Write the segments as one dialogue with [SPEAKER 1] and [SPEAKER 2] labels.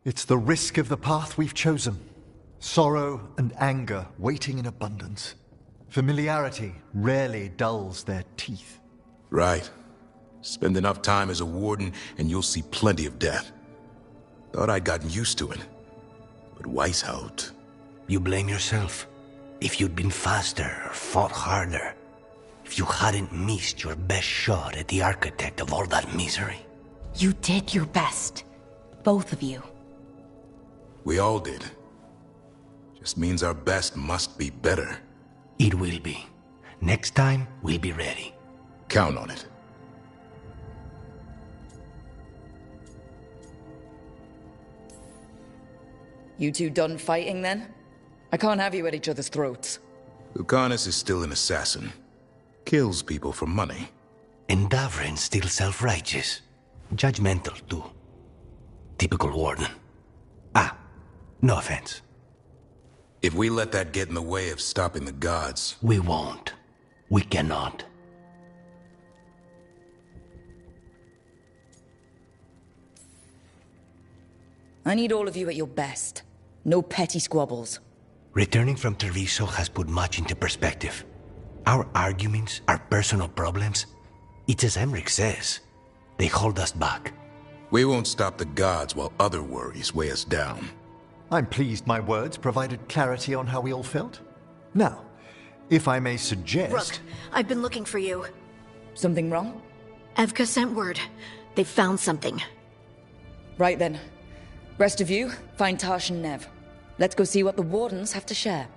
[SPEAKER 1] It's the risk of the path we've chosen. Sorrow and anger waiting in abundance. Familiarity rarely dulls their teeth.
[SPEAKER 2] Right. Spend enough time as a warden and you'll see plenty of death. Thought I'd gotten used to it. But Weishaupt...
[SPEAKER 3] You blame yourself. If you'd been faster or fought harder. If you hadn't missed your best shot at the architect of all that misery.
[SPEAKER 4] You did your best. Both of you.
[SPEAKER 2] We all did. Just means our best must be better.
[SPEAKER 3] It will be. Next time, we'll be ready.
[SPEAKER 2] Count on it.
[SPEAKER 5] You two done fighting then? I can't have you at each other's throats.
[SPEAKER 2] Lucanus is still an assassin. Kills people for money.
[SPEAKER 3] And Davrin's still self-righteous. Judgmental, too. Typical warden. Ah, no offense.
[SPEAKER 2] If we let that get in the way of stopping the gods...
[SPEAKER 3] We won't. We cannot.
[SPEAKER 5] I need all of you at your best. No petty squabbles.
[SPEAKER 3] Returning from Treviso has put much into perspective. Our arguments, our personal problems, it's as Emmerich says. They hold us back.
[SPEAKER 2] We won't stop the gods while other worries weigh us down.
[SPEAKER 1] I'm pleased my words provided clarity on how we all felt. Now, if I may suggest...
[SPEAKER 6] Rook, I've been looking for you.
[SPEAKER 5] Something wrong?
[SPEAKER 6] Evka sent word. They found something.
[SPEAKER 5] Right then. Rest of you, find Tash and Nev. Let's go see what the Wardens have to share.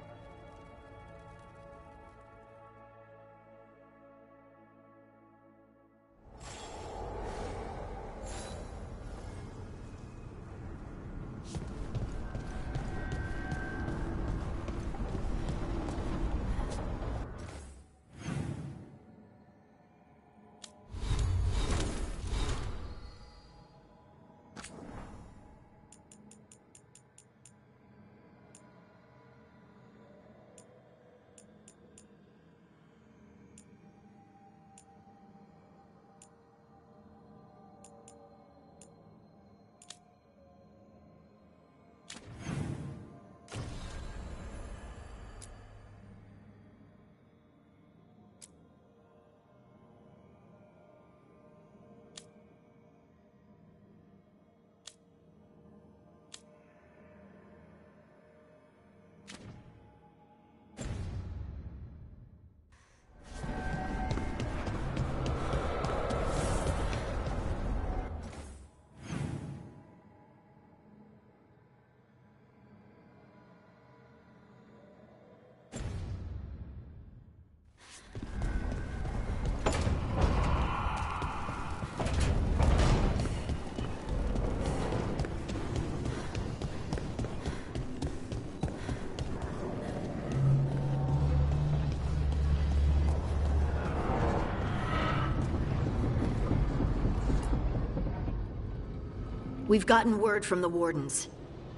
[SPEAKER 6] We've gotten word from the Wardens.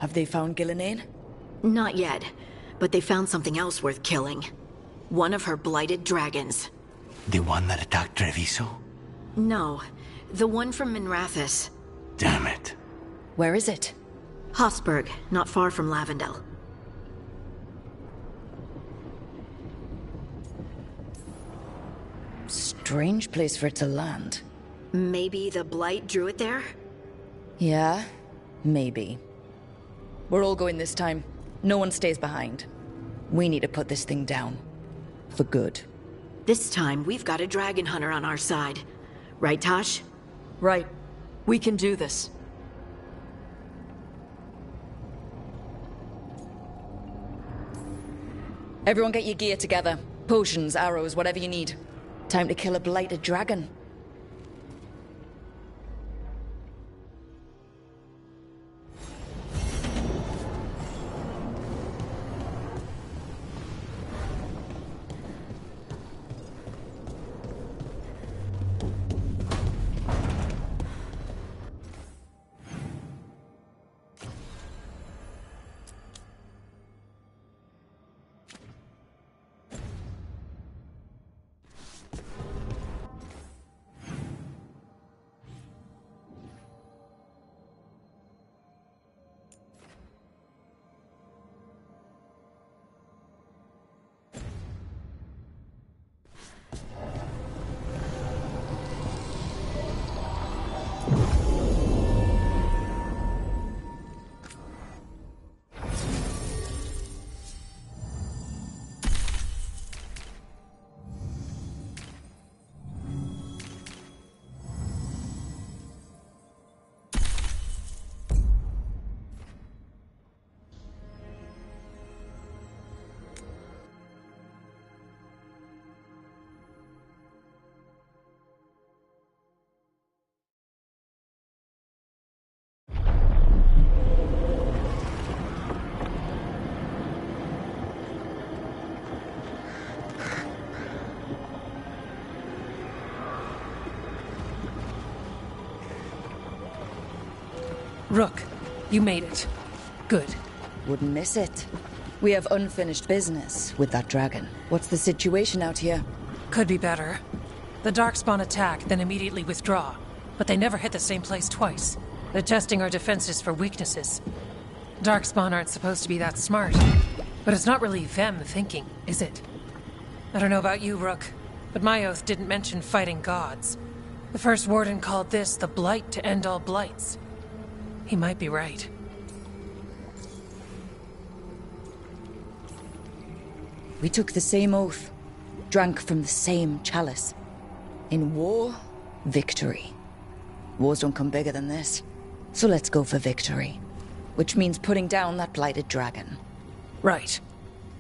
[SPEAKER 5] Have they found Gillenane?
[SPEAKER 6] Not yet, but they found something else worth killing. One of her blighted dragons.
[SPEAKER 3] The one that attacked Treviso?
[SPEAKER 6] No, the one from Minrathous.
[SPEAKER 3] Damn it.
[SPEAKER 5] Where is it?
[SPEAKER 6] Hossberg, not far from Lavendel.
[SPEAKER 5] Strange place for it to land.
[SPEAKER 6] Maybe the blight drew it there?
[SPEAKER 5] Yeah, maybe. We're all going this time. No one stays behind. We need to put this thing down. For good.
[SPEAKER 6] This time, we've got a dragon hunter on our side. Right, Tosh?
[SPEAKER 7] Right. We can do this.
[SPEAKER 5] Everyone get your gear together. Potions, arrows, whatever you need. Time to kill a blighted dragon.
[SPEAKER 8] Rook, you made it. Good.
[SPEAKER 5] Wouldn't miss it. We have unfinished business with that dragon. What's the situation out here?
[SPEAKER 8] Could be better. The Darkspawn attack, then immediately withdraw. But they never hit the same place twice. They're testing our defenses for weaknesses. Darkspawn aren't supposed to be that smart. But it's not really them thinking, is it? I don't know about you, Rook, but my oath didn't mention fighting gods. The first warden called this the blight to end all blights. He might be right.
[SPEAKER 5] We took the same oath, drank from the same chalice. In war, victory. Wars don't come bigger than this. So let's go for victory. Which means putting down that blighted dragon.
[SPEAKER 8] Right.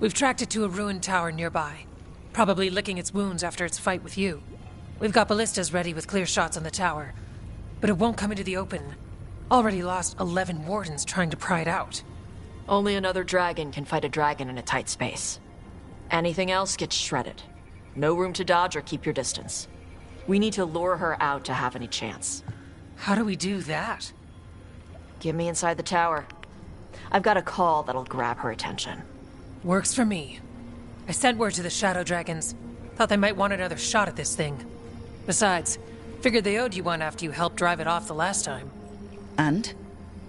[SPEAKER 8] We've tracked it to a ruined tower nearby. Probably licking its wounds after its fight with you. We've got ballistas ready with clear shots on the tower. But it won't come into the open. Already lost 11 wardens trying to pry it out.
[SPEAKER 7] Only another dragon can fight a dragon in a tight space. Anything else gets shredded. No room to dodge or keep your distance. We need to lure her out to have any chance.
[SPEAKER 8] How do we do that?
[SPEAKER 7] Get me inside the tower. I've got a call that'll grab her attention.
[SPEAKER 8] Works for me. I sent word to the Shadow Dragons. Thought they might want another shot at this thing. Besides, figured they owed you one after you helped drive it off the last time.
[SPEAKER 5] And?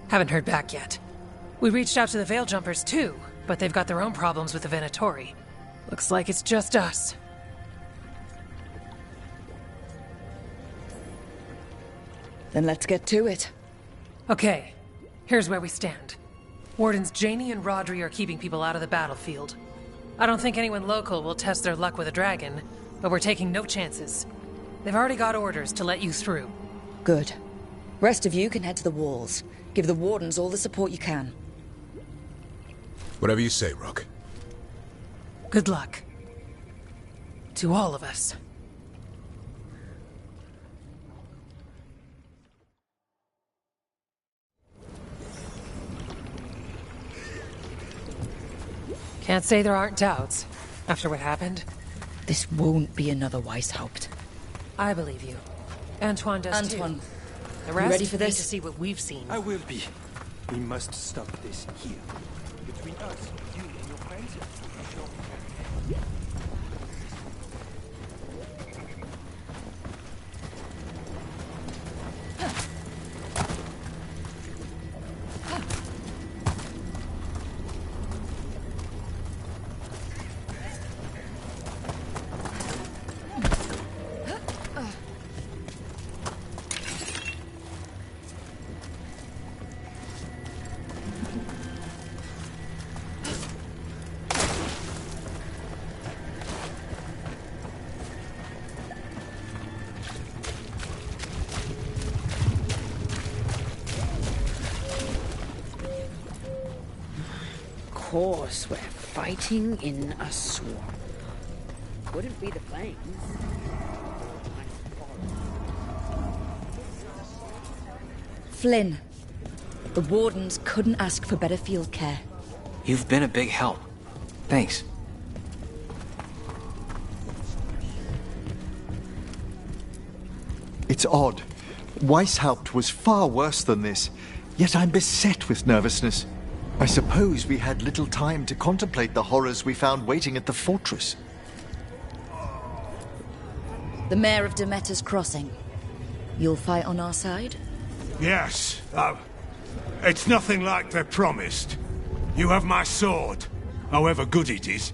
[SPEAKER 8] Haven't heard back yet. We reached out to the Veil Jumpers too, but they've got their own problems with the Venatori. Looks like it's just us.
[SPEAKER 5] Then let's get to it.
[SPEAKER 8] Okay, here's where we stand. Wardens Janie and Rodri are keeping people out of the battlefield. I don't think anyone local will test their luck with a dragon, but we're taking no chances. They've already got orders to let you through.
[SPEAKER 5] Good. Rest of you can head to the walls. Give the Wardens all the support you can.
[SPEAKER 2] Whatever you say, Rook.
[SPEAKER 8] Good luck. To all of us. Can't say there aren't doubts, after what happened.
[SPEAKER 5] This won't be another Weishaupt.
[SPEAKER 8] I believe you. Antoine does too.
[SPEAKER 5] Antoine,
[SPEAKER 8] The
[SPEAKER 5] you
[SPEAKER 8] rest
[SPEAKER 5] ready for
[SPEAKER 8] need
[SPEAKER 5] this?
[SPEAKER 8] to see what we've seen.
[SPEAKER 9] I will be. We must stop this here. Between us, you and your friends.
[SPEAKER 10] Of course, we're fighting in a swamp. Wouldn't be the plains.
[SPEAKER 5] Flynn, the Wardens couldn't ask for better field care.
[SPEAKER 11] You've been a big help. Thanks.
[SPEAKER 1] It's odd. Weishaupt was far worse than this, yet I'm beset with nervousness. I suppose we had little time to contemplate the horrors we found waiting at the fortress.
[SPEAKER 5] The Mayor of Demeter's Crossing. You'll fight on our side?
[SPEAKER 12] Yes. It's nothing like they promised. You have my sword, however good it is.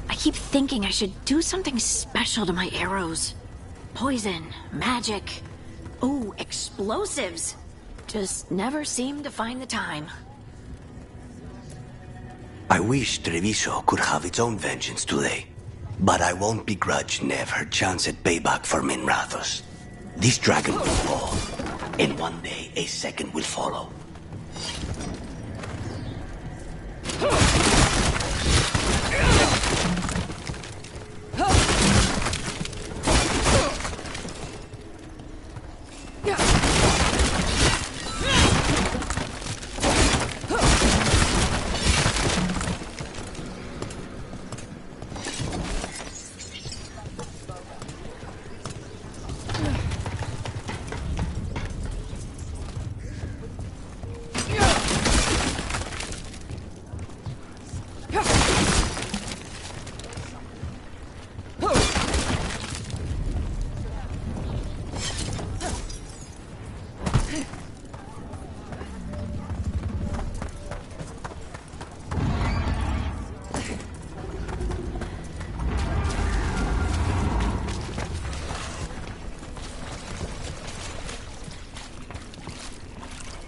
[SPEAKER 6] I keep thinking I should do something special to my arrows. Poison, magic, oh, explosives. Just never seem to find the time.
[SPEAKER 3] I wish Treviso could have its own vengeance today. But I won't begrudge Nev her chance at payback for Minrathos. This dragon will fall, and one day a second will follow.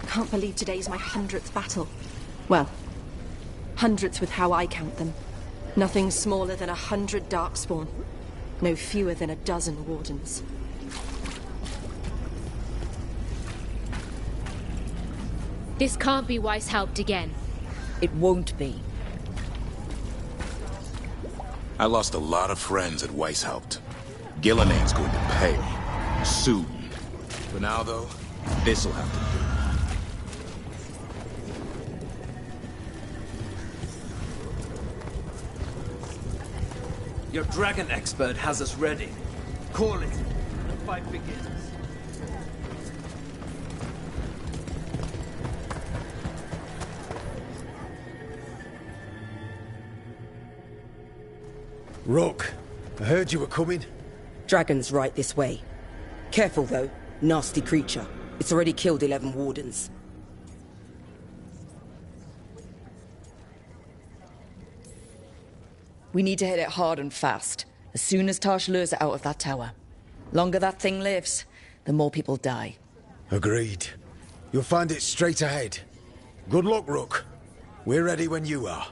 [SPEAKER 13] Can't believe today's my 100th battle. Well, 100th with how I count them. Nothing smaller than 100 Darkspawn. No fewer than a dozen Wardens.
[SPEAKER 14] This can't be Weishaupt again.
[SPEAKER 5] It won't be.
[SPEAKER 2] I lost a lot of friends at Weishaupt. Gillenan's going to pay. Soon. For now, though, this'll have to do.
[SPEAKER 9] Your dragon expert has us ready. Call it. The fight begins.
[SPEAKER 15] Rook, I heard you were coming.
[SPEAKER 10] Dragon's right this way. Careful though, nasty creature. It's already killed 11 Wardens.
[SPEAKER 5] We need to hit it hard and fast, as soon as Tarsh lures it out of that tower. Longer that thing lives, the more people die.
[SPEAKER 15] Agreed. You'll find it straight ahead. Good luck, Rook. We're ready when you are.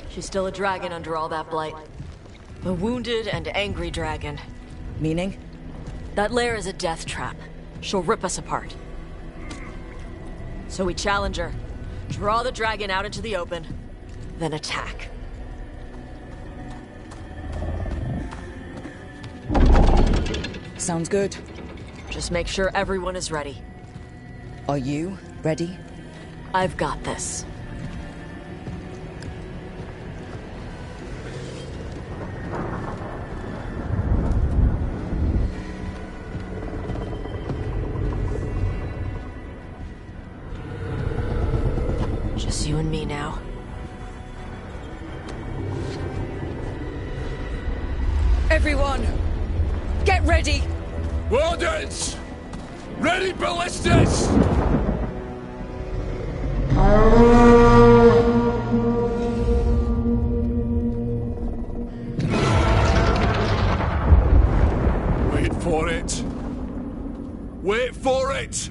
[SPEAKER 7] She's still a dragon under all that blight. A wounded and angry dragon.
[SPEAKER 5] Meaning?
[SPEAKER 7] That lair is a death trap. She'll rip us apart. So we challenge her. Draw the dragon out into the open, then attack.
[SPEAKER 5] Sounds good.
[SPEAKER 7] Just make sure everyone is ready.
[SPEAKER 5] Are you ready?
[SPEAKER 7] I've got this. Just you and me now.
[SPEAKER 5] Everyone, get ready!
[SPEAKER 12] Wardens! Ready ballistas! Wait for it. Wait for it!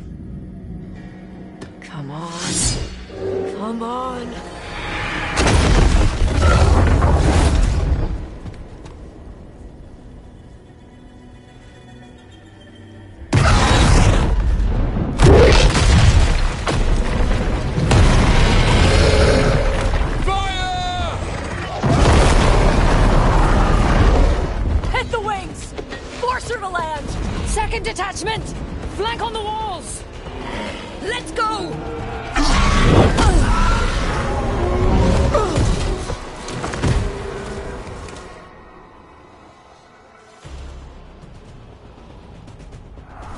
[SPEAKER 7] Come on. Come on.
[SPEAKER 13] Hit the wings! Force her to land! Second detachment! Flank on the walls! Let's go!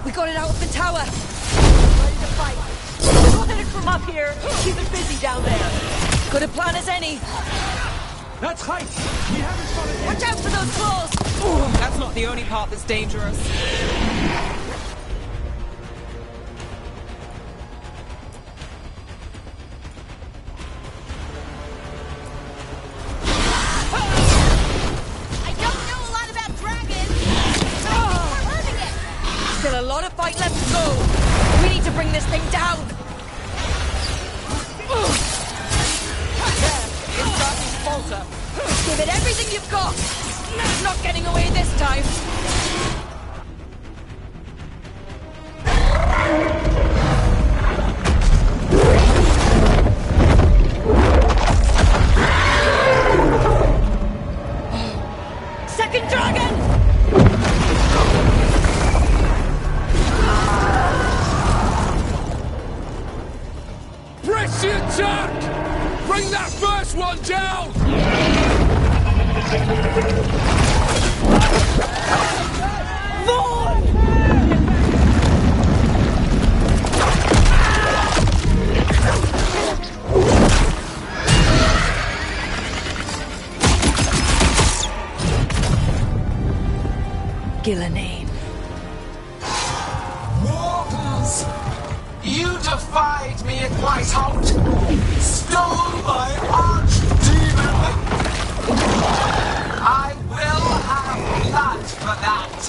[SPEAKER 5] We got it out of the tower!
[SPEAKER 7] Ready to fight. We'll hit it from up here. Keep it busy down there.
[SPEAKER 5] Good a plan as any.
[SPEAKER 9] That's height! We haven't spotted
[SPEAKER 5] Watch out for those claws!
[SPEAKER 16] That's not the only part that's dangerous.
[SPEAKER 5] I don't know a lot about dragons. We're hurting it. Still a lot of fight left to go. We need to bring this thing down. Give it everything you've got! It's not getting away this time! Second dragon!
[SPEAKER 17] Press the attack! Bring that first one down!
[SPEAKER 5] Vaughn! Gillenane.
[SPEAKER 17] Mortals! You defied me at Whitehout! Stole my archdemon! I will have blood for that!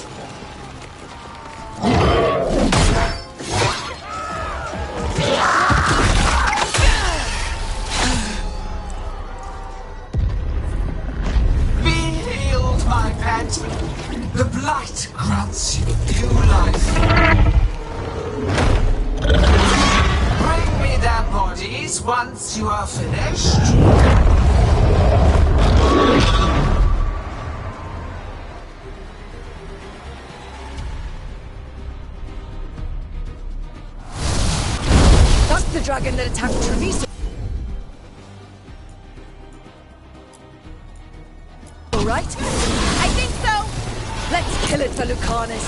[SPEAKER 17] Be healed, my pet! The blight grants you new life. Bring me their bodies once you are finished.
[SPEAKER 5] That's the dragon that attacked Treviso. All right? I think so. Let's kill it for Lucanus.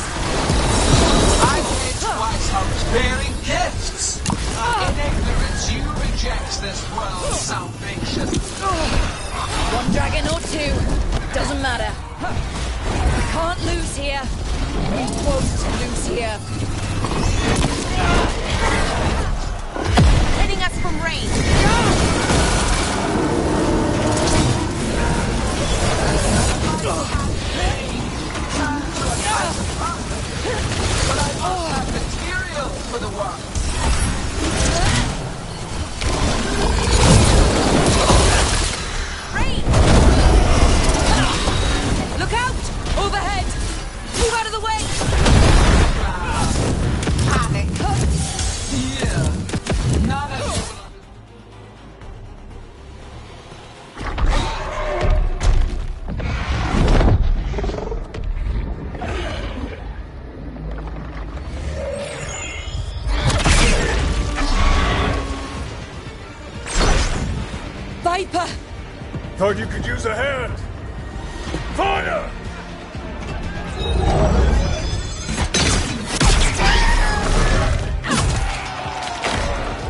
[SPEAKER 17] I came to Whitehouse bearing gifts. In ignorance, you reject this world's salvation.
[SPEAKER 5] One dragon or two, doesn't matter. We can't lose here. We won't lose here.
[SPEAKER 6] Hitting us from range.
[SPEAKER 17] But I must have material for the work.
[SPEAKER 5] Rain! Look out! Overhead! Move out of the way!
[SPEAKER 17] Panic. Here. None of you.
[SPEAKER 5] Viper!
[SPEAKER 12] Thought you could use a hand. Fire!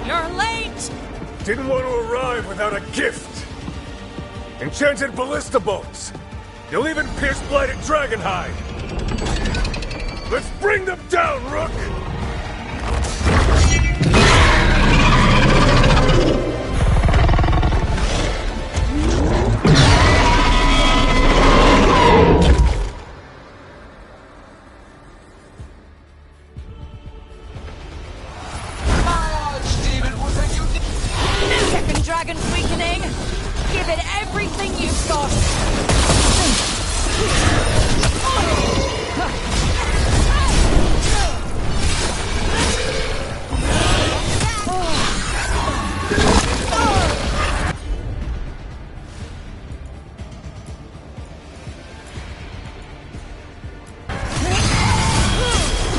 [SPEAKER 5] You're late!
[SPEAKER 12] Didn't want to arrive without a gift. Enchanted ballista bolts. You'll even pierce blighted dragonhide. Let's bring them down, Rook!
[SPEAKER 5] Second dragon's weakening! Give it everything you've got!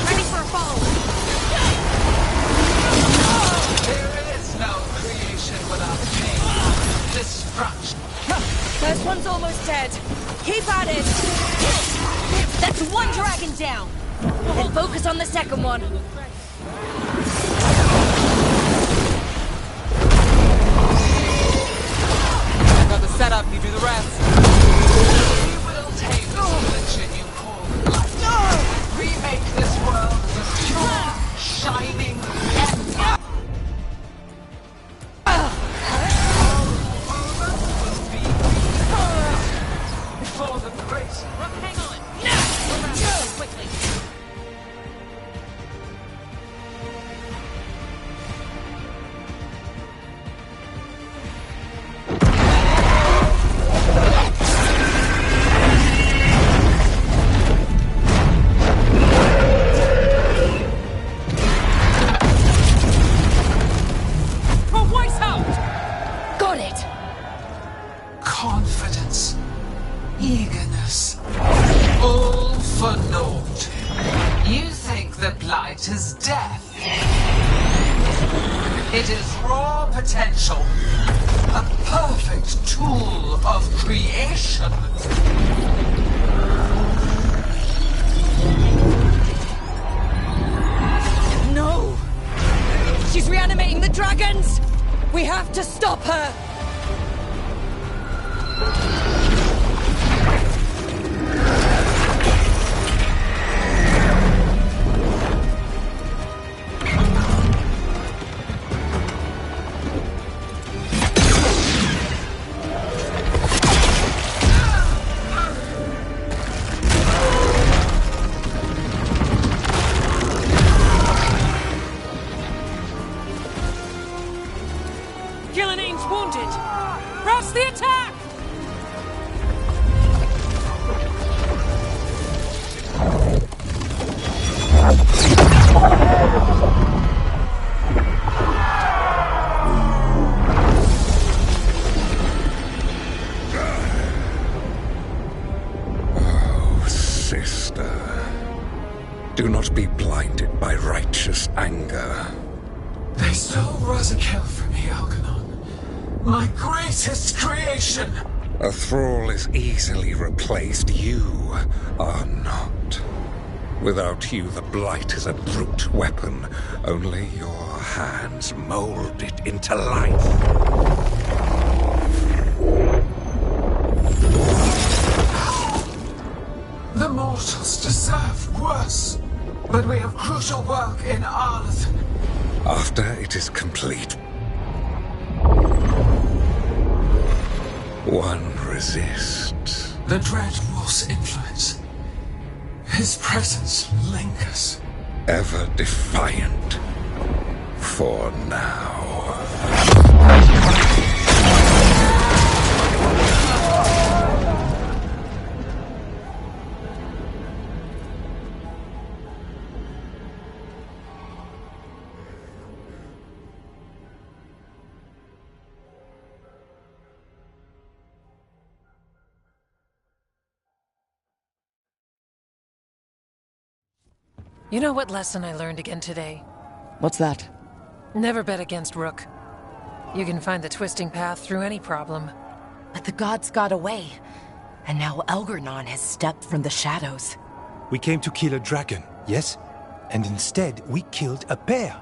[SPEAKER 6] Ready for a fall.
[SPEAKER 17] There is no creation without pain. Destruction.
[SPEAKER 5] First one's almost dead. Keep at it! That's one dragon down! Then focus on the second one.
[SPEAKER 16] Got the setup, you do the rest.
[SPEAKER 17] We will take this religion you call light. Remake this world as a pure, shining empire. Before the great.
[SPEAKER 6] Hang on. Now! Quickly.
[SPEAKER 17] patience, eagerness, all for naught. You think the Blight is death. It is raw potential, a perfect tool of creation.
[SPEAKER 5] No! She's reanimating the dragons! We have to stop her!
[SPEAKER 8] Gillinane's wounded! Press the attack!
[SPEAKER 18] Oh, sister. Do not be blinded by righteous anger.
[SPEAKER 17] They stole Rosakill from me, Algernon. My greatest creation!
[SPEAKER 18] A thrall is easily replaced. You are not. Without you, the Blight is a brute weapon. Only your hands mold it into life.
[SPEAKER 17] The mortals deserve worse. But we have crucial work in Arlathan.
[SPEAKER 18] After it is complete, one resists.
[SPEAKER 17] The Dread Wolf's influence. His presence lingers.
[SPEAKER 18] Ever defiant. For now.
[SPEAKER 8] You know what lesson I learned again today?
[SPEAKER 5] What's that?
[SPEAKER 8] Never bet against Rook. You can find the twisting path through any problem.
[SPEAKER 4] But the gods got away, and now Elgernon has stepped from the shadows.
[SPEAKER 9] We came to kill a dragon, yes? And instead, we killed a bear.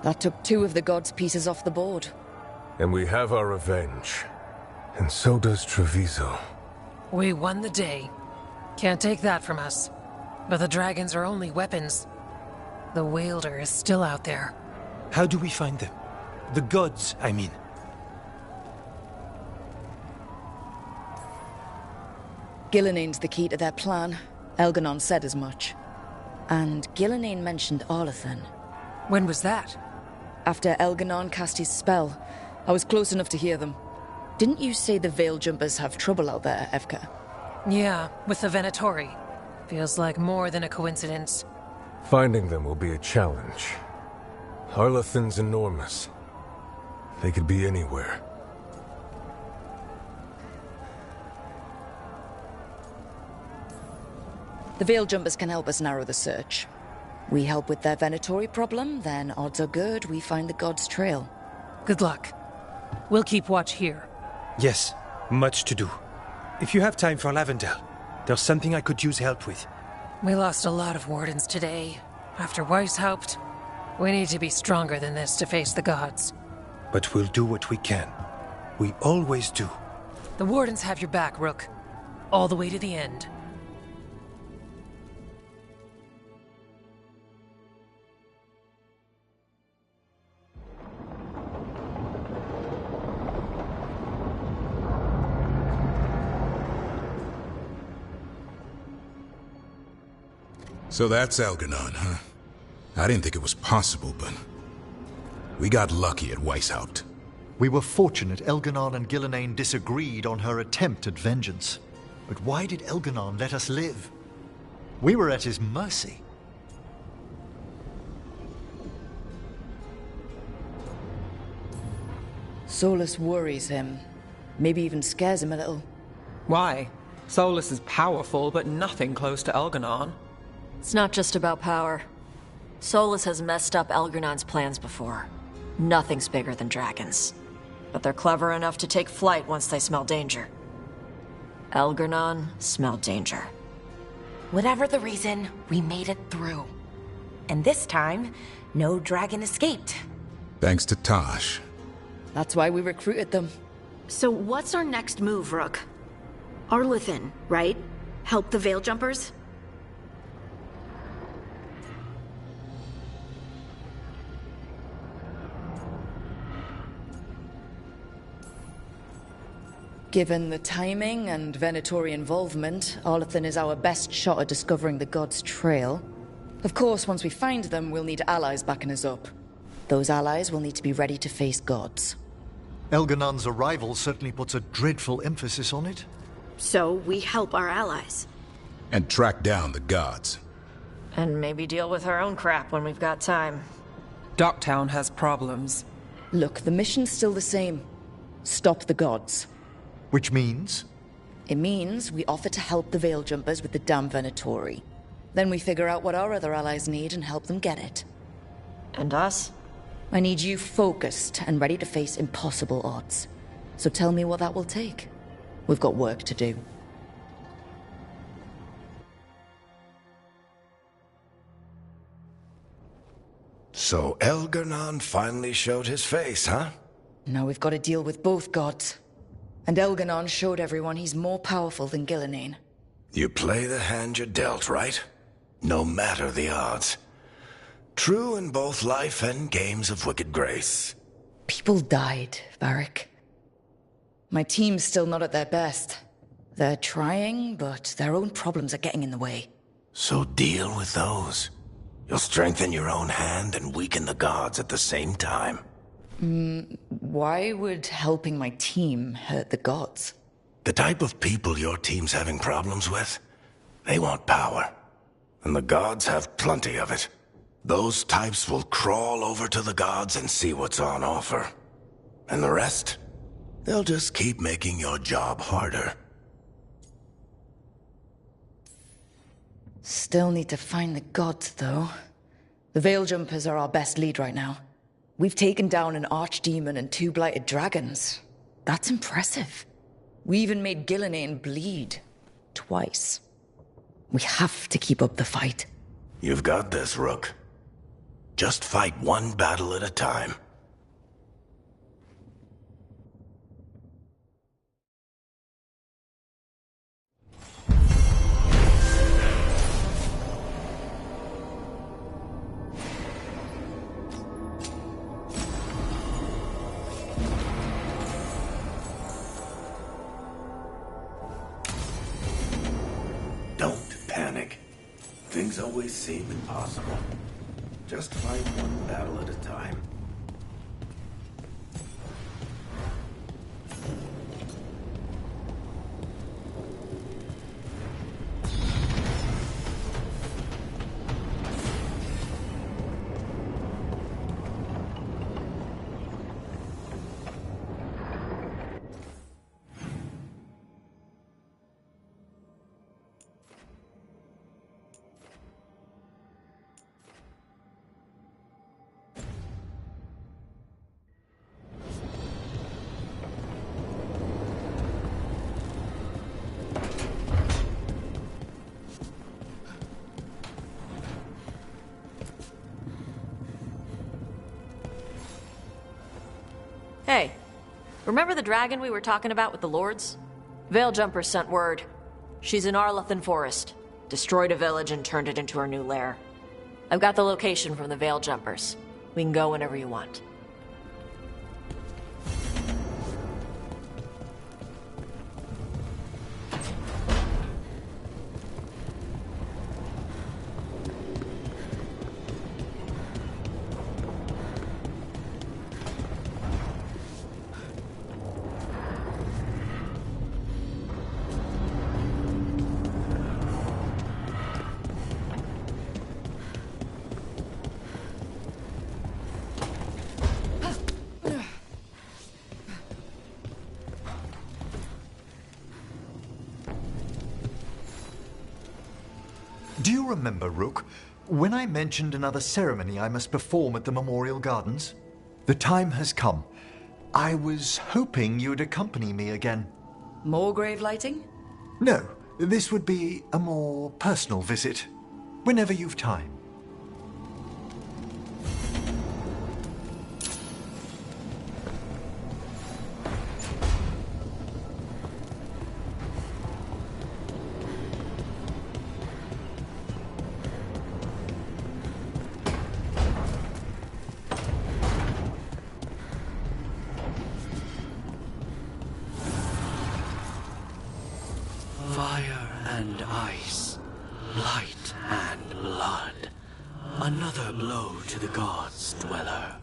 [SPEAKER 5] That took 2 of the gods' pieces off the board.
[SPEAKER 12] And we have our revenge. And so does Treviso.
[SPEAKER 8] We won the day. Can't take that from us. But the dragons are only weapons. The Wielder is still out there.
[SPEAKER 9] How do we find them? The gods, I mean.
[SPEAKER 5] Gillinane's the key to their plan. Elgernon said as much. And Gillinane mentioned Arlathan.
[SPEAKER 8] When was that?
[SPEAKER 5] After Elgernon cast his spell. I was close enough to hear them. Didn't you say the Veil Jumpers have trouble out there, Evka?
[SPEAKER 8] Yeah, with the Venatori. Feels like more than a coincidence.
[SPEAKER 12] Finding them will be a challenge. Arlathan's enormous. They could be anywhere.
[SPEAKER 5] The Veil Jumpers can help us narrow the search. We help with their Venatori problem, then odds are good we find the God's trail.
[SPEAKER 8] Good luck. We'll keep watch here.
[SPEAKER 9] Yes, much to do. If you have time for Lavendel, there's something I could use help with.
[SPEAKER 8] We lost a lot of wardens today. After Weishaupt, we need to be stronger than this to face the gods.
[SPEAKER 9] But we'll do what we can. We always do.
[SPEAKER 8] The wardens have your back, Rook. All the way to the end.
[SPEAKER 2] So that's Elgernon, huh? I didn't think it was possible, but... we got lucky at Weishaupt.
[SPEAKER 1] We were fortunate Elgernon and Gillinane disagreed on her attempt at vengeance. But why did Elgernon let us live? We were at his mercy.
[SPEAKER 5] Solus worries him. Maybe even scares him a little.
[SPEAKER 16] Why? Solus is powerful, but nothing close to Elganon.
[SPEAKER 7] It's not just about power. Solus has messed up Elgernon's plans before. Nothing's bigger than dragons. But they're clever enough to take flight once they smell danger. Elgernon smelled danger.
[SPEAKER 4] Whatever the reason, we made it through. And this time, no dragon escaped.
[SPEAKER 2] Thanks to Tosh.
[SPEAKER 5] That's why we recruited them.
[SPEAKER 6] So what's our next move, Rook? Arlethan, right? Help the Veil Jumpers?
[SPEAKER 5] Given the timing and Venatori involvement, Arlethan is our best shot at discovering the gods' trail. Of course, once we find them, we'll need allies backing us up. Those allies will need to be ready to face gods.
[SPEAKER 1] Elganon's arrival certainly puts a dreadful emphasis on it.
[SPEAKER 6] So we help our allies.
[SPEAKER 2] And track down the gods.
[SPEAKER 7] And maybe deal with our own crap when we've got time.
[SPEAKER 16] Docktown has problems.
[SPEAKER 5] Look, the mission's still the same. Stop the gods.
[SPEAKER 1] Which means?
[SPEAKER 5] It means we offer to help the Veil Jumpers with the damn Venatori. Then we figure out what our other allies need and help them get it.
[SPEAKER 7] And us?
[SPEAKER 5] I need you focused and ready to face impossible odds. So tell me what that will take. We've got work to do.
[SPEAKER 15] So Elgernon finally showed his face, huh?
[SPEAKER 5] Now we've got to deal with both gods. And Elganon showed everyone he's more powerful than Gillenane.
[SPEAKER 15] You play the hand you're dealt, right? No matter the odds. True in both life and games of wicked grace.
[SPEAKER 5] People died, Varric. My team's still not at their best. They're trying, but their own problems are getting in the way.
[SPEAKER 15] So deal with those. You'll strengthen your own hand and weaken the gods at the same time.
[SPEAKER 5] Why would helping my team hurt the gods?
[SPEAKER 15] The type of people your team's having problems with, they want power. And the gods have plenty of it. Those types will crawl over to the gods and see what's on offer. And the rest? They'll just keep making your job harder.
[SPEAKER 5] Still need to find the gods, though. The Veil Jumpers are our best lead right now. We've taken down an archdemon and 2 blighted dragons. That's impressive. We even made Gillenane bleed. Twice. We have to keep up the fight.
[SPEAKER 15] You've got this, Rook. Just fight one battle at a time. Don't panic. Things always seem impossible. Just fight one battle at a time.
[SPEAKER 7] Hey, remember the dragon we were talking about with the lords? Veil Jumpers sent word. She's in Arlethan Forest. Destroyed a village and turned it into her new lair. I've got the location from the Veil Jumpers. We can go whenever you want.
[SPEAKER 1] Do you remember, Rook, when I mentioned another ceremony I must perform at the Memorial Gardens? The time has come. I was hoping you'd accompany me again.
[SPEAKER 5] More grave lighting?
[SPEAKER 1] No, this would be a more personal visit. Whenever you've time.
[SPEAKER 3] Fire and ice, light and blood. Another blow to the gods' dweller.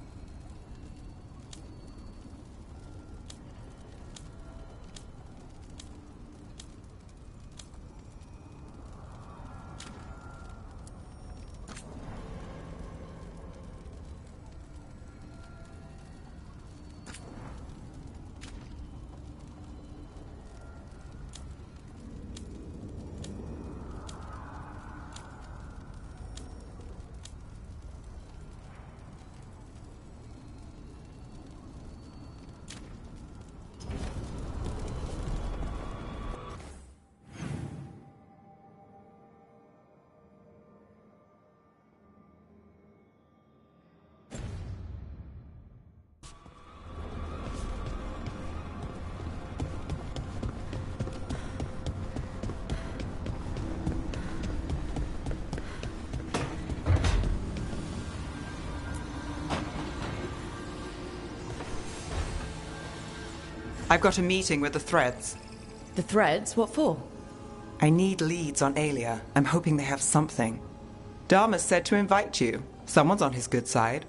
[SPEAKER 19] I've got a meeting with the Threads.
[SPEAKER 5] The Threads? What for?
[SPEAKER 19] I need leads on Aelia. I'm hoping they have something. Dharma said to invite you. Someone's on his good side.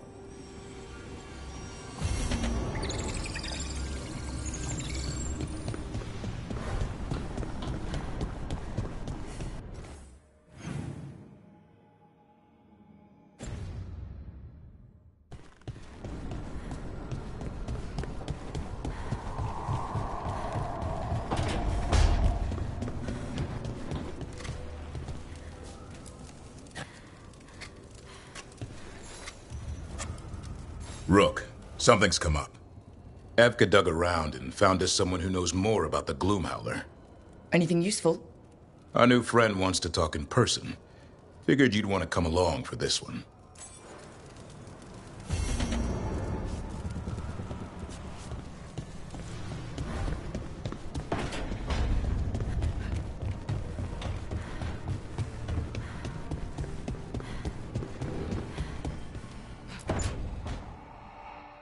[SPEAKER 2] Rook, something's come up. Evka dug around and found us someone who knows more about the Gloomhowler.
[SPEAKER 5] Anything useful?
[SPEAKER 2] Our new friend wants to talk in person. Figured you'd want to come along for this one.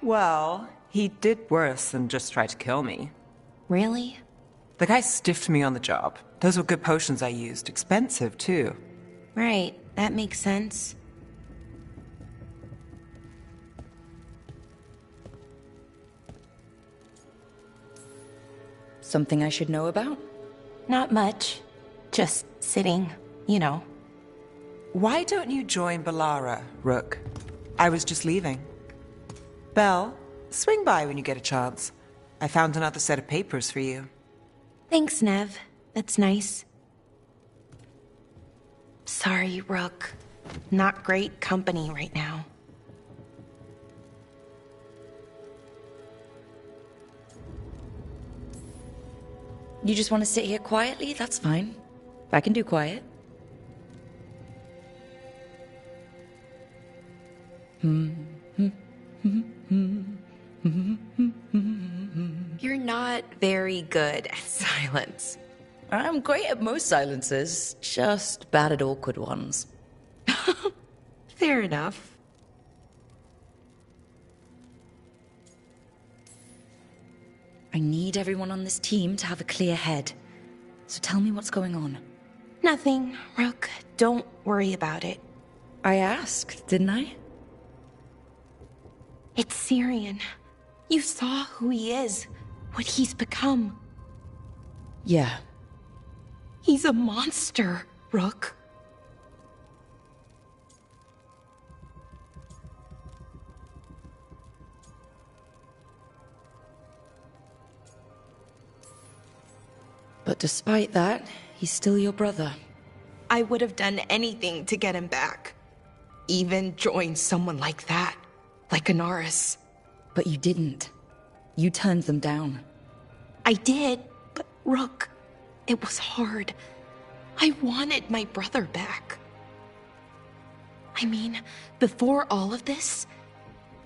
[SPEAKER 19] Well, he did worse than just try to kill me.
[SPEAKER 4] Really?
[SPEAKER 19] The guy stiffed me on the job. Those were good potions I used. Expensive, too.
[SPEAKER 4] Right, that makes sense.
[SPEAKER 5] Something I should know about?
[SPEAKER 4] Not much. Just sitting, you know.
[SPEAKER 19] Why don't you join Balara, Rook? I was just leaving. Belle, swing by when you get a chance. I found another set of papers for you.
[SPEAKER 4] Thanks, Nev. That's nice. Sorry, Rook. Not great company right now.
[SPEAKER 5] You just want to sit here quietly? That's fine. I can do quiet.
[SPEAKER 4] You're not very good at silence.
[SPEAKER 5] I'm great at most silences, just bad at awkward ones.
[SPEAKER 4] Fair enough.
[SPEAKER 5] I need everyone on this team to have a clear head. So tell me what's going on.
[SPEAKER 4] Nothing, Rook. Don't worry about it.
[SPEAKER 5] I asked, didn't I?
[SPEAKER 4] It's Syrian. You saw who he is, what he's become.
[SPEAKER 5] Yeah.
[SPEAKER 4] He's a monster, Rook.
[SPEAKER 5] But despite that, he's still your brother.
[SPEAKER 4] I would have done anything to get him back. Even join someone like that, like Anaris.
[SPEAKER 5] But you didn't. You turned them down.
[SPEAKER 4] I did, but Rook, it was hard. I wanted my brother back. I mean, before all of this,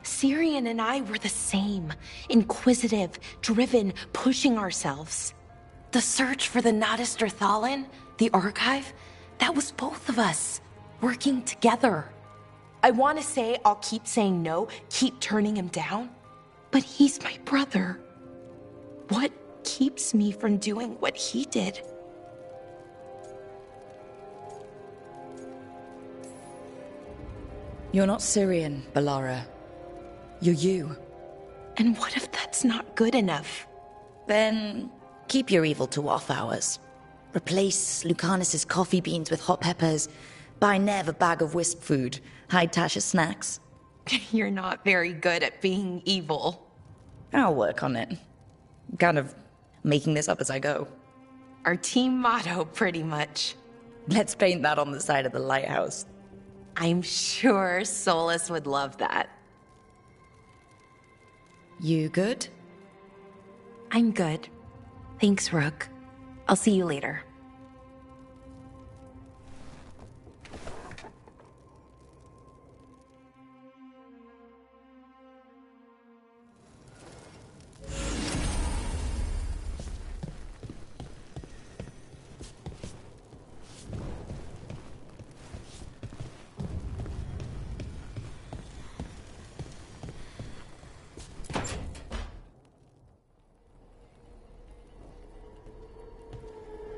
[SPEAKER 4] Syrian and I were the same. Inquisitive, driven, pushing ourselves. The search for the Natus Thalin, the archive, that was both of us, working together. I want to say I'll keep saying no, keep turning him down, but he's my brother. What keeps me from doing what he did?
[SPEAKER 5] You're not Syrian, Balara. You're you.
[SPEAKER 4] And what if that's not good enough?
[SPEAKER 5] Then keep your evil to off hours. Replace Lucanus's coffee beans with hot peppers. Buy Nev a bag of wisp food. Hide Tasha's snacks.
[SPEAKER 4] You're not very good at being evil.
[SPEAKER 5] I'll work on it. Kind of making this up as I go.
[SPEAKER 4] Our team motto, pretty much.
[SPEAKER 5] Let's paint that on the side of the lighthouse.
[SPEAKER 4] I'm sure Solus would love that.
[SPEAKER 5] You good?
[SPEAKER 4] I'm good. Thanks, Rook. I'll see you later.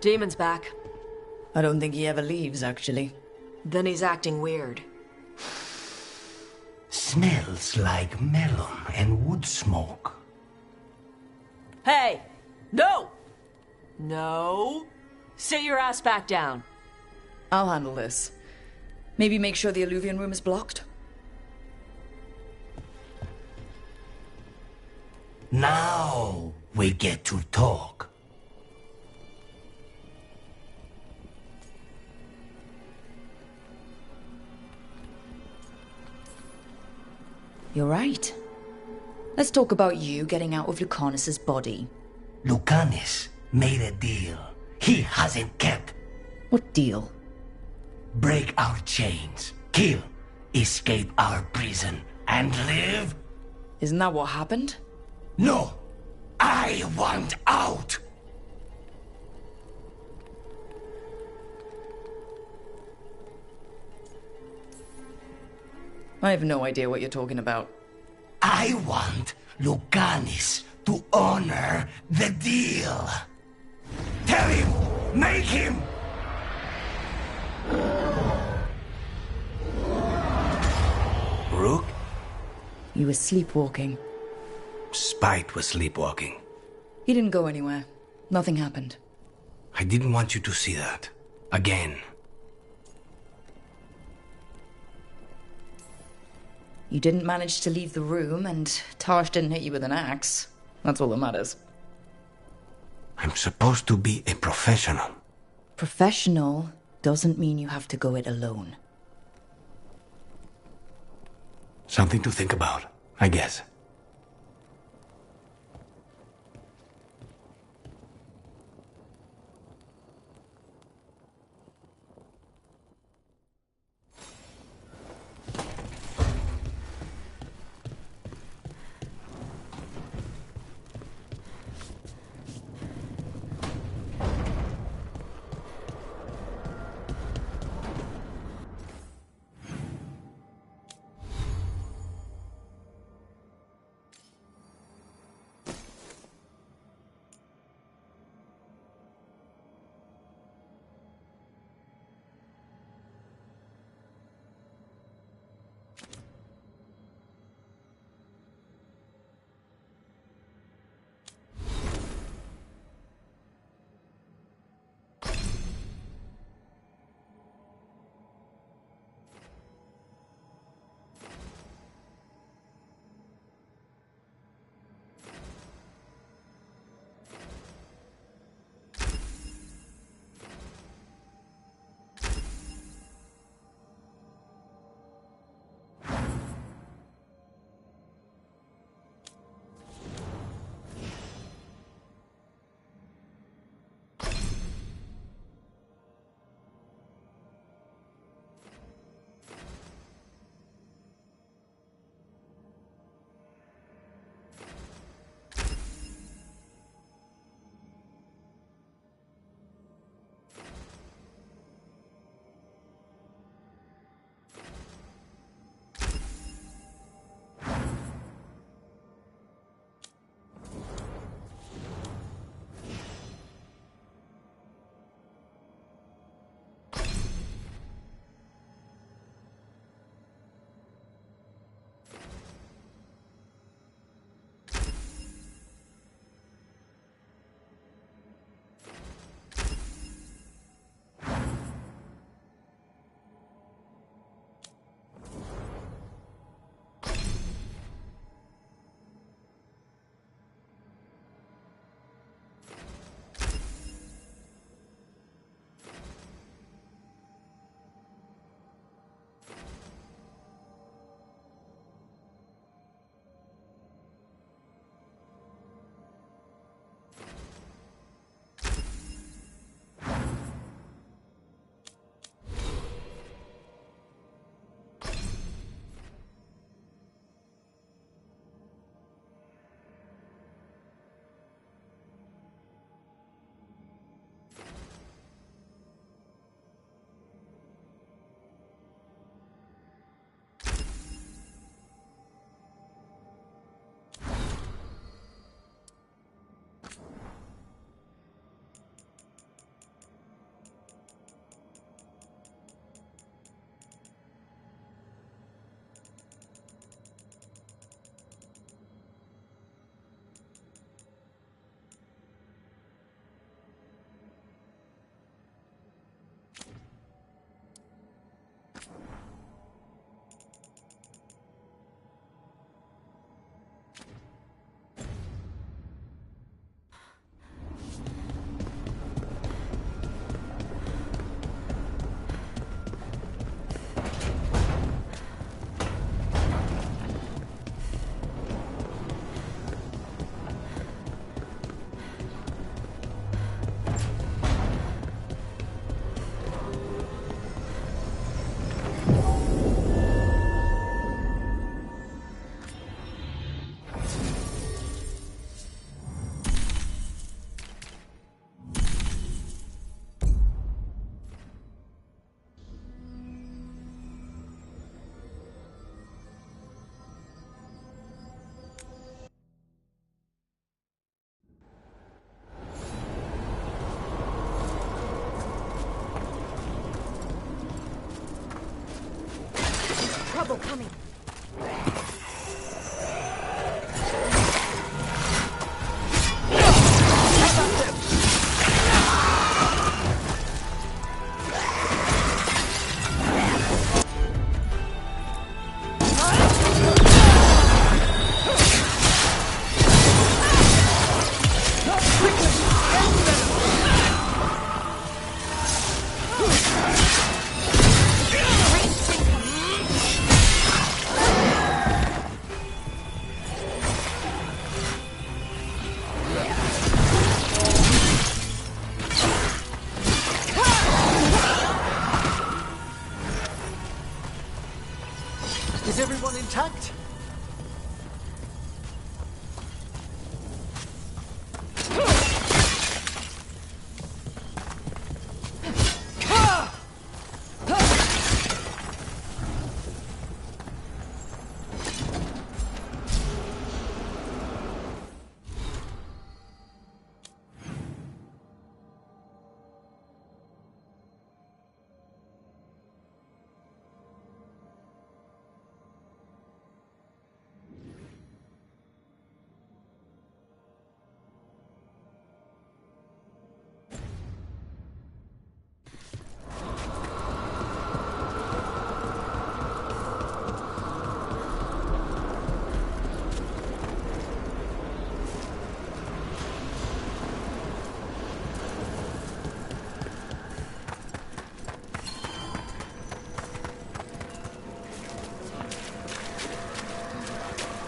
[SPEAKER 7] Demon's back.
[SPEAKER 5] I don't think he ever leaves, actually.
[SPEAKER 7] Then he's acting weird.
[SPEAKER 3] Smells like melon and wood smoke.
[SPEAKER 7] Hey! No! No! Sit your ass back down.
[SPEAKER 5] I'll handle this. Maybe make sure the Alluvion room is blocked?
[SPEAKER 3] Now we get to talk.
[SPEAKER 5] You're right. Let's talk about you getting out of Lucanus's body.
[SPEAKER 3] Lucanus made a deal he hasn't kept.
[SPEAKER 5] What deal?
[SPEAKER 3] Break our chains, kill, escape our prison, and live?
[SPEAKER 5] Isn't that what happened?
[SPEAKER 3] No! I want out!
[SPEAKER 5] I have no idea what you're talking about.
[SPEAKER 3] I want Lucanus to honor the deal. Tell him! Make him! Rook?
[SPEAKER 5] You were sleepwalking.
[SPEAKER 3] Spite was sleepwalking.
[SPEAKER 5] He didn't go anywhere. Nothing happened.
[SPEAKER 3] I didn't want you to see that. Again.
[SPEAKER 5] You didn't manage to leave the room, and Tarsh didn't hit you with an axe. That's all that matters.
[SPEAKER 3] I'm supposed to be a professional.
[SPEAKER 5] Professional doesn't mean you have to go it alone.
[SPEAKER 3] Something to think about, I guess.
[SPEAKER 1] Is everyone intact?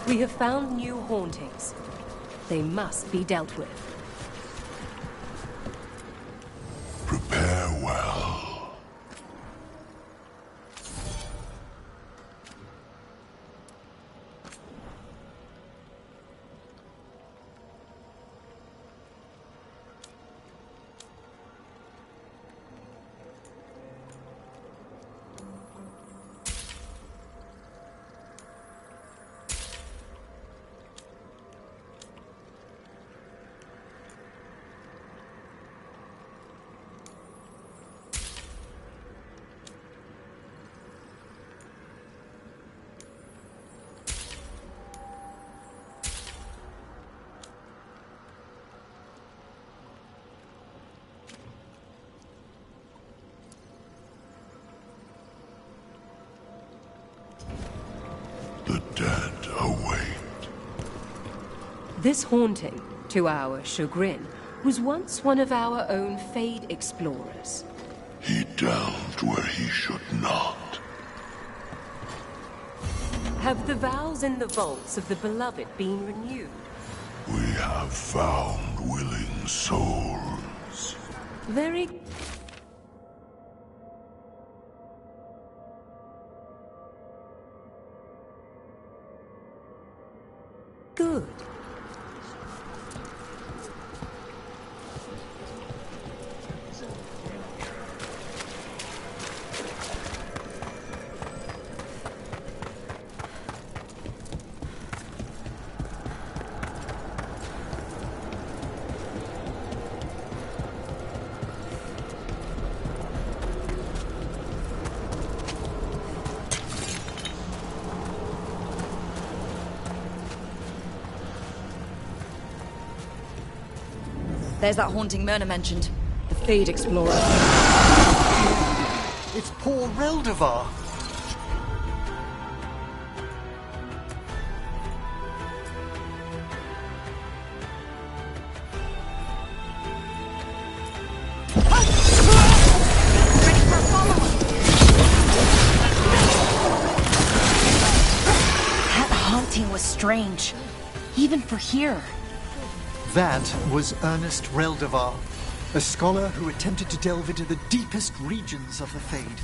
[SPEAKER 20] We have found new hauntings. They must be dealt with.
[SPEAKER 15] Prepare well. The dead await.
[SPEAKER 20] This haunting, to our chagrin, was once one of our own Fade explorers.
[SPEAKER 15] He delved where he should not.
[SPEAKER 20] Have the vows in the vaults of the Beloved been renewed?
[SPEAKER 15] We have found willing souls.
[SPEAKER 20] Very... good.
[SPEAKER 5] There's that haunting Myrna mentioned. The Fade Explorer.
[SPEAKER 1] It's poor Reldevar.
[SPEAKER 4] That haunting was strange. Even for here.
[SPEAKER 1] That was Ernest Reldevar, a scholar who attempted to delve into the deepest regions of the Fade.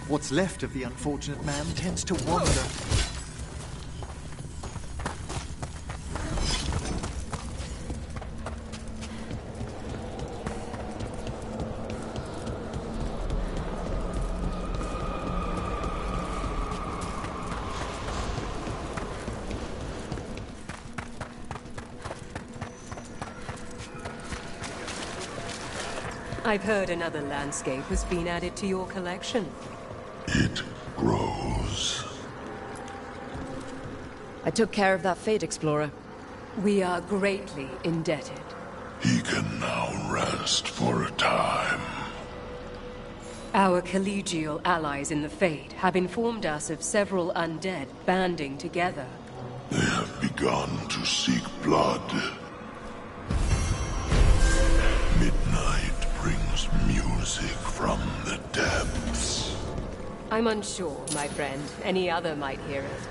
[SPEAKER 1] What's left of the unfortunate man tends to wander.
[SPEAKER 20] I've heard another landscape has been added to your collection.
[SPEAKER 15] It grows.
[SPEAKER 5] I took care of that Fade Explorer.
[SPEAKER 20] We are greatly indebted.
[SPEAKER 15] He can now rest for a time.
[SPEAKER 20] Our collegial allies in the Fade have informed us of several undead banding together.
[SPEAKER 15] They have begun to seek blood. Midnight brings music from the depths.
[SPEAKER 20] I'm unsure, my friend. Any other might hear it.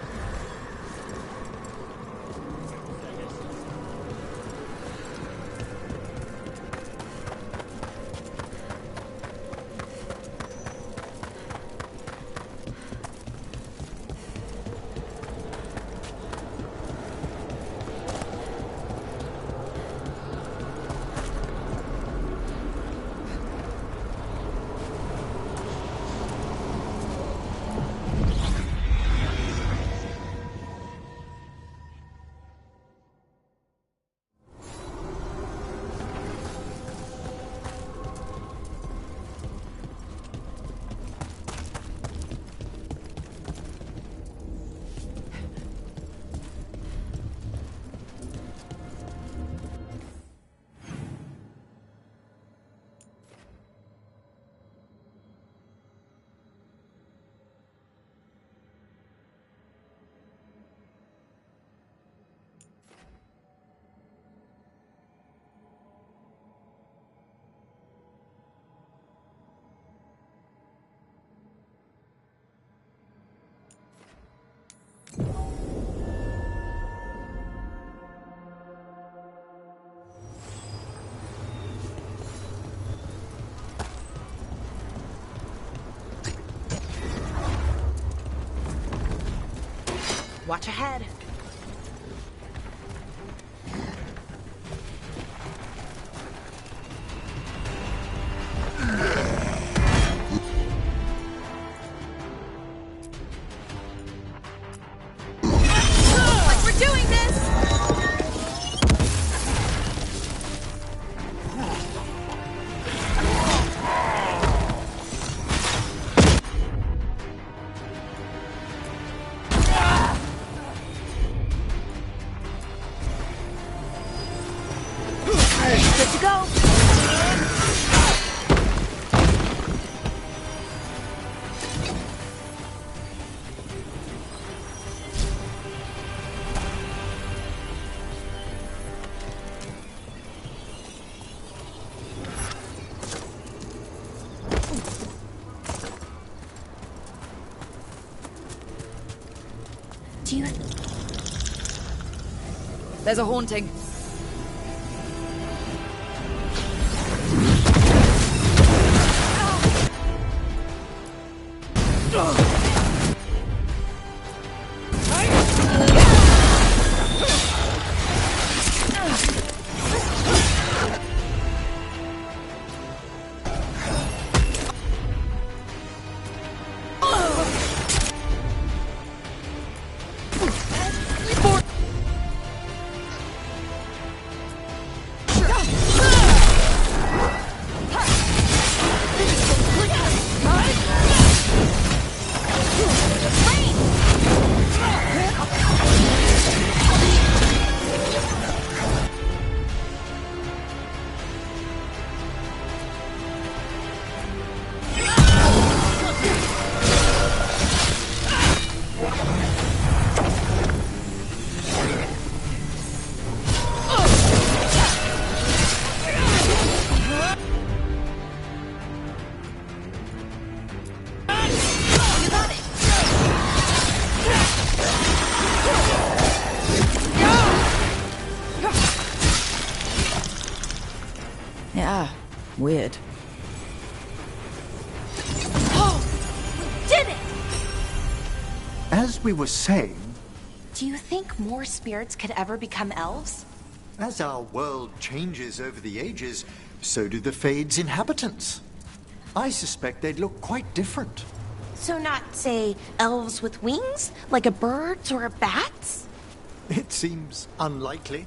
[SPEAKER 21] Watch ahead.
[SPEAKER 4] Like we're doing this!
[SPEAKER 21] Good to go.
[SPEAKER 5] Do you... There's a haunting. Yeah, weird.
[SPEAKER 4] Oh! Did it!
[SPEAKER 1] As we were saying,
[SPEAKER 4] Do you think more spirits could ever become elves?
[SPEAKER 1] as our world changes over the ages, so do the Fade's inhabitants. I suspect they'd look quite different.
[SPEAKER 4] So not, say, elves with wings? Like a bird's or a bat's?
[SPEAKER 1] It seems unlikely.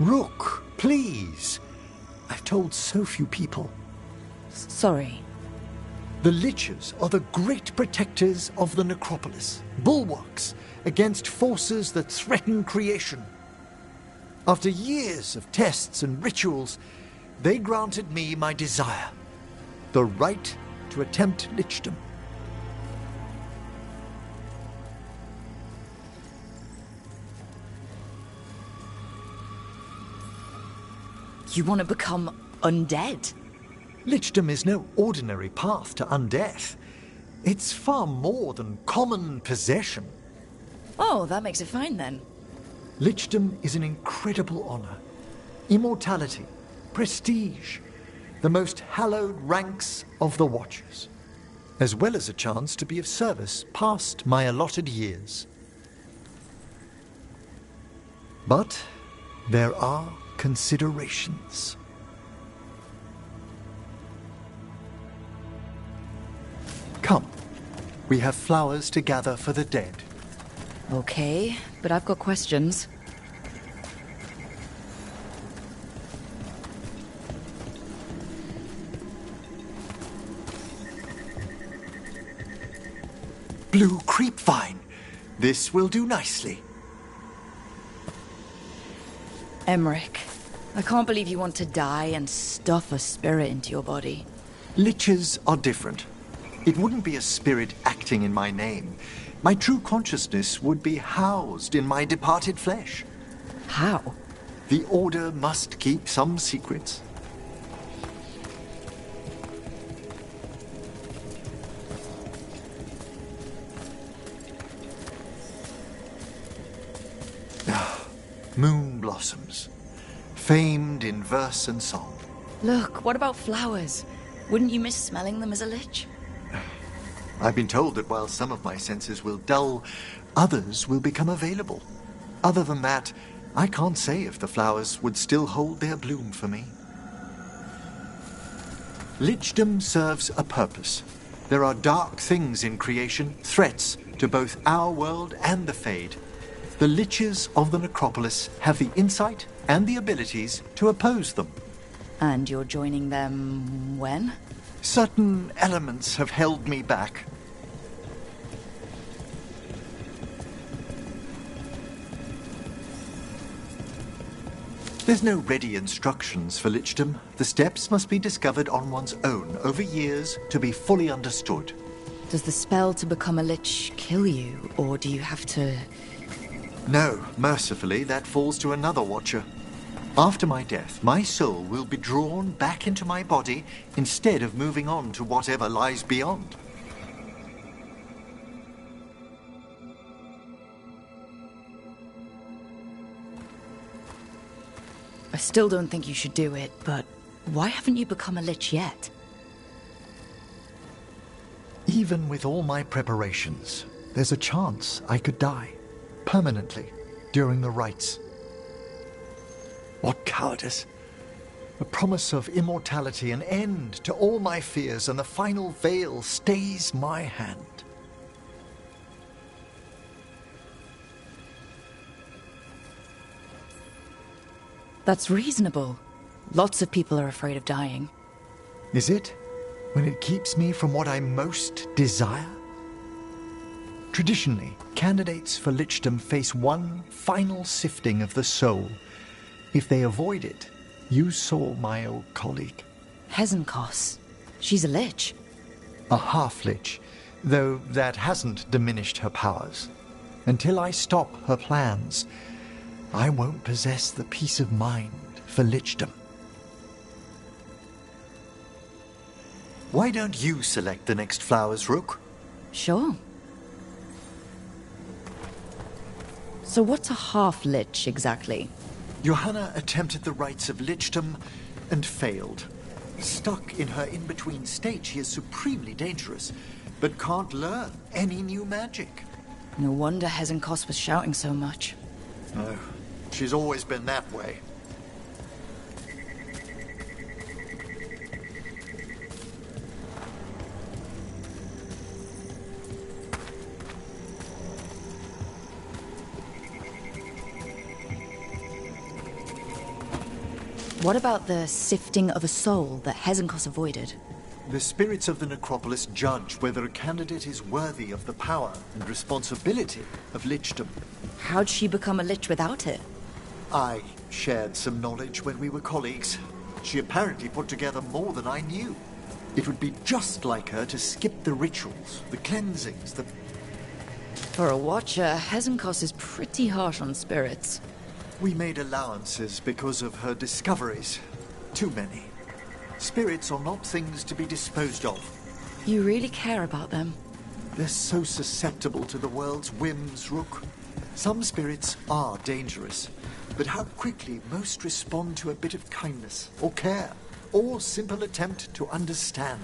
[SPEAKER 1] Rook, please. I've told so few people.
[SPEAKER 5] Sorry.
[SPEAKER 1] The Liches are the great protectors of the necropolis, bulwarks against forces that threaten creation. After years of tests and rituals, they granted me my desire, the right to attempt lichdom.
[SPEAKER 5] You want to become undead?
[SPEAKER 1] Lichdom is no ordinary path to undeath. It's far more than common possession.
[SPEAKER 5] Oh, that makes it fine then.
[SPEAKER 1] Lichdom is an incredible honor. Immortality, prestige, the most hallowed ranks of the Watchers, as well as a chance to be of service past my allotted years. But there are considerations. Come, we have flowers to gather for the dead.
[SPEAKER 5] Okay, but I've got questions.
[SPEAKER 1] Blue creepvine. This will do nicely.
[SPEAKER 5] Emmerich, I can't believe you want to die and stuff a spirit into your body.
[SPEAKER 1] Liches are different. It wouldn't be a spirit acting in my name. My true consciousness would be housed in my departed flesh.
[SPEAKER 5] How?
[SPEAKER 1] The Order must keep some secrets. Moon blossoms, famed in verse and song.
[SPEAKER 5] Look, what about flowers? Wouldn't you miss smelling them as a lich?
[SPEAKER 1] I've been told that while some of my senses will dull, others will become available. Other than that, I can't say if the flowers would still hold their bloom for me. Lichdom serves a purpose. There are dark things in creation, threats to both our world and the Fade. The Liches of the Necropolis have the insight and the abilities to oppose them.
[SPEAKER 5] And you're joining them when?
[SPEAKER 1] Certain elements have held me back. There's no ready instructions for lichdom. The steps must be discovered on one's own over years to be fully understood.
[SPEAKER 5] Does the spell to become a lich kill you, or do you have to...
[SPEAKER 1] No, mercifully, that falls to another Watcher. After my death, my soul will be drawn back into my body instead of moving on to whatever lies beyond.
[SPEAKER 5] I still don't think you should do it, but why haven't you become a lich yet?
[SPEAKER 1] Even with all my preparations, there's a chance I could die. Permanently, during the rites. What cowardice! The promise of immortality, an end to all my fears, and the final veil stays my hand.
[SPEAKER 5] That's reasonable. Lots of people are afraid of dying.
[SPEAKER 1] Is it? When it keeps me from what I most desire? Traditionally, candidates for lichdom face one final sifting of the soul. If they avoid it, you saw my old colleague.
[SPEAKER 5] Hezenkos. She's a lich.
[SPEAKER 1] A half-lich, though that hasn't diminished her powers. Until I stop her plans, I won't possess the peace of mind for lichdom. Why don't you select the next flowers, Rook?
[SPEAKER 5] Sure. So what's a half-lich exactly?
[SPEAKER 1] Johanna attempted the rites of lichdom and failed. Stuck in her in-between state, she is supremely dangerous, but can't learn any new magic.
[SPEAKER 5] No wonder Hezenkos was shouting so much.
[SPEAKER 1] Oh, she's always been that way.
[SPEAKER 5] What about the sifting of a soul that Hezenkos avoided?
[SPEAKER 1] The spirits of the necropolis judge whether a candidate is worthy of the power and responsibility of lichdom.
[SPEAKER 5] How'd she become a lich without it?
[SPEAKER 1] I shared some knowledge when we were colleagues. She apparently put together more than I knew. It would be just like her to skip the rituals, the cleansings, the...
[SPEAKER 5] For a watcher, Hezenkos is pretty harsh on spirits.
[SPEAKER 1] We made allowances because of her discoveries. Too many. Spirits are not things to be disposed of.
[SPEAKER 5] You really care about them?
[SPEAKER 1] They're so susceptible to the world's whims, Rook. Some spirits are dangerous, but how quickly most respond to a bit of kindness, or care, or simple attempt to understand.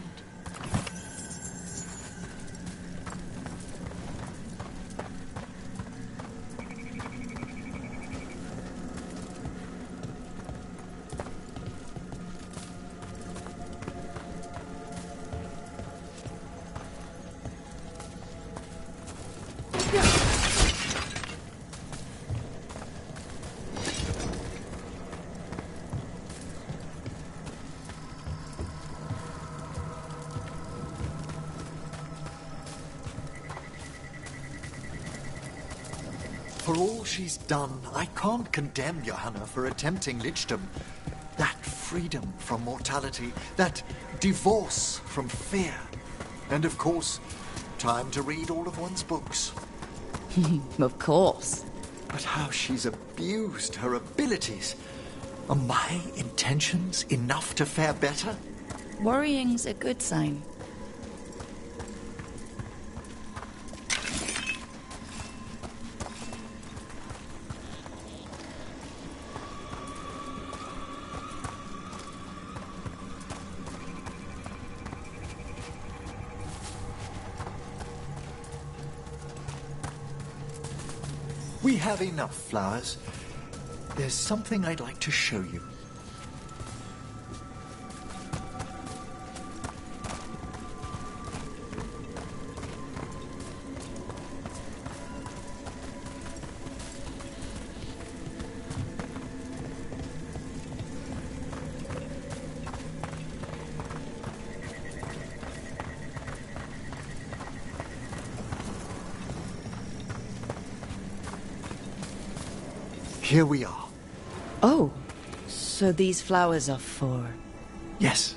[SPEAKER 1] For all she's done, I can't condemn Johanna for attempting lichdom. That freedom from mortality, that divorce from fear. And of course, time to read all of one's books.
[SPEAKER 5] Of course.
[SPEAKER 1] But how she's abused her abilities. Are my intentions enough to fare better?
[SPEAKER 5] Worrying's a good sign.
[SPEAKER 1] We have enough flowers. There's something I'd like to show you. Here we are.
[SPEAKER 5] Oh, so these flowers are for...
[SPEAKER 1] Yes.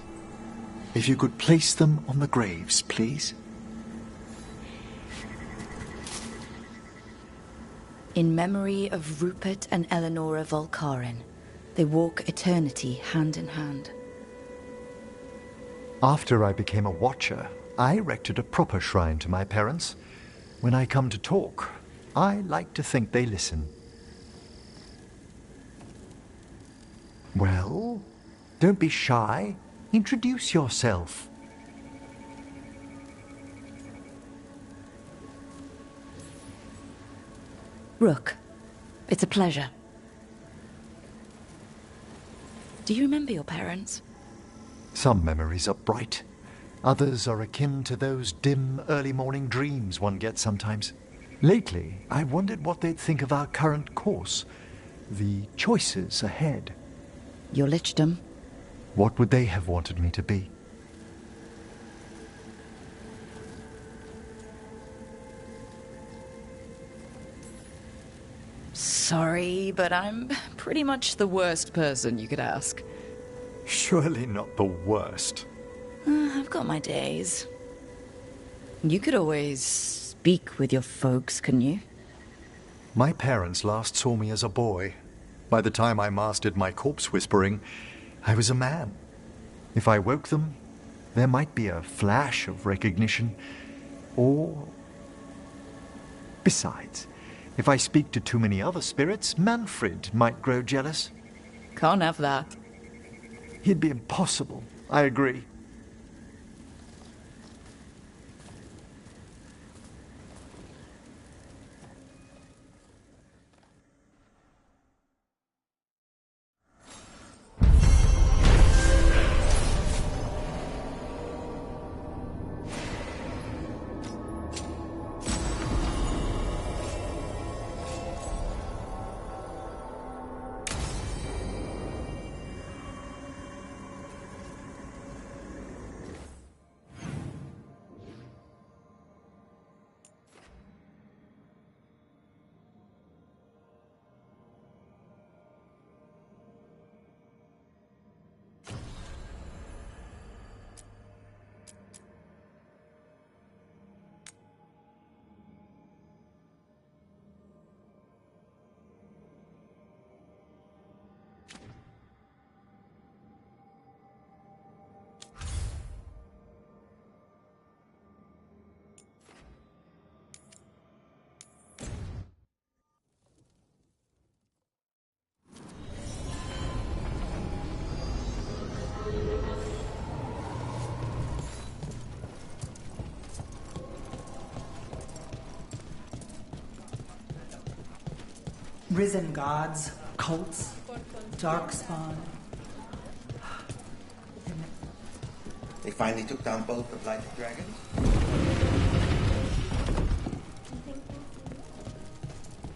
[SPEAKER 1] If you could place them on the graves, please.
[SPEAKER 5] In memory of Rupert and Eleonora Volkaren, they walk eternity hand in hand.
[SPEAKER 1] After I became a watcher, I erected a proper shrine to my parents. When I come to talk, I like to think they listen. Well, don't be shy. Introduce yourself.
[SPEAKER 5] Rook, it's a pleasure. Do you remember your parents?
[SPEAKER 1] Some memories are bright. Others are akin to those dim early morning dreams one gets sometimes. Lately, I wondered what they'd think of our current course, the choices ahead.
[SPEAKER 5] Your lichdom?
[SPEAKER 1] What would they have wanted me to be?
[SPEAKER 5] Sorry, but I'm pretty much the worst person you could ask.
[SPEAKER 1] Surely not the worst.
[SPEAKER 5] I've got my days. You could always speak with your folks, couldn't you?
[SPEAKER 1] My parents last saw me as a boy. By the time I mastered my corpse whispering, I was a man. If I woke them, there might be a flash of recognition, or... Besides, if I speak to too many other spirits, Manfred might grow jealous.
[SPEAKER 5] Can't have that.
[SPEAKER 1] He'd be impossible, I agree.
[SPEAKER 11] Risen gods, cults, darkspawn.
[SPEAKER 22] They finally took down both the blighted dragons?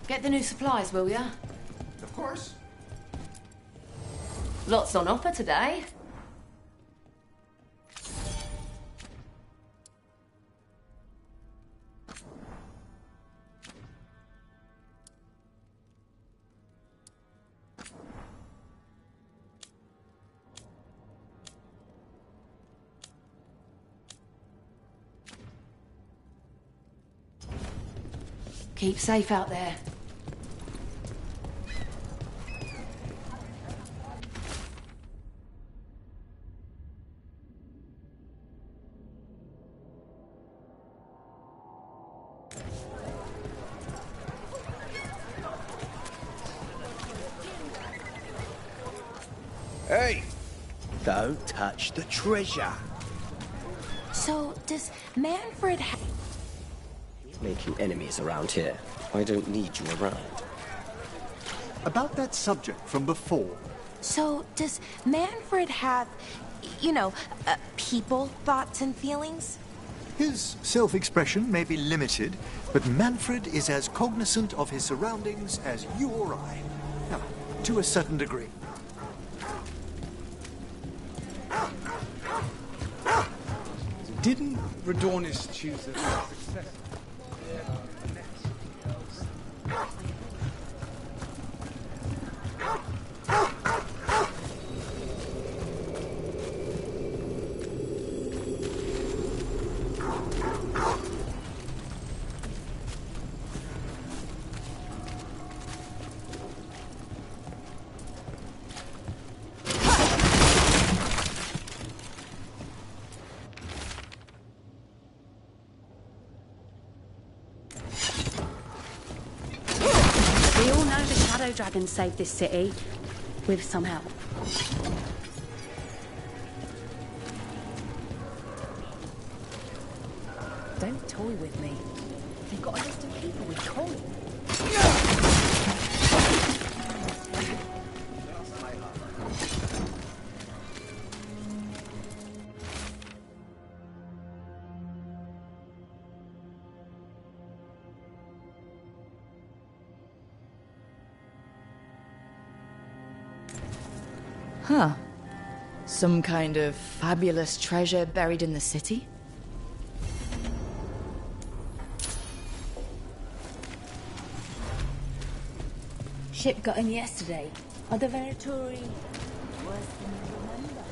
[SPEAKER 7] Get the new supplies, will ya?
[SPEAKER 22] Of course.
[SPEAKER 7] Lots on offer today. Keep safe out there.
[SPEAKER 3] Hey! Don't touch the treasure.
[SPEAKER 4] So, does Manfred have...
[SPEAKER 23] Making enemies around here. I don't need you around.
[SPEAKER 1] About that subject from before.
[SPEAKER 4] So, does Manfred have, people, thoughts, and feelings?
[SPEAKER 1] His self-expression may be limited, but Manfred is as cognizant of his surroundings as you or I. Now, to a certain degree.
[SPEAKER 9] Didn't Radornis choose a successor?
[SPEAKER 10] We all know the Shadow Dragon saved this city, with some help.
[SPEAKER 5] Don't toy with me. They've got a list of people with coin. Huh. Some kind of fabulous treasure buried in the city?
[SPEAKER 10] Ship got in yesterday. Are the Venatori worse than you remember?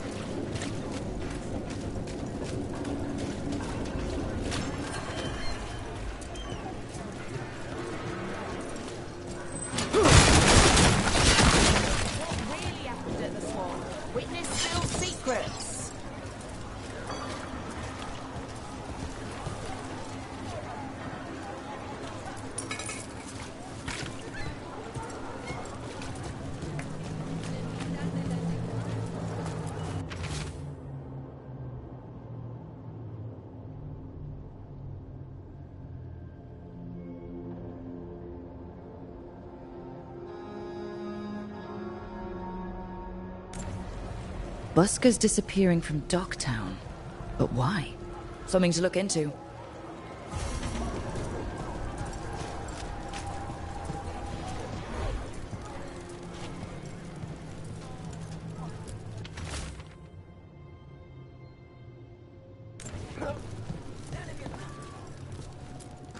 [SPEAKER 24] What really happened at the Swan? Witness spilled secrets.
[SPEAKER 5] Busker's disappearing from Docktown. But why? Something to look into.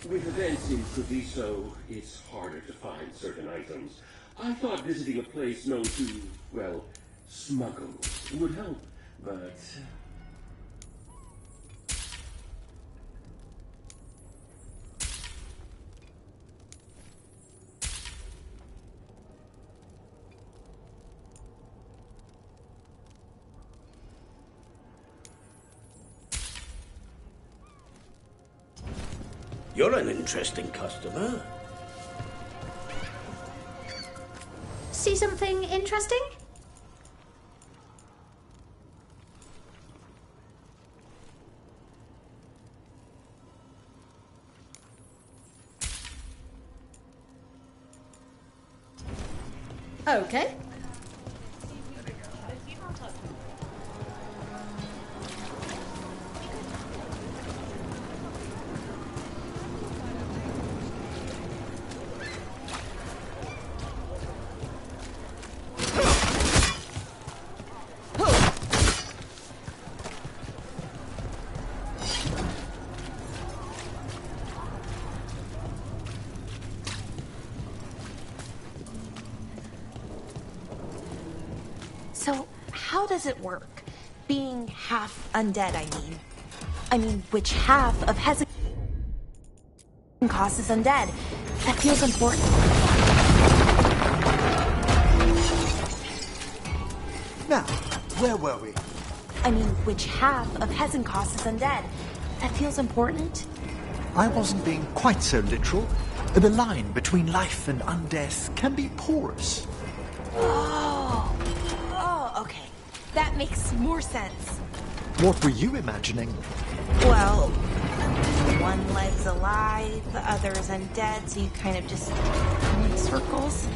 [SPEAKER 25] With events in Treviso, it's harder to find certain items. I thought visiting a place known to, well, smuggle would help, but...
[SPEAKER 3] You're an interesting customer.
[SPEAKER 26] See something interesting? Okay.
[SPEAKER 4] So, how does it work? Being half undead, I mean, which half of Hezekiah causes undead? That feels important.
[SPEAKER 1] Now, where were we?
[SPEAKER 4] I mean, which half of Hezekiah is undead? That feels important.
[SPEAKER 1] I wasn't being quite so literal. The line between life and undeath can be porous.
[SPEAKER 4] Oh, okay. That makes more sense.
[SPEAKER 1] What were you imagining?
[SPEAKER 4] Well, one leg's alive, the other is undead, so you kind of just go in circles.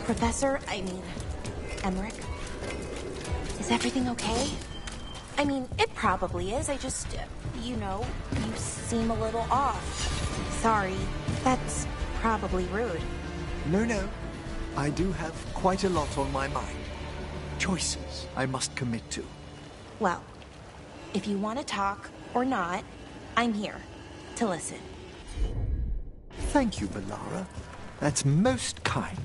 [SPEAKER 4] Professor, Emmerich, is everything okay? I mean, it probably is. I just, you seem a little off. Sorry, that's probably rude.
[SPEAKER 1] No. I do have quite a lot on my mind. Choices I must commit to.
[SPEAKER 4] Well, if you want to talk or not, I'm here to listen.
[SPEAKER 1] Thank you, Balara. That's most kind.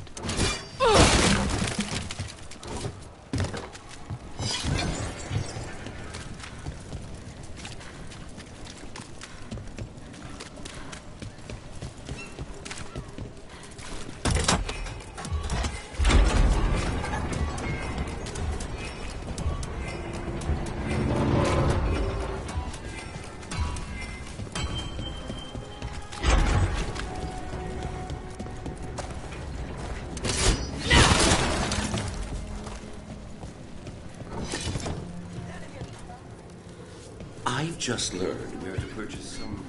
[SPEAKER 25] I've just learned where to purchase some...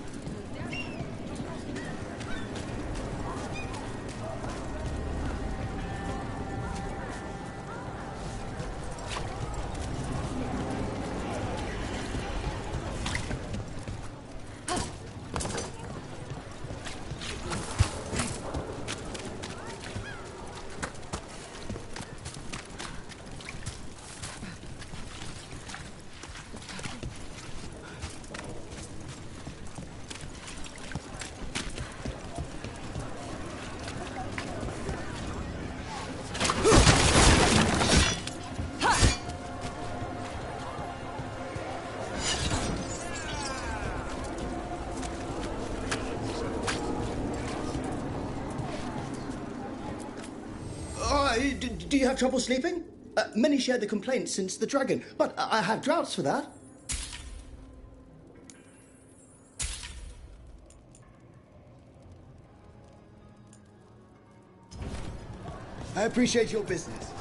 [SPEAKER 8] Do you have trouble sleeping? Many share the complaint since the dragon, but I have draughts for that. I appreciate your business.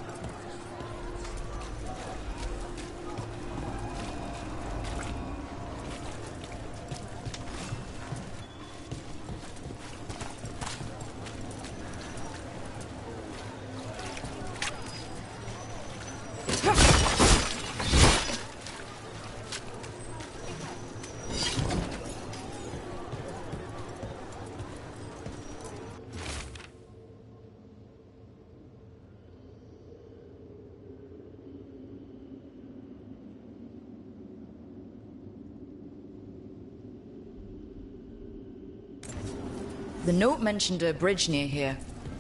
[SPEAKER 5] The note mentioned a bridge near here.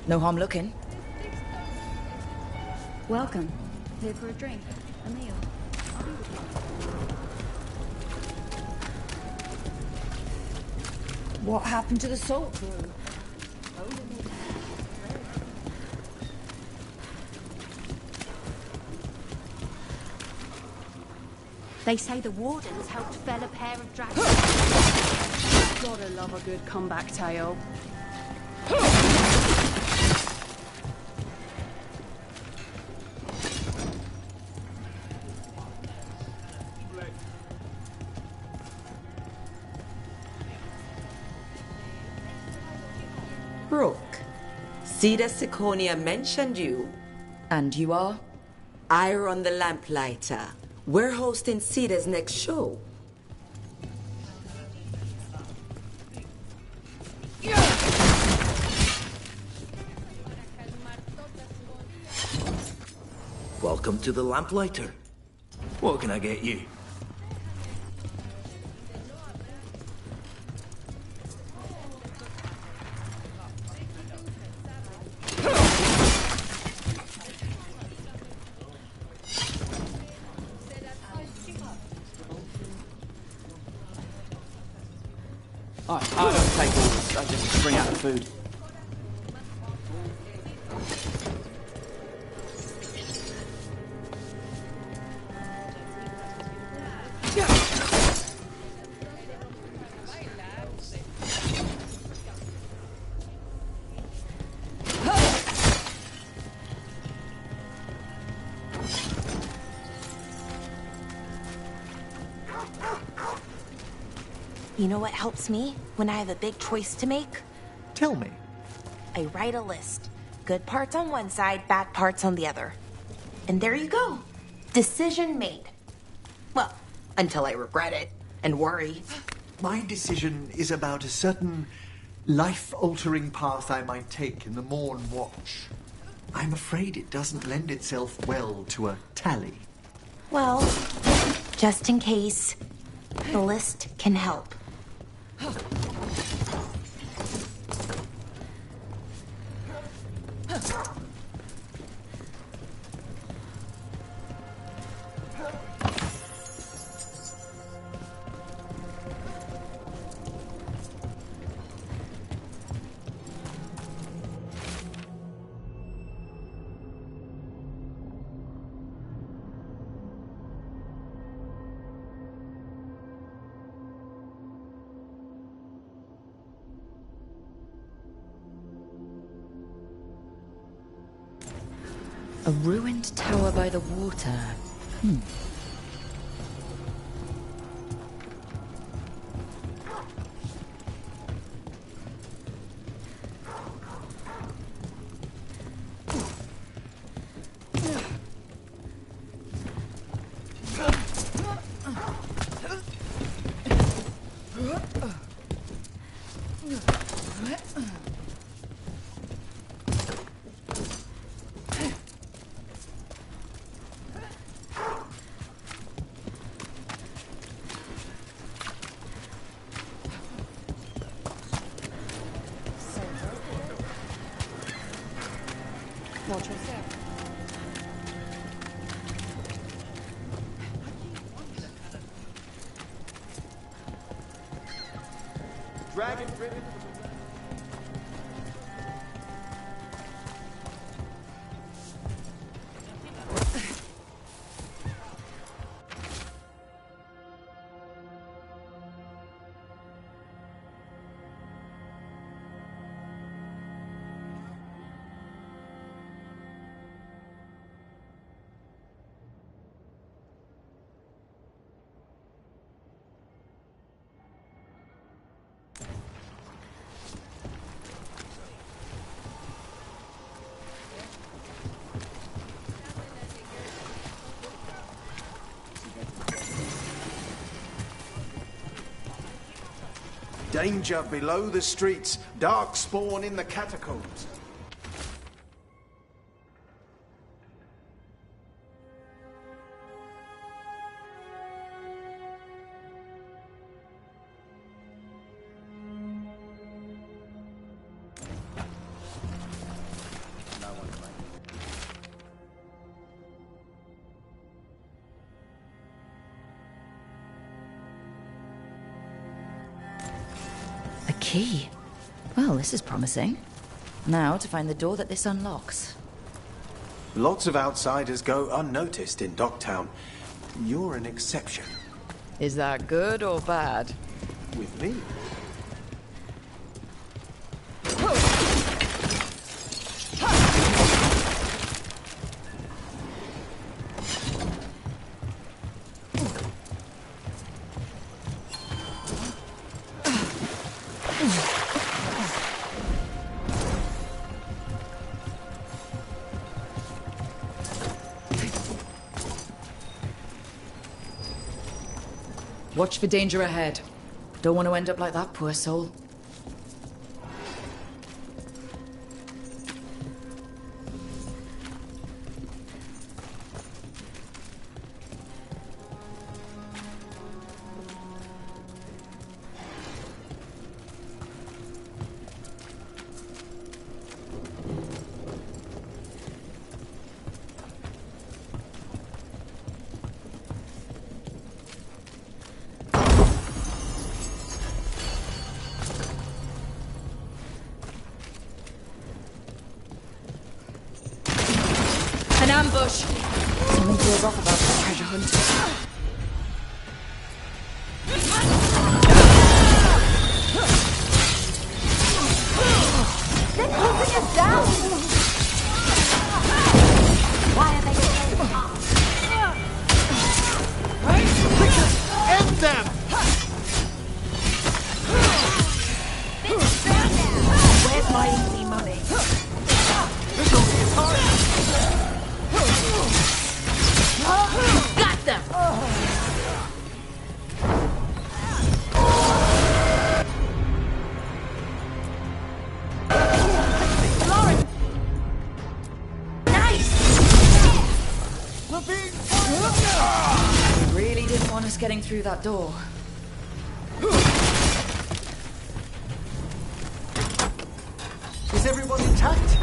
[SPEAKER 5] No harm looking.
[SPEAKER 12] Welcome. Here for a drink, a meal. What happened to the salt crew?
[SPEAKER 24] They say the wardens helped fell a pair of dragons.
[SPEAKER 12] Gotta love a good comeback tale.
[SPEAKER 14] Brooke, see that Siconia mentioned you.
[SPEAKER 5] And you are?
[SPEAKER 14] I run the Lamplighter. We're hosting Cedar's next show.
[SPEAKER 16] Welcome to the Lamplighter. What can I get you?
[SPEAKER 17] I don't take orders, I just bring out the food.
[SPEAKER 4] You know what helps me when I have a big choice to make?
[SPEAKER 1] Tell me.
[SPEAKER 4] I write a list. Good parts on one side, bad parts on the other. And there you go. Decision made. Well, until I regret it and worry.
[SPEAKER 1] My decision is about a certain life-altering path I might take in the Morn Watch. I'm afraid it doesn't lend itself well to a tally.
[SPEAKER 4] Well, just in case, the list can help.
[SPEAKER 5] A ruined tower by the water.
[SPEAKER 9] Dragon driven.
[SPEAKER 2] Danger below the streets. Dark spawn in the catacombs.
[SPEAKER 5] A key. Well, this is promising. Now to find the door that this unlocks.
[SPEAKER 2] Lots of outsiders go unnoticed in Docktown. You're an exception.
[SPEAKER 5] Is that good or bad?
[SPEAKER 2] With me?
[SPEAKER 5] Watch for danger ahead. Don't want to end up like that poor soul. An ambush! Something feels off about this treasure hunt.
[SPEAKER 24] They're closing us down! Why are they so hot?
[SPEAKER 2] End them!
[SPEAKER 24] Where's my easy money?
[SPEAKER 4] Got them!
[SPEAKER 24] Lauren! Nice!
[SPEAKER 5] Really didn't want us getting through that door.
[SPEAKER 1] Is everyone intact?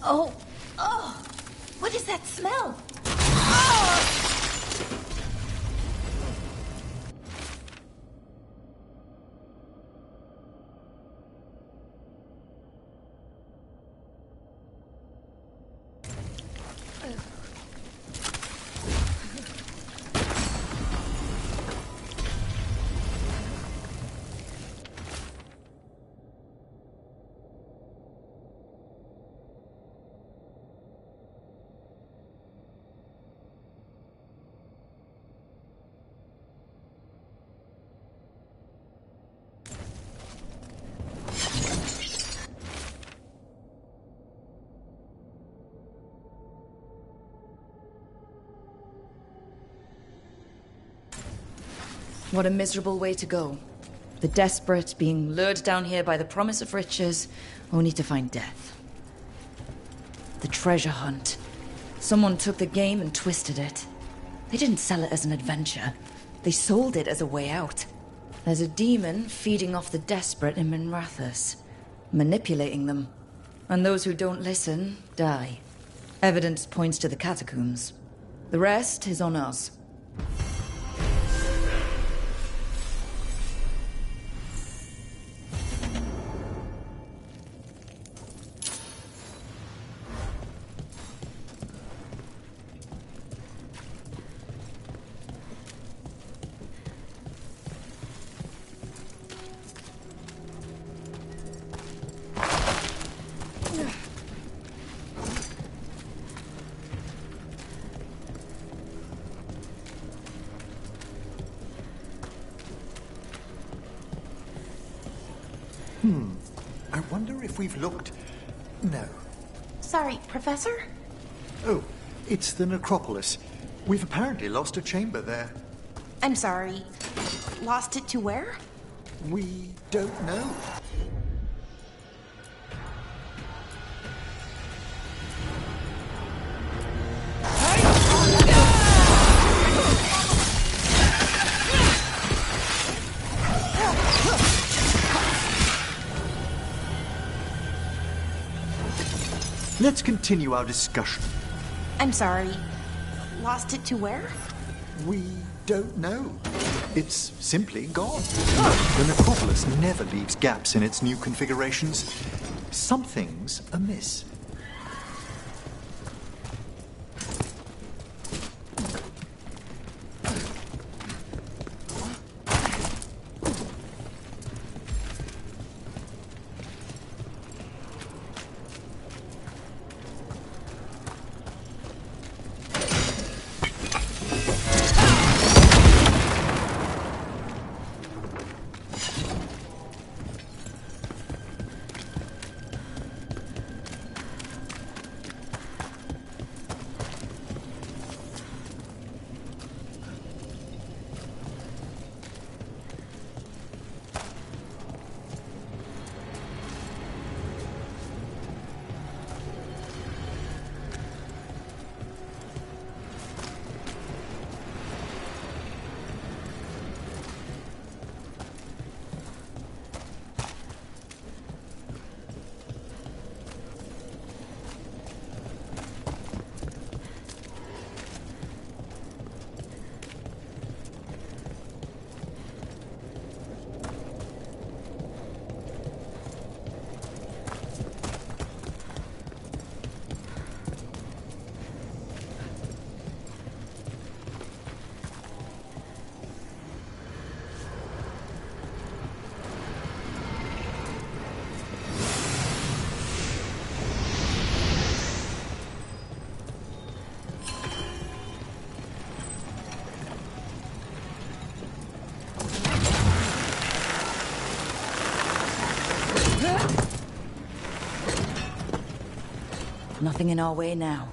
[SPEAKER 24] Oh! What is that smell?
[SPEAKER 5] What a miserable way to go. The desperate being lured down here by the promise of riches, only to find death. The treasure hunt. Someone took the game and twisted it. They didn't sell it as an adventure. They sold it as a way out. There's a demon feeding off the desperate in Minrathous, manipulating them. And those who don't listen, die. Evidence points to the catacombs. The rest is on us.
[SPEAKER 1] I wonder if we've looked... No.
[SPEAKER 4] Sorry, Professor?
[SPEAKER 1] Oh, it's the necropolis. We've apparently lost a chamber there.
[SPEAKER 4] I'm sorry. Lost it to where?
[SPEAKER 1] We don't know. Let's continue our discussion.
[SPEAKER 4] I'm sorry. Lost it to where?
[SPEAKER 1] We don't know. It's simply gone. The necropolis never leaves gaps in its new configurations. Something's amiss.
[SPEAKER 5] Nothing in our way now.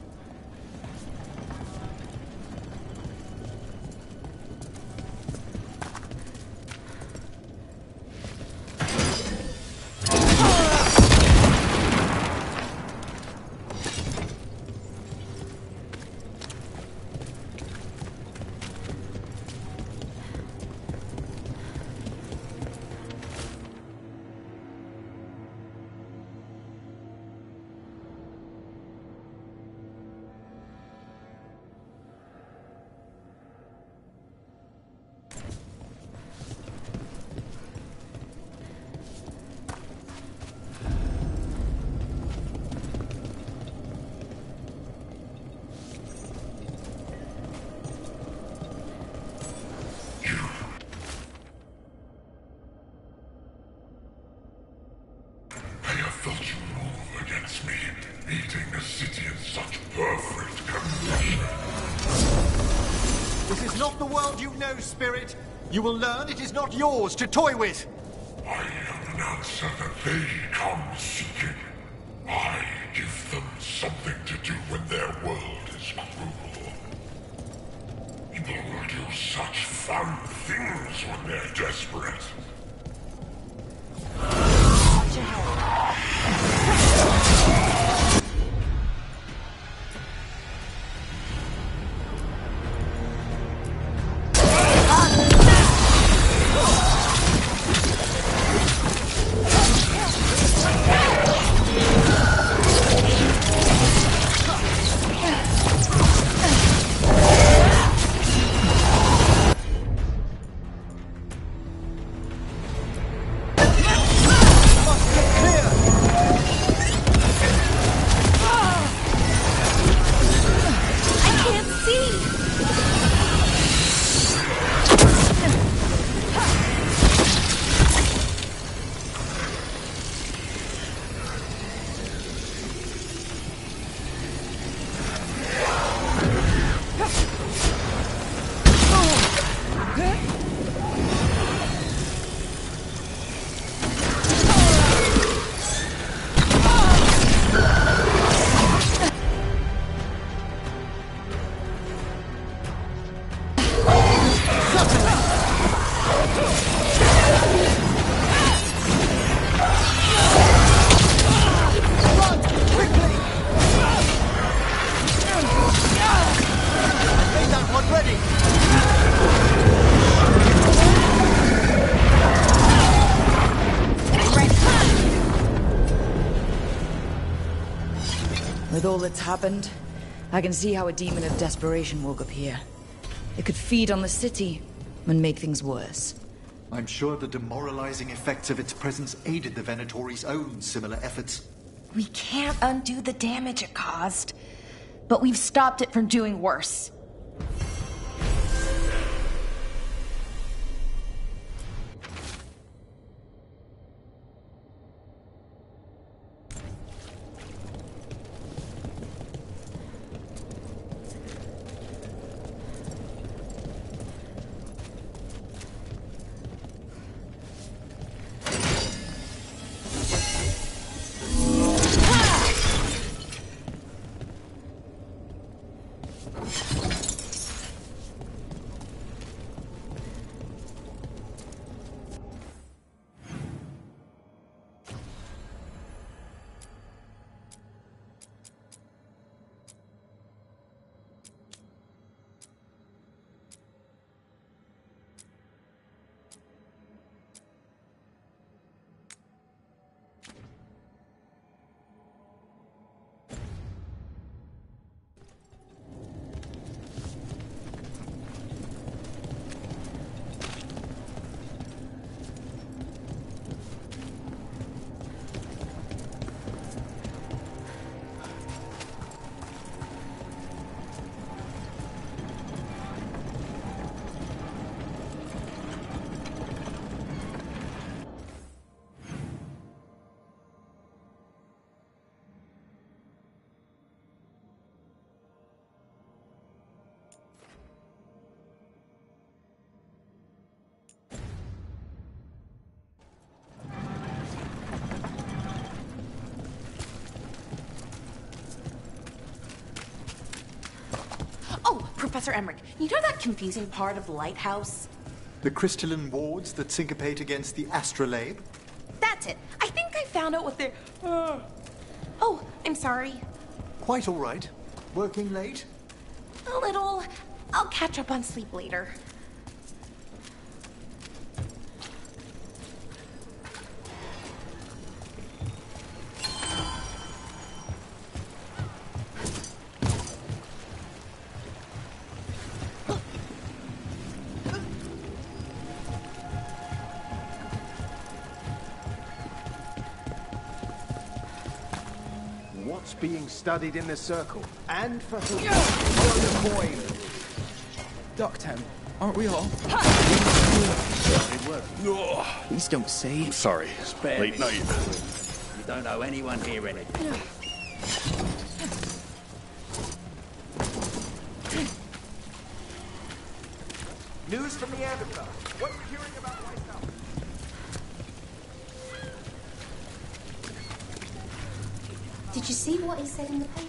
[SPEAKER 1] Spirit, you will learn it is not yours to toy with.
[SPEAKER 6] I am an answer that they come seeking. I give them something to do when their world is cruel. People will do such fun things when they're desperate.
[SPEAKER 5] With all that's happened, I can see how a demon of desperation woke up here. It could feed on the city and make things worse.
[SPEAKER 1] I'm sure the demoralizing effects of its presence aided the Venatori's own similar efforts.
[SPEAKER 4] We can't undo the damage it caused, but we've stopped it from doing worse.
[SPEAKER 24] Professor Emmerich, you know that confusing part of the lighthouse?
[SPEAKER 1] The crystalline wards that syncopate against the astrolabe?
[SPEAKER 24] That's it. I think I found out what they're... Oh, I'm sorry.
[SPEAKER 1] Quite all right. Working late?
[SPEAKER 24] A little. I'll catch up on sleep later.
[SPEAKER 2] What's being studied in the circle? And for whom? For the coin!
[SPEAKER 17] Doctor, aren't we all? Please don't say.
[SPEAKER 13] Sorry, late night.
[SPEAKER 15] You don't owe anyone here anything.
[SPEAKER 2] News from the Avatar. What are you hearing about myself?
[SPEAKER 26] Did you see what he said in the papers?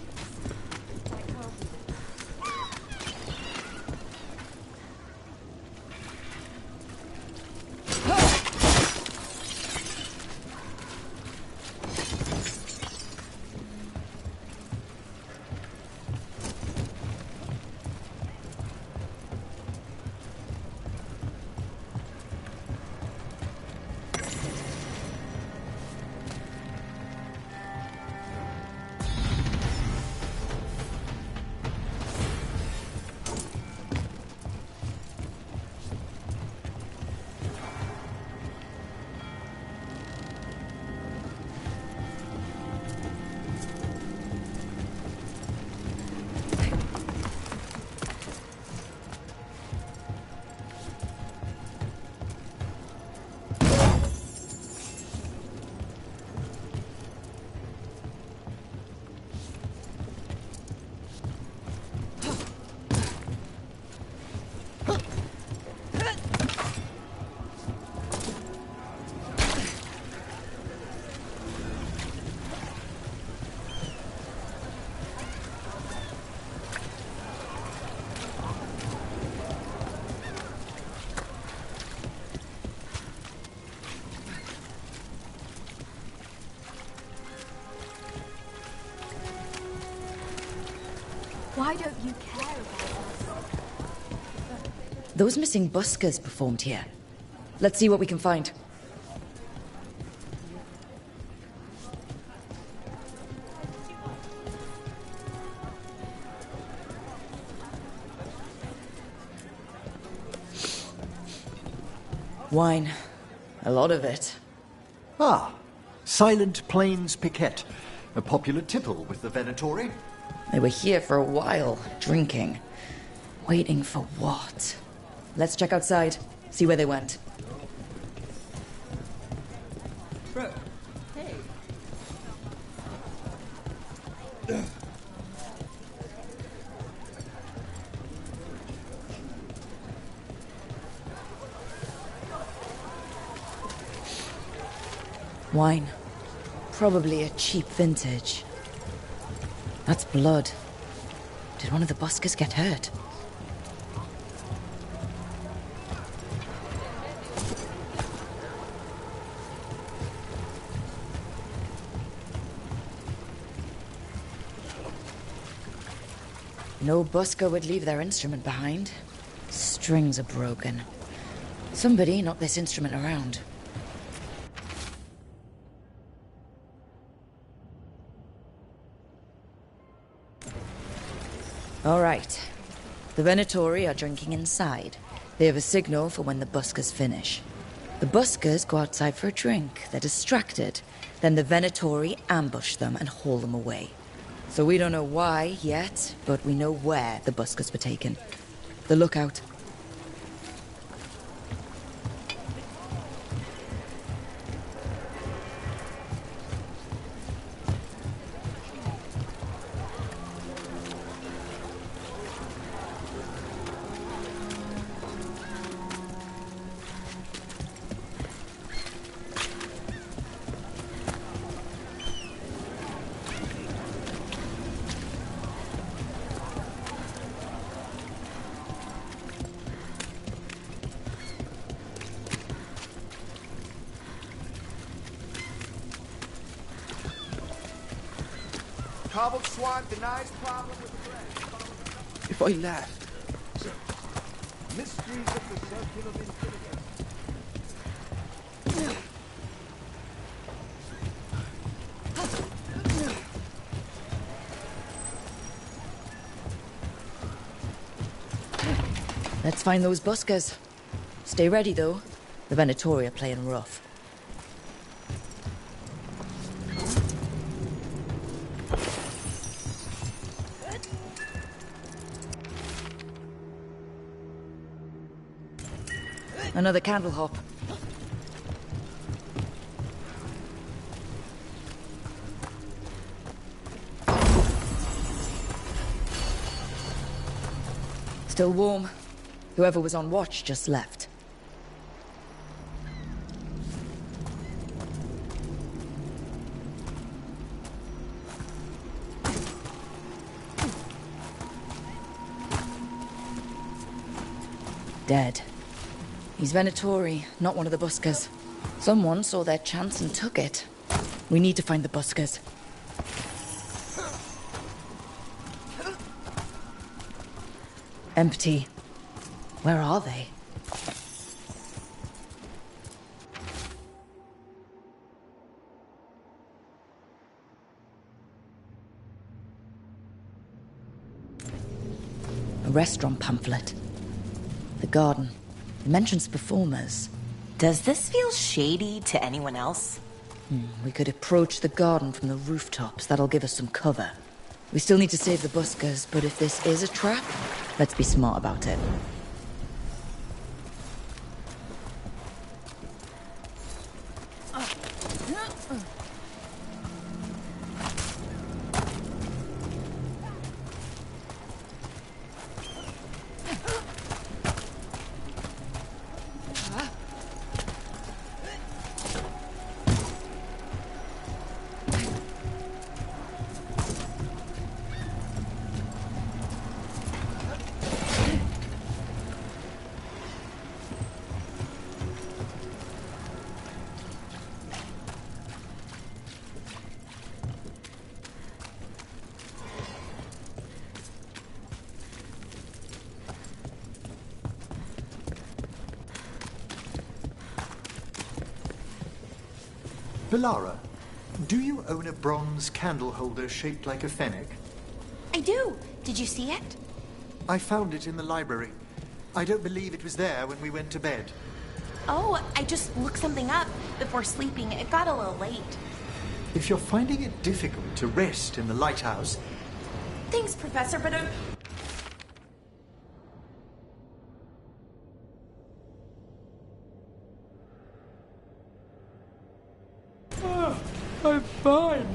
[SPEAKER 26] Why don't you care about us?
[SPEAKER 5] Those missing buskers performed here. Let's see what we can find. Wine. A lot of it.
[SPEAKER 1] Ah, Silent Plains Piquette. A popular tipple with the Venatori.
[SPEAKER 5] They were here for a while, drinking. Waiting for what? Let's check outside, see where they went.
[SPEAKER 17] Bro, hey.
[SPEAKER 5] Wine. Probably a cheap vintage. That's blood. Did one of the buskers get hurt? No busker would leave their instrument behind. Strings are broken. Somebody knocked this instrument around. All right. The Venatori are drinking inside. They have a signal for when the buskers finish. The buskers go outside for a drink. They're distracted. Then the Venatori ambush them and haul them away. So we don't know why yet, but we know where the buskers were taken. The lookout.
[SPEAKER 11] Cobbled Swan denies problem with the bread.
[SPEAKER 17] If I left.
[SPEAKER 11] Mysteries of the Circle of Infinity.
[SPEAKER 5] Let's find those buskers. Stay ready, though. The Venatori are playing rough. Another candle hop. Still warm. Whoever was on watch just left. Dead. He's Venatori, not one of the buskers. Someone saw their chance and took it. We need to find the buskers. Empty. Where are they? A restaurant pamphlet. The garden. It mentions performers.
[SPEAKER 4] Does this feel shady to anyone else?
[SPEAKER 5] We could approach the garden from the rooftops. That'll give us some cover. We still need to save the buskers, but if this is a trap, let's be smart about it.
[SPEAKER 1] Valara, do you own a bronze candle holder shaped like a fennec?
[SPEAKER 4] I do. Did you see it?
[SPEAKER 1] I found it in the library. I don't believe it was there when we went to bed.
[SPEAKER 4] Oh, I just looked something up before sleeping. It got a little late.
[SPEAKER 1] If you're finding it difficult to rest in the lighthouse...
[SPEAKER 4] Thanks, Professor, but
[SPEAKER 1] I'm fine.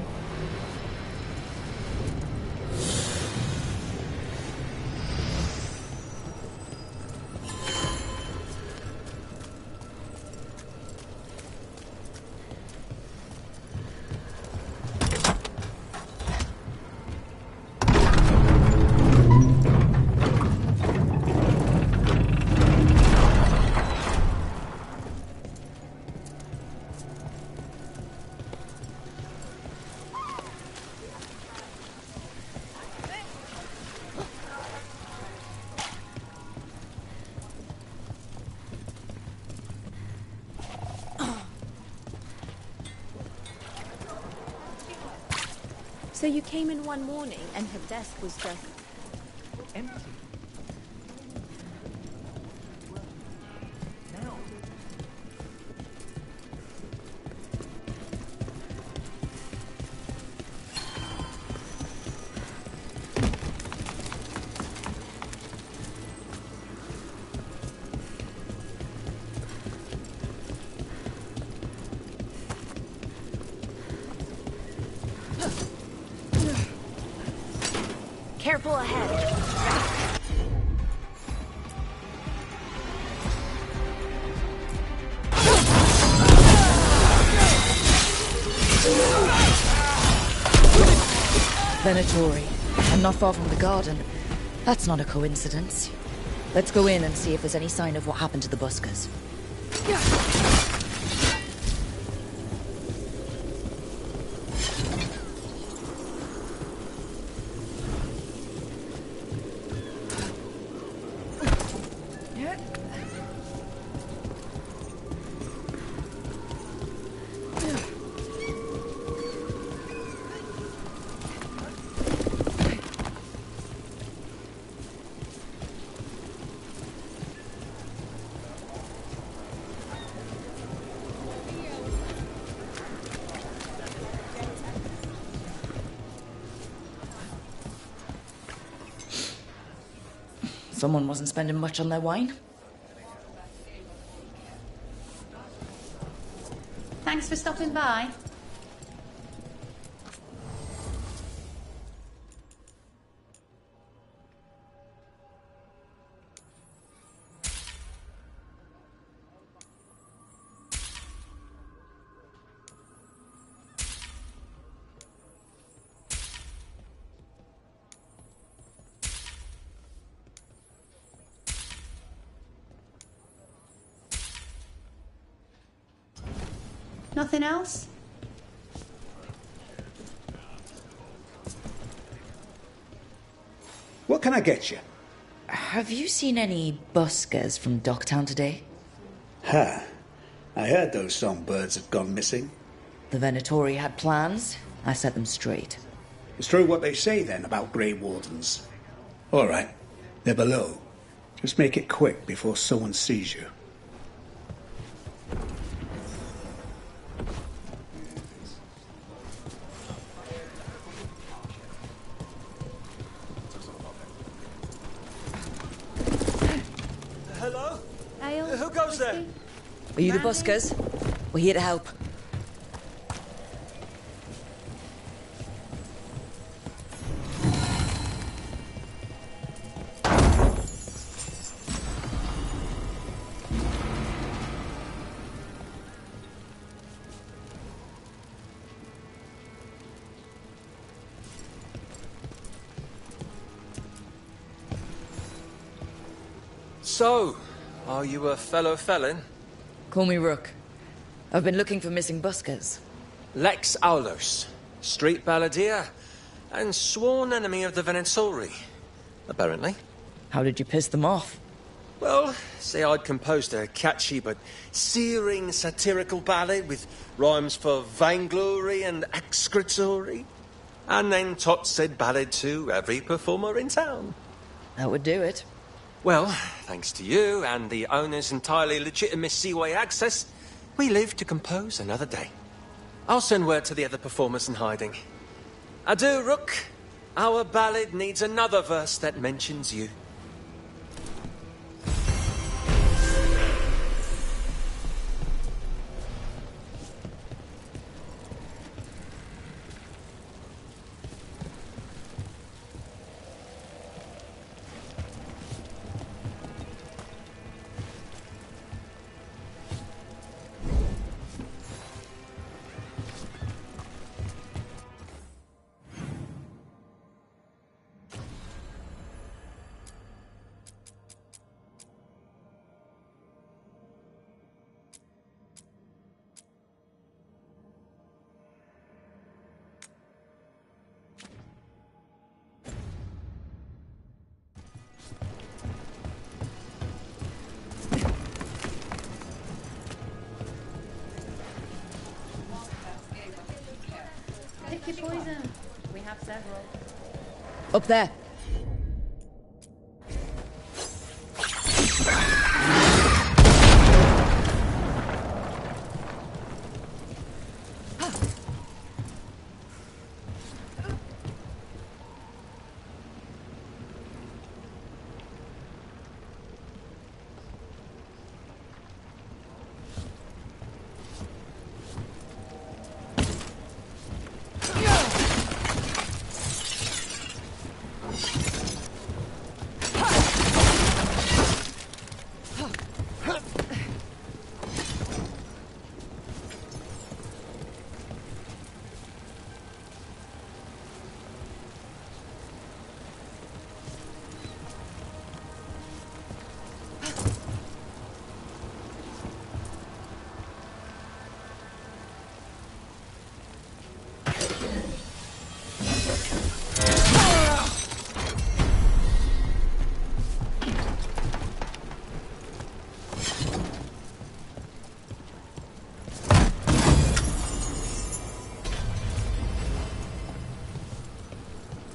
[SPEAKER 24] So you came in one morning and her desk was just
[SPEAKER 1] empty.
[SPEAKER 24] careful ahead.
[SPEAKER 5] Venatori, and not far from the garden. That's not a coincidence. Let's go in and see if there's any sign of what happened to the buskers. Someone wasn't spending much on their wine.
[SPEAKER 24] Thanks for stopping by. Nothing else?
[SPEAKER 15] What can I get you?
[SPEAKER 5] Have you seen any buskers from Docktown today?
[SPEAKER 15] Ha! I heard those songbirds had gone missing.
[SPEAKER 5] The Venatori had plans. I set them straight.
[SPEAKER 15] It's true what they say then about Grey Wardens. All right, they're below. Just make it quick before someone sees you.
[SPEAKER 9] Hello? Who goes there?
[SPEAKER 5] Are you the buskers? We're here to help.
[SPEAKER 9] So, are you a fellow felon?
[SPEAKER 5] Call me Rook. I've been looking for missing buskers.
[SPEAKER 9] Lex Aulos, street balladeer, and sworn enemy of the Venatori, apparently.
[SPEAKER 5] How did you piss them off?
[SPEAKER 13] Well, say I'd composed a catchy but searing satirical ballad with rhymes for vainglory and excretory, and then tot said ballad to every performer in town.
[SPEAKER 5] That would do it.
[SPEAKER 13] Well, thanks to you and the owner's entirely legitimate seaway access, we live to compose another day. I'll send word to the other performers in hiding. Adieu, Rook. Our ballad needs another verse that mentions you.
[SPEAKER 12] Pick your poison. We have several.
[SPEAKER 5] Up there.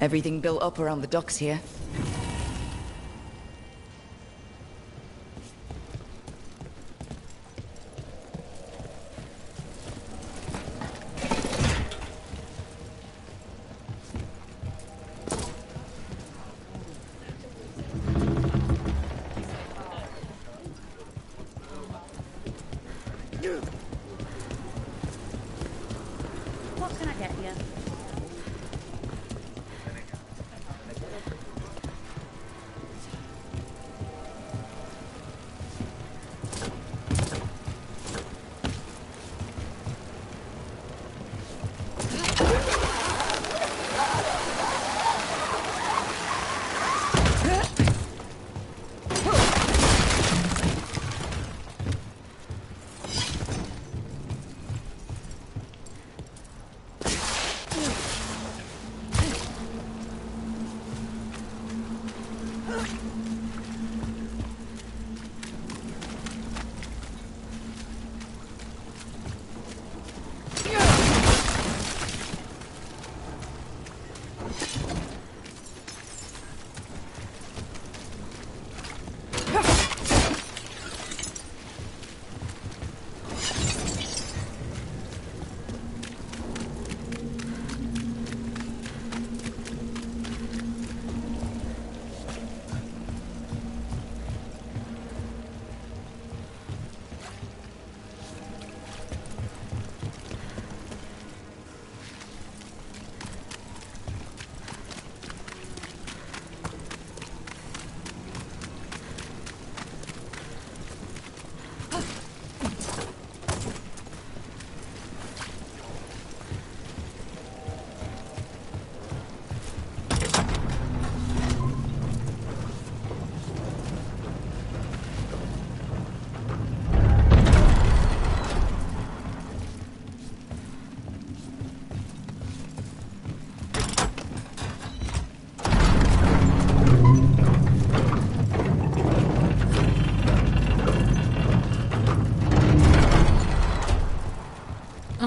[SPEAKER 5] Everything built up around the docks here.
[SPEAKER 12] What can I get you?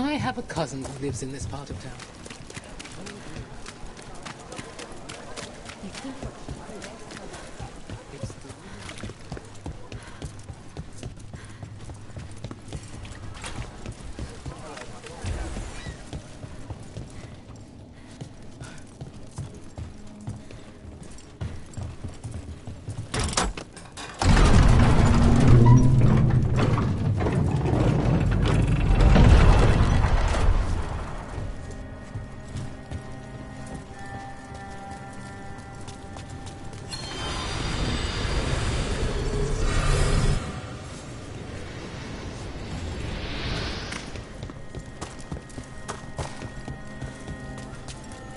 [SPEAKER 7] I have a cousin who lives in this part of town.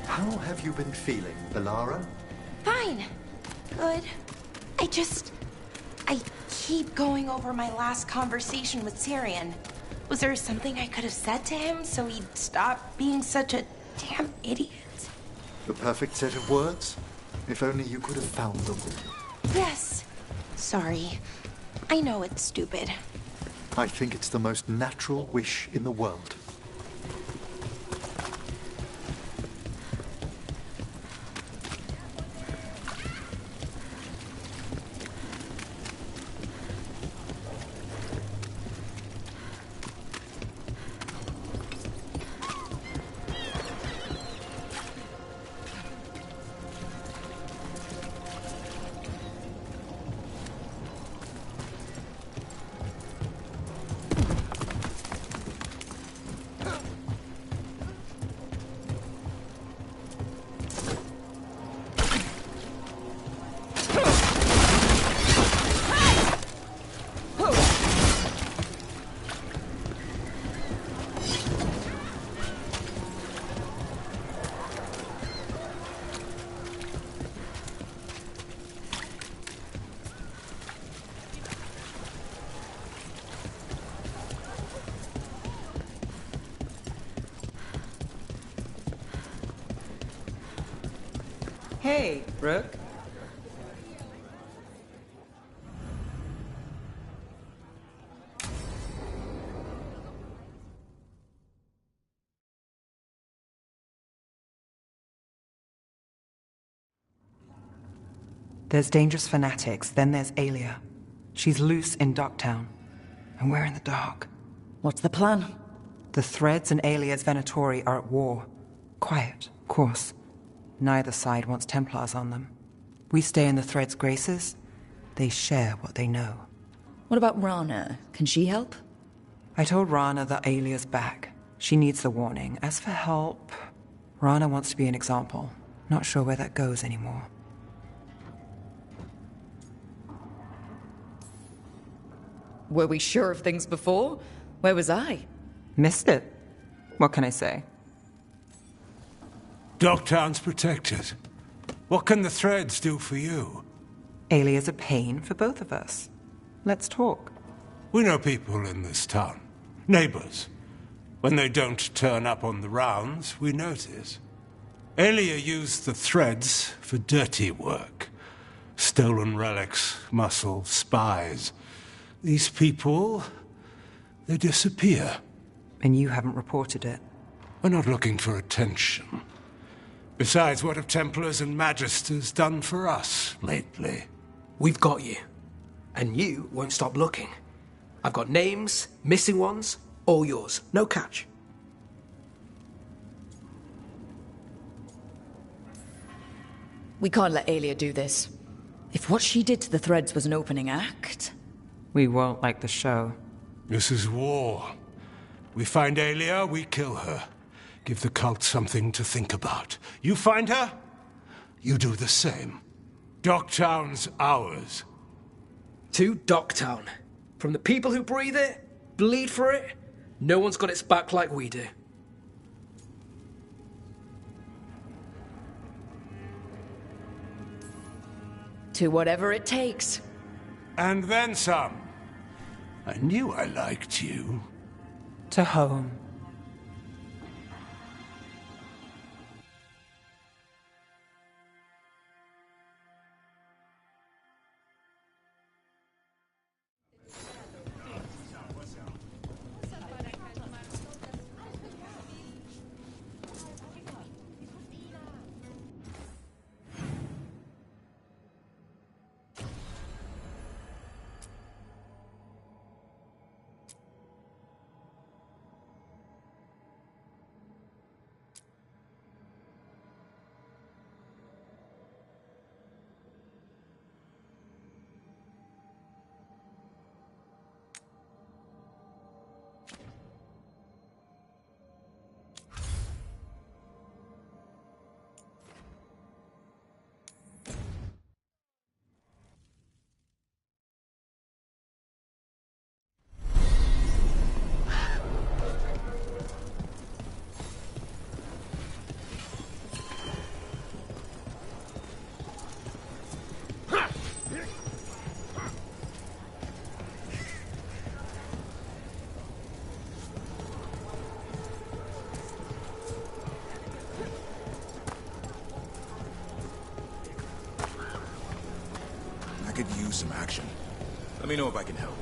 [SPEAKER 1] How have you been feeling, Belara?
[SPEAKER 4] Fine. Good. I keep going over my last conversation with Tyrion. Was there something I could have said to him so he'd stop being such a damn idiot?
[SPEAKER 1] The perfect set of words? If only you could have found them.
[SPEAKER 4] Yes. Sorry. I know it's stupid.
[SPEAKER 1] I think it's the most natural wish in the world.
[SPEAKER 17] Hey, Rook.
[SPEAKER 18] There's dangerous fanatics, then there's Aelia. She's loose in Docktown, and we're in the dark.
[SPEAKER 5] What's the plan?
[SPEAKER 18] The Threads and Aelia's Venatori are at war. Quiet, of course. Neither side wants Templars on them. We stay in the Threads' graces. They share what they know.
[SPEAKER 5] What about Rana? Can she help?
[SPEAKER 18] I told Rana that Aelia's back. She needs the warning. As for help, Rana wants to be an example. Not sure where that goes anymore.
[SPEAKER 5] Were we sure of things before? Where was I?
[SPEAKER 18] Missed it. What can I say?
[SPEAKER 6] Docktown's protected. What can the Threads do for you?
[SPEAKER 18] Aelia's a pain for both of us. Let's talk.
[SPEAKER 6] We know people in this town. Neighbors. When they don't turn up on the rounds, we notice. Aelia used the Threads for dirty work. Stolen relics, muscle, spies. These people, they disappear.
[SPEAKER 18] And you haven't reported it?
[SPEAKER 6] We're not looking for attention. Besides, what have Templars and Magisters done for us lately?
[SPEAKER 19] We've got you. And you won't stop looking. I've got names, missing ones, all yours. No catch.
[SPEAKER 5] We can't let Aelia do this. If what she did to the Threads was an opening act...
[SPEAKER 18] We won't like the show.
[SPEAKER 6] This is war. We find Aelia, we kill her. Give the cult something to think about. You find her, you do the same. Docktown's ours.
[SPEAKER 19] To Docktown. From the people who breathe it, bleed for it, no one's got its back like we do.
[SPEAKER 5] To whatever it takes.
[SPEAKER 6] And then some. I knew I liked you.
[SPEAKER 18] To home.
[SPEAKER 3] use some action. Let me know if I can help.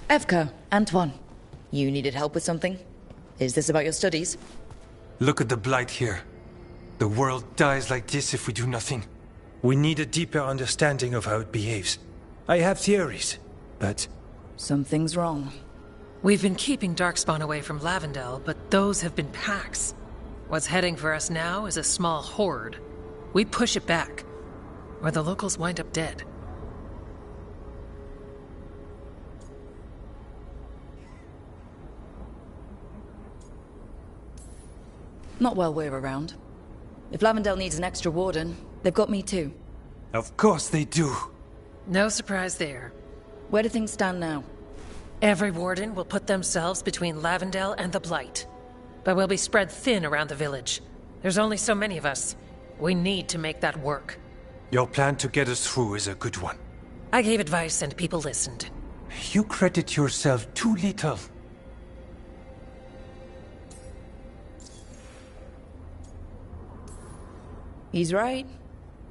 [SPEAKER 5] Evka, Antoine, you needed help with something? Is this about your studies?
[SPEAKER 10] Look at the blight here. The world dies like this if we do nothing. We need a deeper understanding of how it behaves. I have theories, but...
[SPEAKER 5] Something's wrong.
[SPEAKER 20] We've been keeping Darkspawn away from Lavendel, but those have been packs. What's heading for us now is a small horde. We push it back, or the locals wind up dead.
[SPEAKER 5] Not while we're around. If Lavendel needs an extra warden, they've got me too.
[SPEAKER 10] Of course they do.
[SPEAKER 20] No surprise there.
[SPEAKER 5] Where do things stand now?
[SPEAKER 20] Every warden will put themselves between Lavendel and the Blight. But we'll be spread thin around the village. There's only so many of us. We need to make that work.
[SPEAKER 10] Your plan to get us through is a good one.
[SPEAKER 20] I gave advice and people listened.
[SPEAKER 10] You credit yourself too little.
[SPEAKER 5] He's right.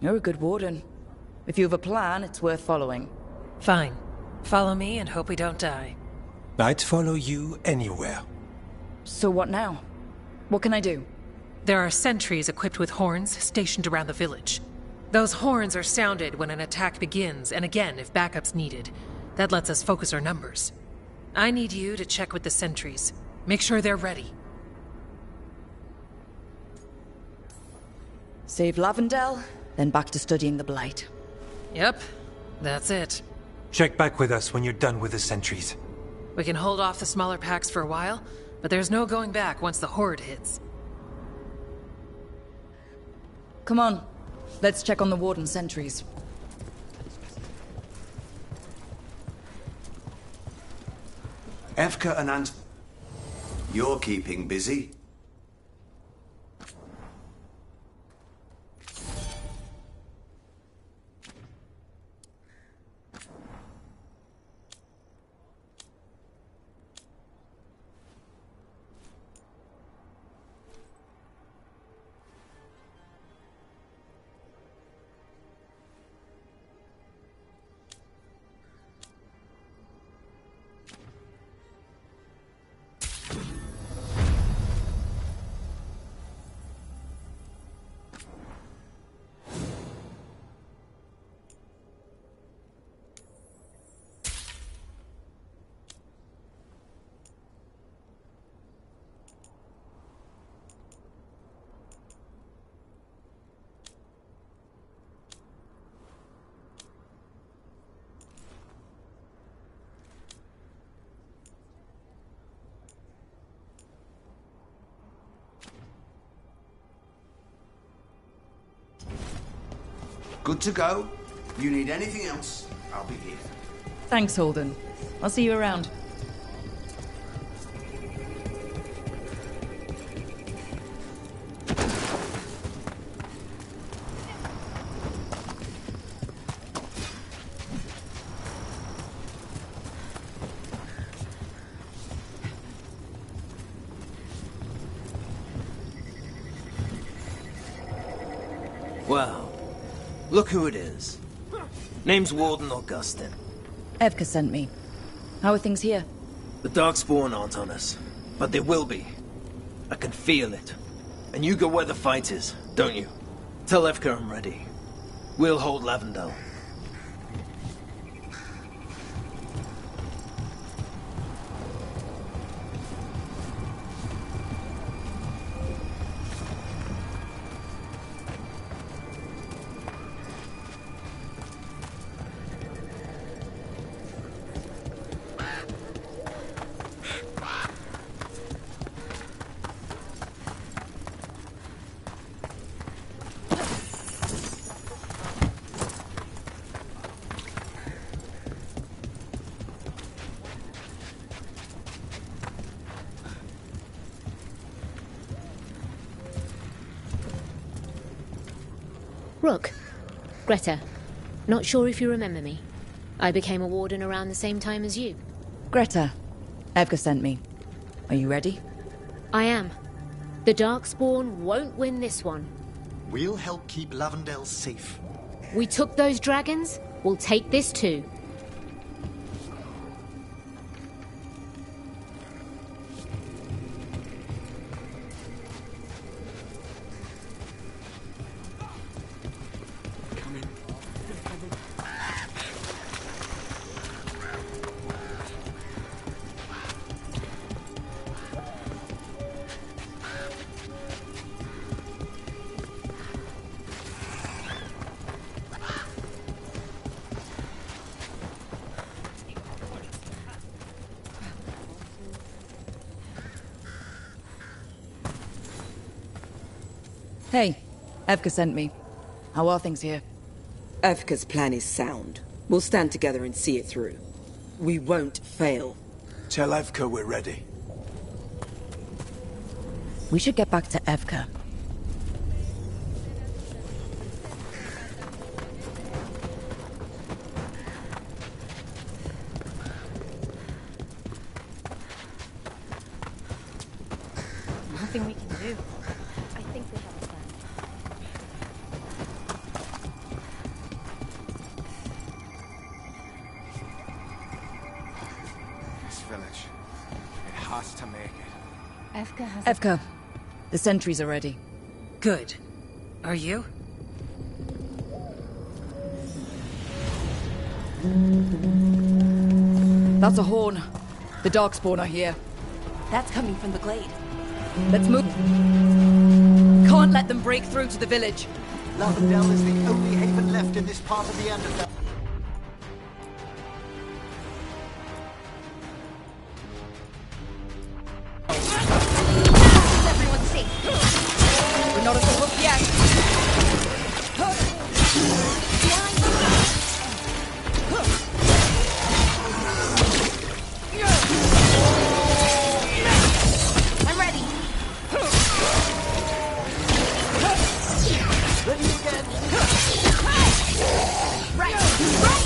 [SPEAKER 5] You're a good warden. If you have a plan, it's worth following.
[SPEAKER 20] Fine. Follow me and hope we don't die.
[SPEAKER 10] I'd follow you anywhere.
[SPEAKER 5] So what now? What can I do?
[SPEAKER 20] There are sentries equipped with horns stationed around the village. Those horns are sounded when an attack begins, and again if backup's needed. That lets us focus our numbers. I need you to check with the sentries. Make sure they're ready.
[SPEAKER 5] Save Lavendel, then back to studying the Blight.
[SPEAKER 20] Yep, that's it.
[SPEAKER 10] Check back with us when you're done with the sentries.
[SPEAKER 20] We can hold off the smaller packs for a while, but there's no going back once the horde hits.
[SPEAKER 5] Come on, let's check on the warden sentries.
[SPEAKER 21] Evka and you're keeping busy. Good to go. You need anything else, I'll be here.
[SPEAKER 5] Thanks, Holden. I'll see you around.
[SPEAKER 16] Well, look who it is. Name's Warden Augustin.
[SPEAKER 5] Evka sent me. How are things here?
[SPEAKER 16] The Darkspawn aren't on us, but they will be. I can feel it. And you go where the fight is, don't you? Tell Evka I'm ready. We'll hold Lavendel.
[SPEAKER 22] Rook. Greta.
[SPEAKER 2] Not sure if you remember me. I became a warden around the same time as you.
[SPEAKER 5] Greta, Evka sent me. Are you ready?
[SPEAKER 2] I am. The Darkspawn won't win this one.
[SPEAKER 1] We'll help keep Lavendale safe.
[SPEAKER 2] We took those dragons, we'll take this too.
[SPEAKER 5] Hey, Evka sent me. How are things here?
[SPEAKER 8] Evka's plan is sound. We'll stand together and see it through. We won't fail.
[SPEAKER 21] Tell Evka we're ready.
[SPEAKER 5] We should get back to Evka.
[SPEAKER 4] Nothing we can do. I think we have a plan.
[SPEAKER 21] This village. It has to make it.
[SPEAKER 4] Evka has
[SPEAKER 5] Evka, the sentries are ready.
[SPEAKER 20] Good. Are you?
[SPEAKER 5] That's a horn. The Darkspawn are here.
[SPEAKER 4] That's coming from the glade.
[SPEAKER 5] Let's move. Can't let them break through to the village.
[SPEAKER 1] Lavendale is the only haven left in this part of the Underdark.
[SPEAKER 4] Everyone's safe.
[SPEAKER 5] We're not at the hook yet.
[SPEAKER 4] I'm ready.
[SPEAKER 1] Ready again.
[SPEAKER 4] Right. Right.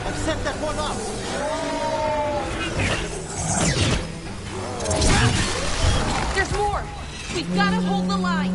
[SPEAKER 1] I've set that one up.
[SPEAKER 4] There's more. We've got to hold the line.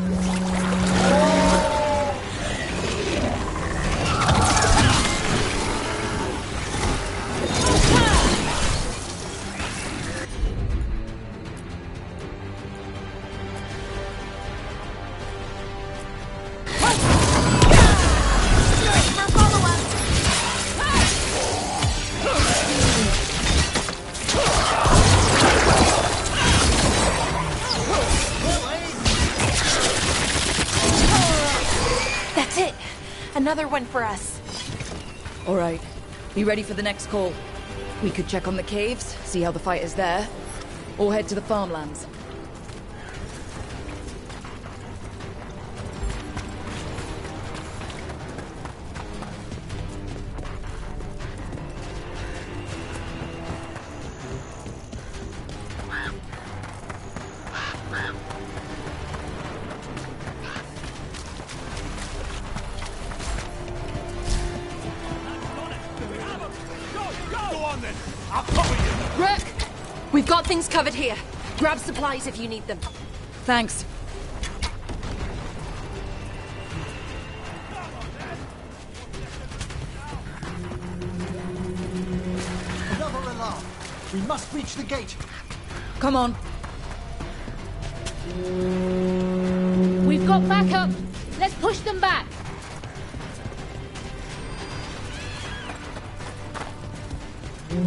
[SPEAKER 4] That's it. Another one for us.
[SPEAKER 5] All right. Be ready for the next call. We could check on the caves, see how the fight is there, or head to the farmlands.
[SPEAKER 4] Rook! We've got things covered here. Grab supplies if you need them.
[SPEAKER 5] Thanks.
[SPEAKER 1] Another alarm. We must reach the gate.
[SPEAKER 5] Come on.
[SPEAKER 2] We've got backup. Let's push them back.
[SPEAKER 4] You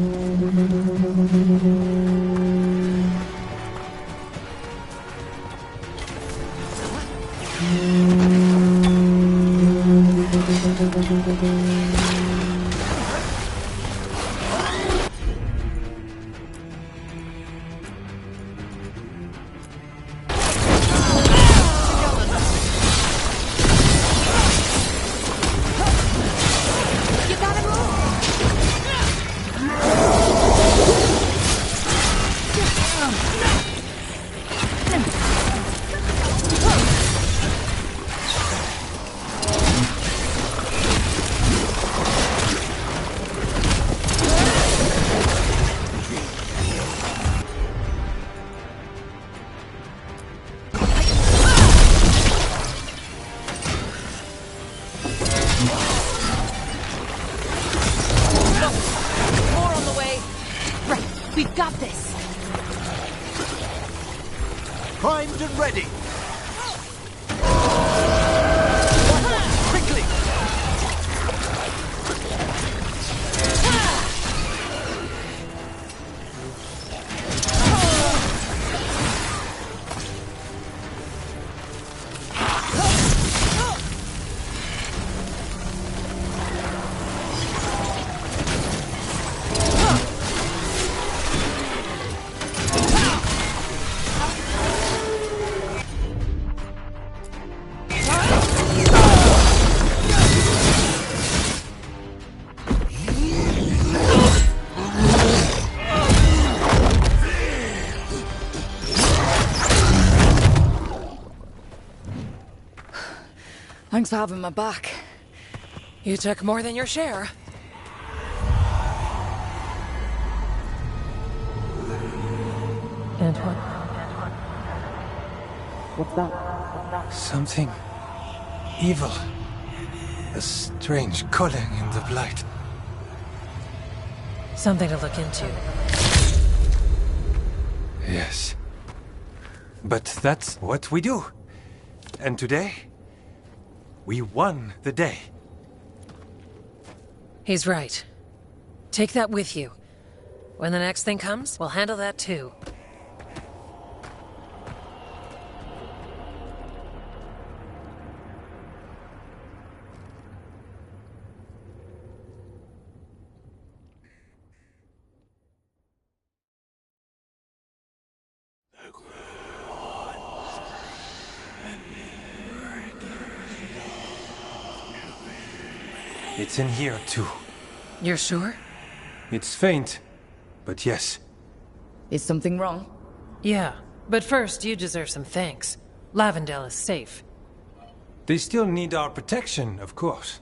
[SPEAKER 4] gotta move.
[SPEAKER 1] primed and ready. Quickly!
[SPEAKER 5] Thanks for having my back.
[SPEAKER 20] You took more than your share.
[SPEAKER 18] Antoine? What's that?
[SPEAKER 10] Something evil. A strange calling in the blight.
[SPEAKER 20] Something to look into.
[SPEAKER 10] Yes. But that's what we do. And today, we won the day.
[SPEAKER 20] He's right. Take that with you. When the next thing comes, we'll handle that too.
[SPEAKER 10] It's in here, too.
[SPEAKER 20] You're sure?
[SPEAKER 10] It's faint, but yes.
[SPEAKER 5] Is something wrong?
[SPEAKER 20] Yeah, but first you deserve some thanks. Lavendale is safe.
[SPEAKER 10] They still need our protection, of course.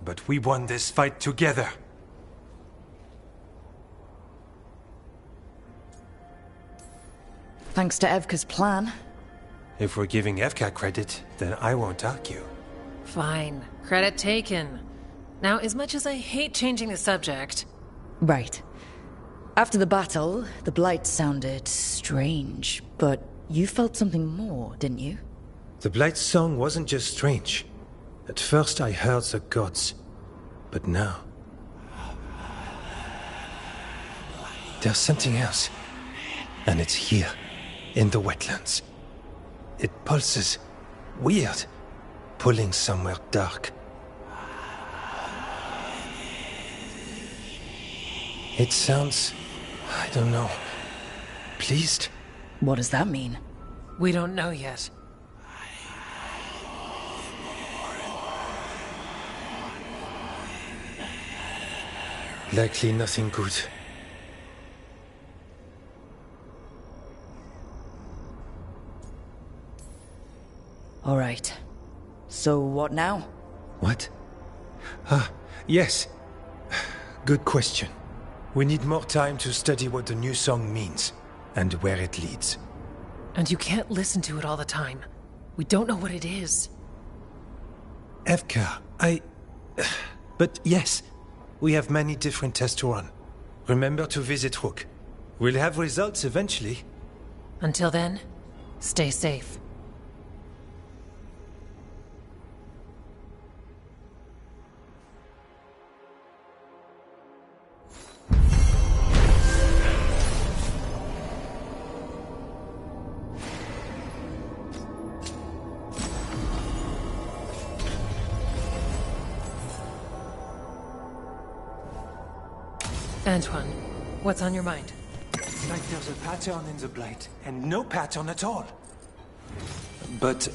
[SPEAKER 10] But we won this fight together.
[SPEAKER 5] Thanks to Evka's plan.
[SPEAKER 10] If we're giving Evka credit, then I won't argue.
[SPEAKER 20] Fine. Credit taken. Now, as much as I hate changing the subject...
[SPEAKER 5] Right. After the battle, the blight sounded strange, but you felt something more, didn't you?
[SPEAKER 10] The Blight's song wasn't just strange. At first I heard the gods, but now... there's something else. And it's here, in the wetlands. It pulses. Weird. Pulling somewhere dark. It sounds... I don't know... pleased?
[SPEAKER 5] What does that mean?
[SPEAKER 20] We don't know yet.
[SPEAKER 10] Likely nothing good.
[SPEAKER 5] All right. So what now?
[SPEAKER 10] What? Yes. Good question. We need more time to study what the new song means, and where it leads.
[SPEAKER 20] And you can't listen to it all the time. We don't know what it is.
[SPEAKER 10] Evka, But yes, we have many different tests to run. Remember to visit Rook. We'll have results eventually.
[SPEAKER 20] Until then, stay safe. Antoine, what's on your mind?
[SPEAKER 10] It's like there's a pattern in the blight, and no pattern at all. But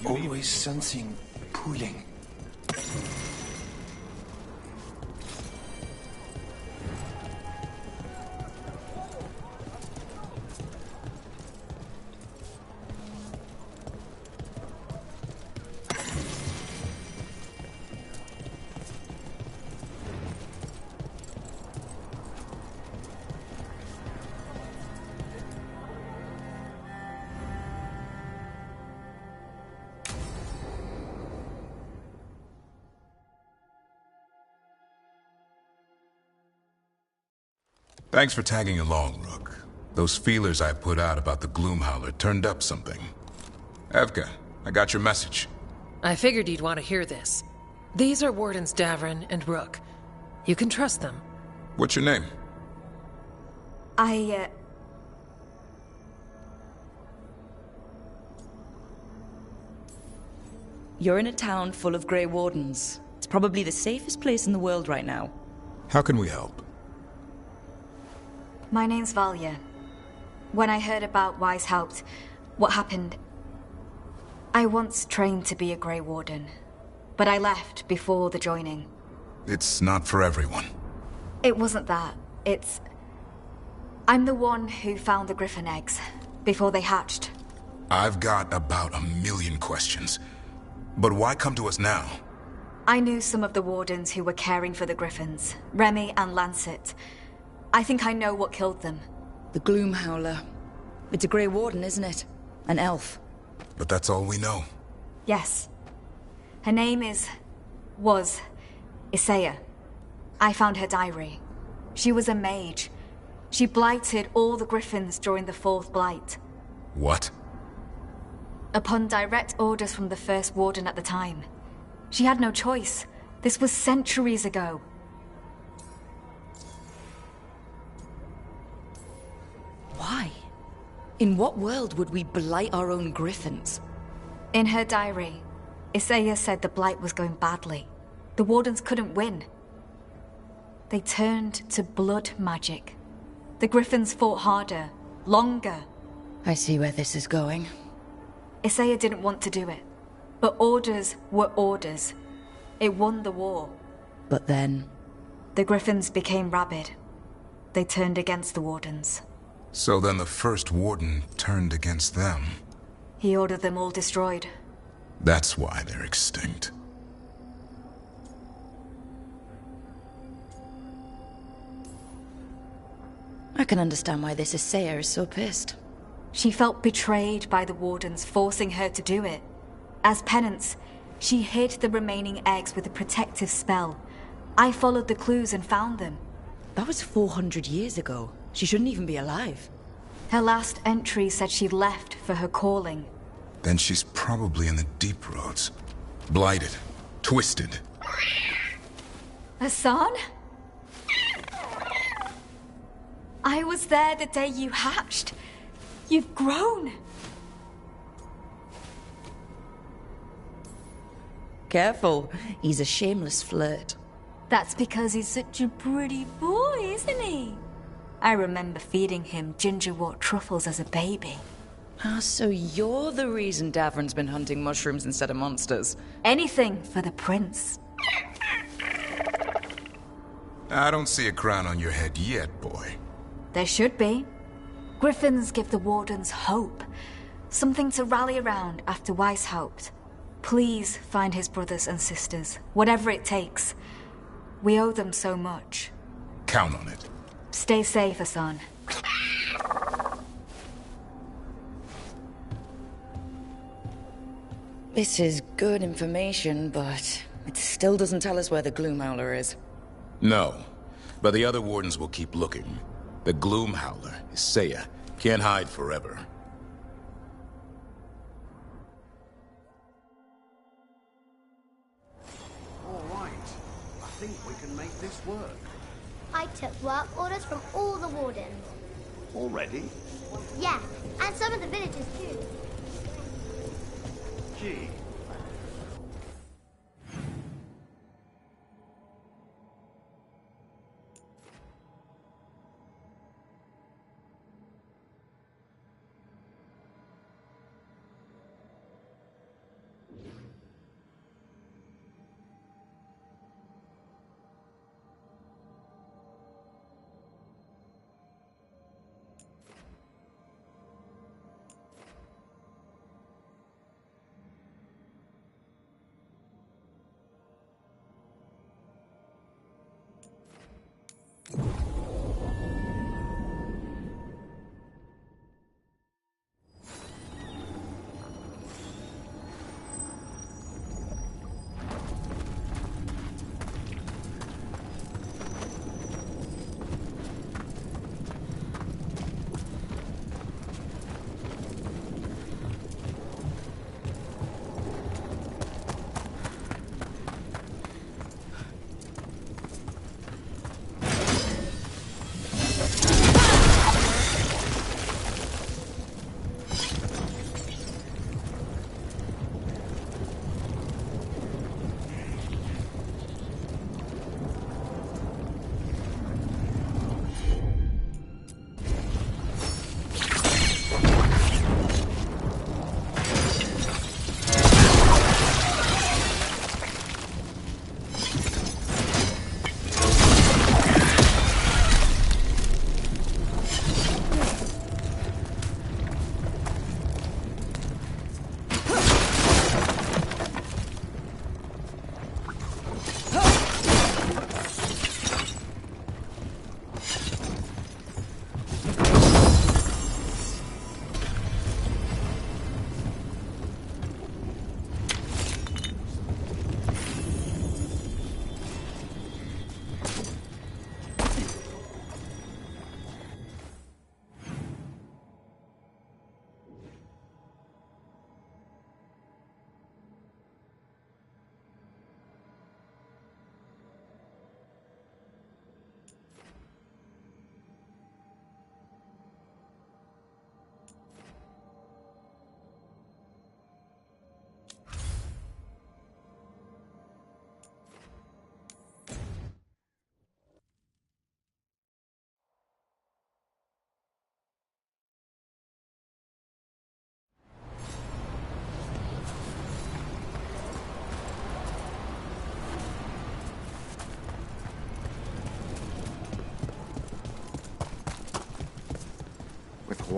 [SPEAKER 10] always something pulling.
[SPEAKER 3] Thanks for tagging along, Rook. Those feelers I put out about the Gloomhowler turned up something. Evka, I got your message.
[SPEAKER 20] I figured you'd want to hear this. These are Wardens Davrin and Rook. You can trust them.
[SPEAKER 3] What's your name?
[SPEAKER 5] You're in a town full of Grey Wardens. It's probably the safest place in the world right now.
[SPEAKER 3] How can we help?
[SPEAKER 11] My name's Valya. When I heard about Weishaupt, what happened... I once trained to be a Grey Warden, but I left before the joining.
[SPEAKER 3] It's not for everyone.
[SPEAKER 11] It wasn't that. It's... I'm the one who found the Griffin eggs, before they hatched.
[SPEAKER 3] I've got about 1,000,000 questions. But why come to us now?
[SPEAKER 11] I knew some of the Wardens who were caring for the Griffins, Remy and Lancet. I think I know what killed them.
[SPEAKER 5] The Gloomhowler. It's a Grey Warden, isn't it? An elf.
[SPEAKER 3] But that's all we know.
[SPEAKER 11] Yes. Her name was Isaiah. I found her diary. She was a mage. She blighted all the Griffins during the Fourth Blight.
[SPEAKER 3] What?
[SPEAKER 11] Upon direct orders from the First Warden at the time. She had no choice. This was centuries ago.
[SPEAKER 5] Why? In what world would we blight our own Griffins?
[SPEAKER 11] In her diary, Isaiah said the blight was going badly. The Wardens couldn't win. They turned to blood magic. The Griffins fought harder, longer.
[SPEAKER 5] I see where this is going.
[SPEAKER 11] Isaiah didn't want to do it. But orders were orders. It won the war.
[SPEAKER 5] But then...
[SPEAKER 11] The Griffins became rabid. They turned against the Wardens.
[SPEAKER 3] So then the First Warden turned against them.
[SPEAKER 11] He ordered them all destroyed.
[SPEAKER 3] That's why they're extinct.
[SPEAKER 5] I can understand why this Isaiah is so pissed.
[SPEAKER 11] She felt betrayed by the Wardens forcing her to do it. As penance, she hid the remaining eggs with a protective spell. I followed the clues and found them.
[SPEAKER 5] That was 400 years ago. She shouldn't even be alive.
[SPEAKER 11] Her last entry said she'd left for her calling.
[SPEAKER 3] Then she's probably in the deep roads. Blighted. Twisted.
[SPEAKER 11] Hassan? I was there the day you hatched. You've grown.
[SPEAKER 5] Careful. He's a shameless flirt.
[SPEAKER 11] That's because he's such a pretty boy, isn't he? I remember feeding him gingerwort truffles as a baby.
[SPEAKER 5] Ah, so you're the reason Davrin's been hunting mushrooms instead of monsters.
[SPEAKER 11] Anything for the prince.
[SPEAKER 3] I don't see a crown on your head yet, boy.
[SPEAKER 11] There should be. Griffins give the Wardens hope. Something to rally around after Weishaupt. Please find his brothers and sisters, whatever it takes. We owe them so much.
[SPEAKER 3] Count on it.
[SPEAKER 11] Stay safe, Hassan.
[SPEAKER 5] This is good information, but it still doesn't tell us where the Gloomhowler is.
[SPEAKER 3] No, but the other Wardens will keep looking. The Gloomhowler, Isaiah, can't hide forever.
[SPEAKER 21] All right. I think we can make this work.
[SPEAKER 14] I took work orders from all the Wardens.
[SPEAKER 21] Already?
[SPEAKER 14] Yeah, and some of the villagers too.
[SPEAKER 21] Gee.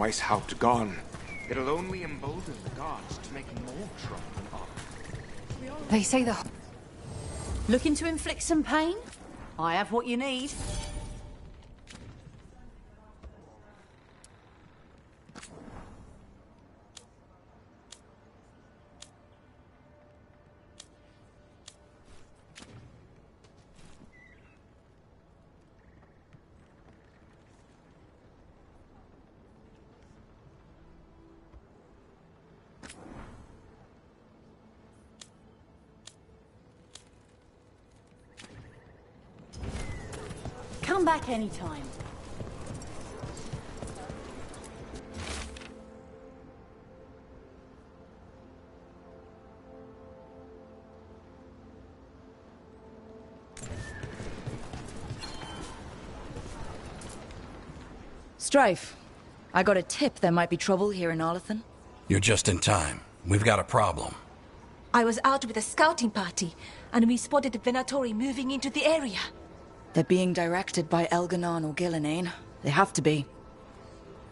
[SPEAKER 15] Weishaupt gone, it'll only embolden the guards to make more trouble than ours.
[SPEAKER 12] They say the... Looking to inflict some pain? I have what you need. Come back anytime.
[SPEAKER 5] Strife, I got a tip there might be trouble here in Arlathan.
[SPEAKER 22] You're just in time. We've got a problem.
[SPEAKER 4] I was out with a scouting party, and we spotted the Venatori moving into the area.
[SPEAKER 5] They're being directed by Elganon or Gillenane. They have to be.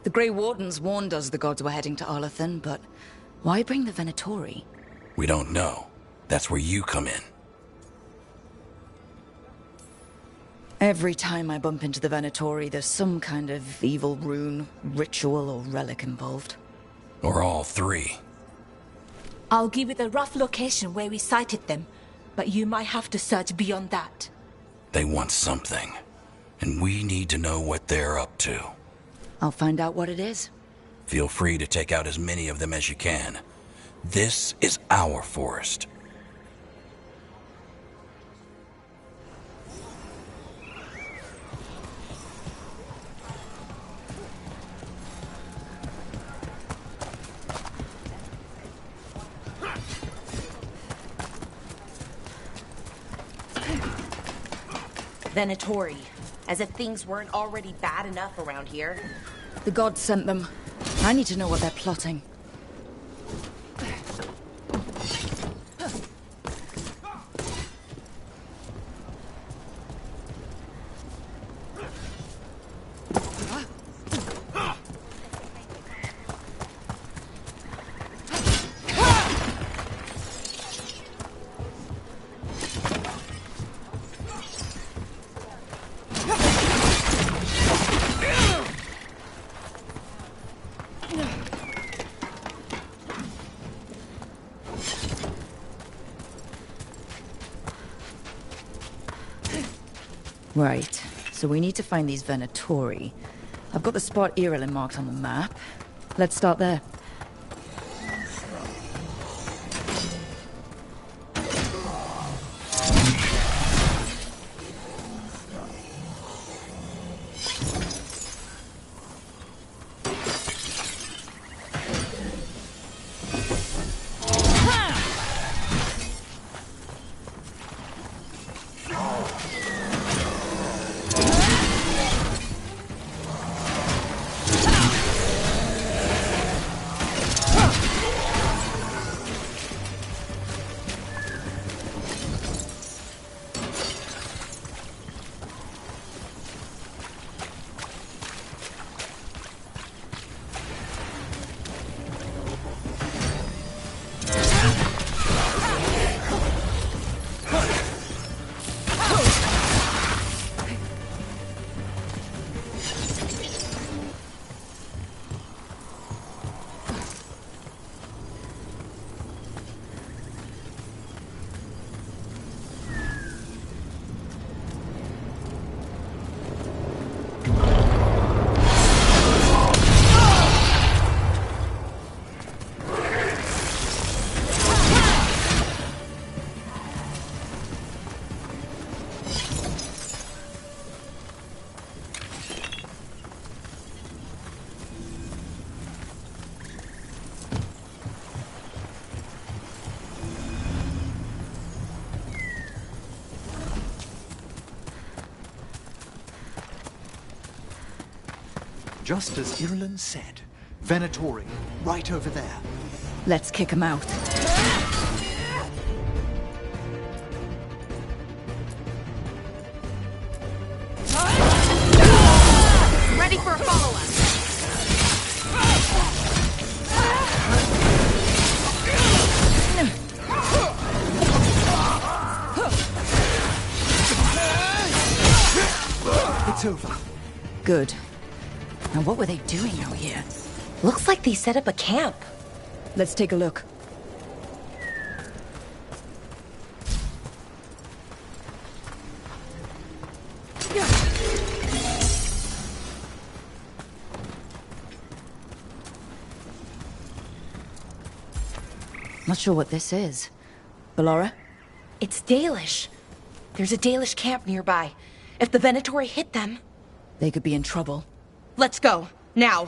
[SPEAKER 5] The Grey Wardens warned us the gods were heading to Arlathan, but why bring the Venatori?
[SPEAKER 22] We don't know. That's where you come in.
[SPEAKER 5] Every time I bump into the Venatori, there's some kind of evil rune, ritual, or relic involved.
[SPEAKER 22] Or all three.
[SPEAKER 4] I'll give you the rough location where we sighted them, but you might have to search beyond that.
[SPEAKER 22] They want something, and we need to know what they're up to.
[SPEAKER 5] I'll find out what it is.
[SPEAKER 22] Feel free to take out as many of them as you can. This is our forest.
[SPEAKER 23] Venatori. As if things weren't already bad enough around here.
[SPEAKER 5] The gods sent them. I need to know what they're plotting. Right, so we need to find these Venatori. I've got the spot Irilin marked on the map. Let's start there.
[SPEAKER 1] Just as Irilin said. Venatori, right over there.
[SPEAKER 5] Let's kick him out.
[SPEAKER 23] Ready for a follow-up.
[SPEAKER 5] Good. Now what were they doing out here?
[SPEAKER 4] Looks like they set up a camp.
[SPEAKER 5] Let's take a look. Not sure what this is. Ballora?
[SPEAKER 4] It's Dalish. There's a Dalish camp nearby. If the Venatori hit them...
[SPEAKER 5] They could be in trouble.
[SPEAKER 4] Let's go. Now.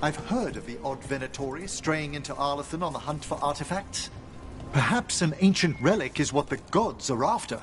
[SPEAKER 1] I've heard of the odd Venatori straying into Arlathan on the hunt for artifacts. Perhaps an ancient relic is what the gods are after.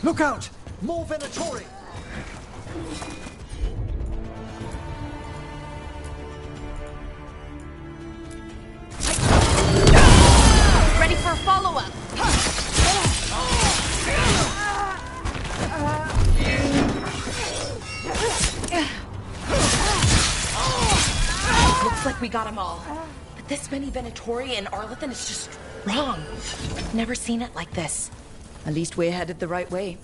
[SPEAKER 1] Look out! More Venatori!
[SPEAKER 4] Ready for a follow-up! Looks like we got them all. But this many Venatori in Arlathan is just wrong. I've never seen it like this.
[SPEAKER 5] At least we're headed the right way.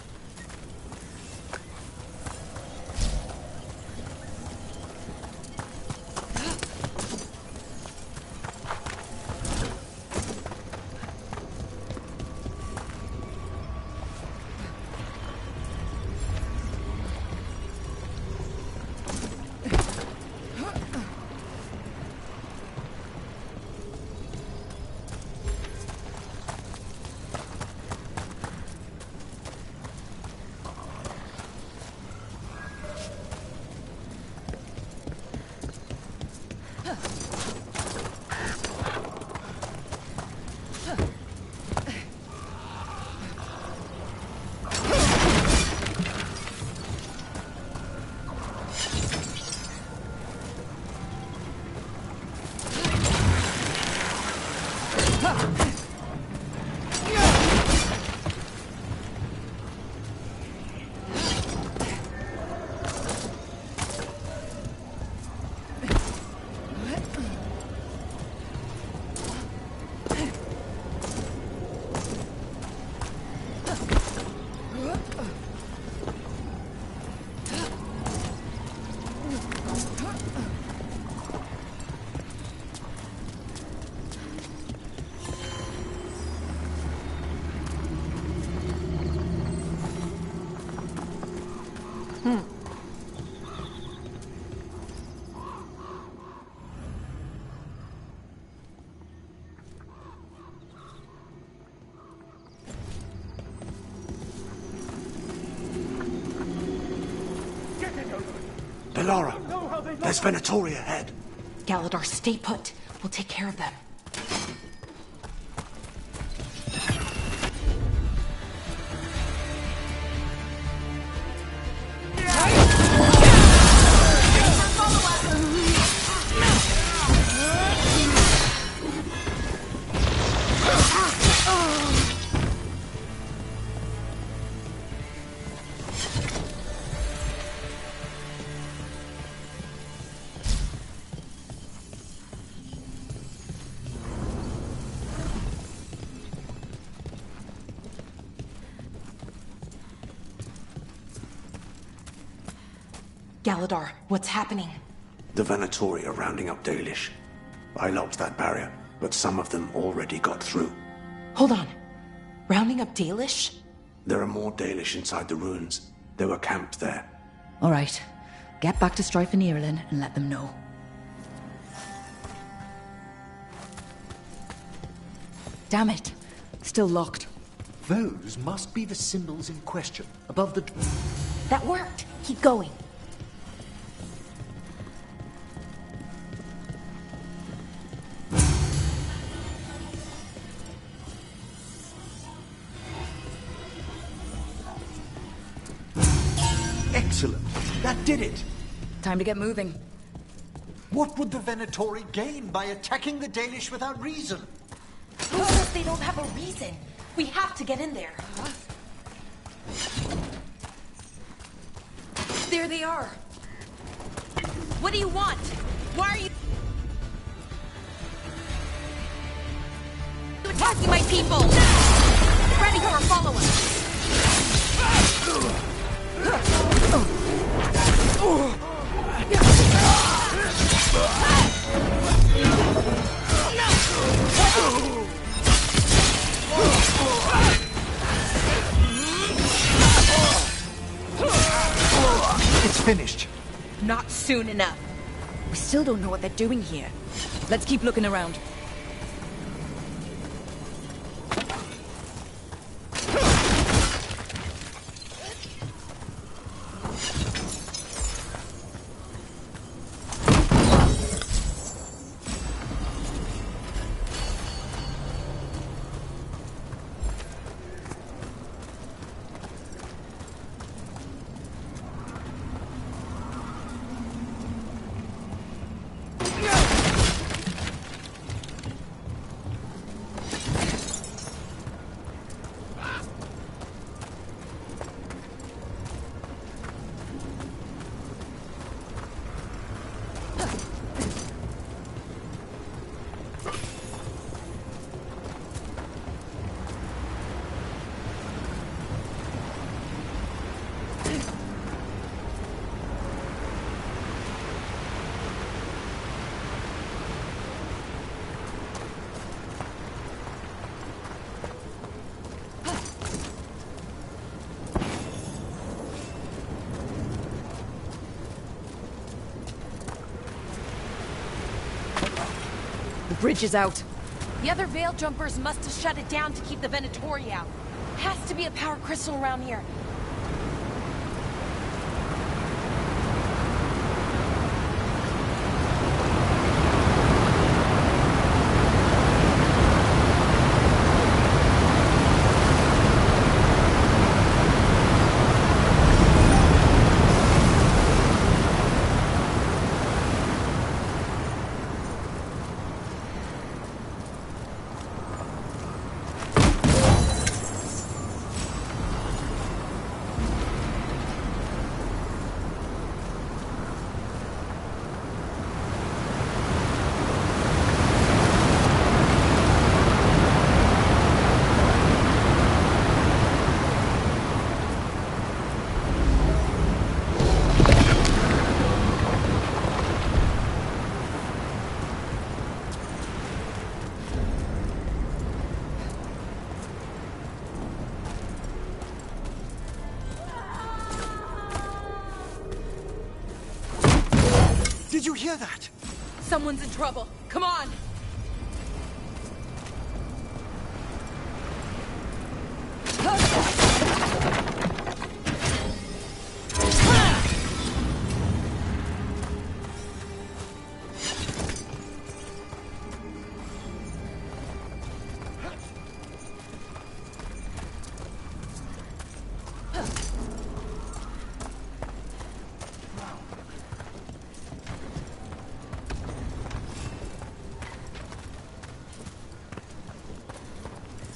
[SPEAKER 6] Bellara, there's Venatori ahead.
[SPEAKER 23] Galadar, stay put. We'll take care of them. Galadar, what's happening?
[SPEAKER 6] The Venatori are rounding up Dalish. I locked that barrier, but some of them already got through.
[SPEAKER 23] Hold on. Rounding up Dalish?
[SPEAKER 6] There are more Dalish inside the ruins. They were camped there.
[SPEAKER 5] All right. Get back to Strife and Irulan and let them know. Damn it. Still locked.
[SPEAKER 1] Those must be the symbols in question, above the...
[SPEAKER 23] That worked. Keep going.
[SPEAKER 1] Excellent. That did it.
[SPEAKER 5] Time to get moving.
[SPEAKER 1] What would the Venatori gain by attacking the Dalish without reason?
[SPEAKER 23] Who says they don't have a reason? We have to get in there. There they are. What do you want? Why are you attacking my people? Ready or follow us.
[SPEAKER 1] It's finished.
[SPEAKER 23] Not soon enough.
[SPEAKER 5] We still don't know what they're doing here. Let's keep looking around. The bridge is out.
[SPEAKER 23] The other Veil Jumpers must have shut it down to keep the Venatori out. Has to be a power crystal around here.
[SPEAKER 1] Did you hear that?
[SPEAKER 23] Someone's in trouble. Come on!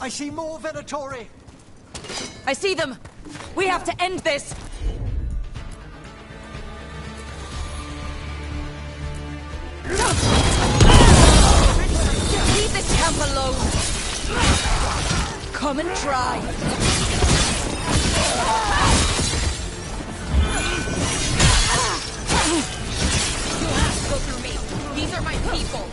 [SPEAKER 1] I see more Venatori!
[SPEAKER 5] I see them! We have to end this! Leave this camp alone! Come and try!
[SPEAKER 23] Go through me. These are my people.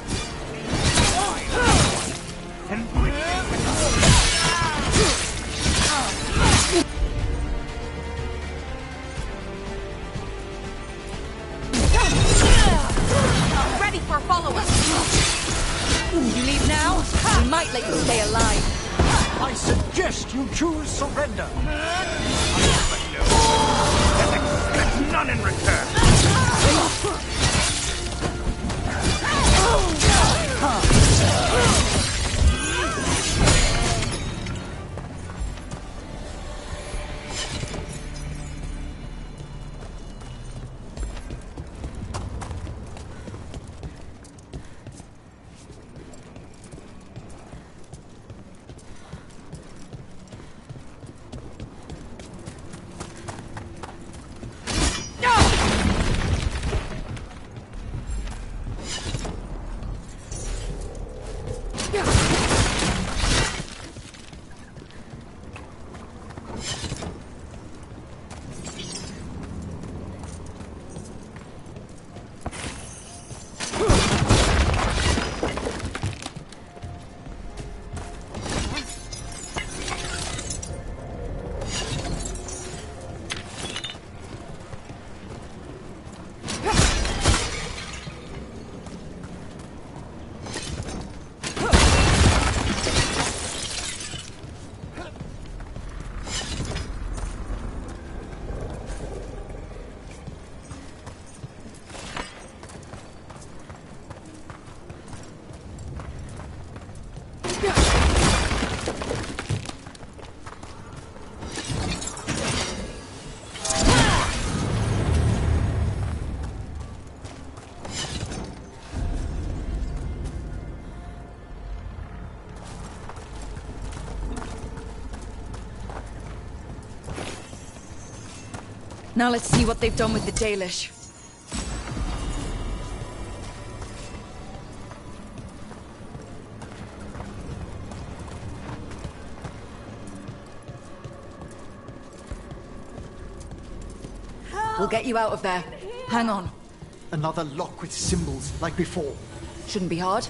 [SPEAKER 23] Ready for a follow-up.
[SPEAKER 5] You leave now? We might let you stay alive.
[SPEAKER 1] I suggest you choose surrender.
[SPEAKER 15] Expect none in return.
[SPEAKER 5] Now let's see what they've done with the Dalish. We'll get you out of there. Hang on.
[SPEAKER 1] Another lock with symbols like before.
[SPEAKER 5] Shouldn't be hard.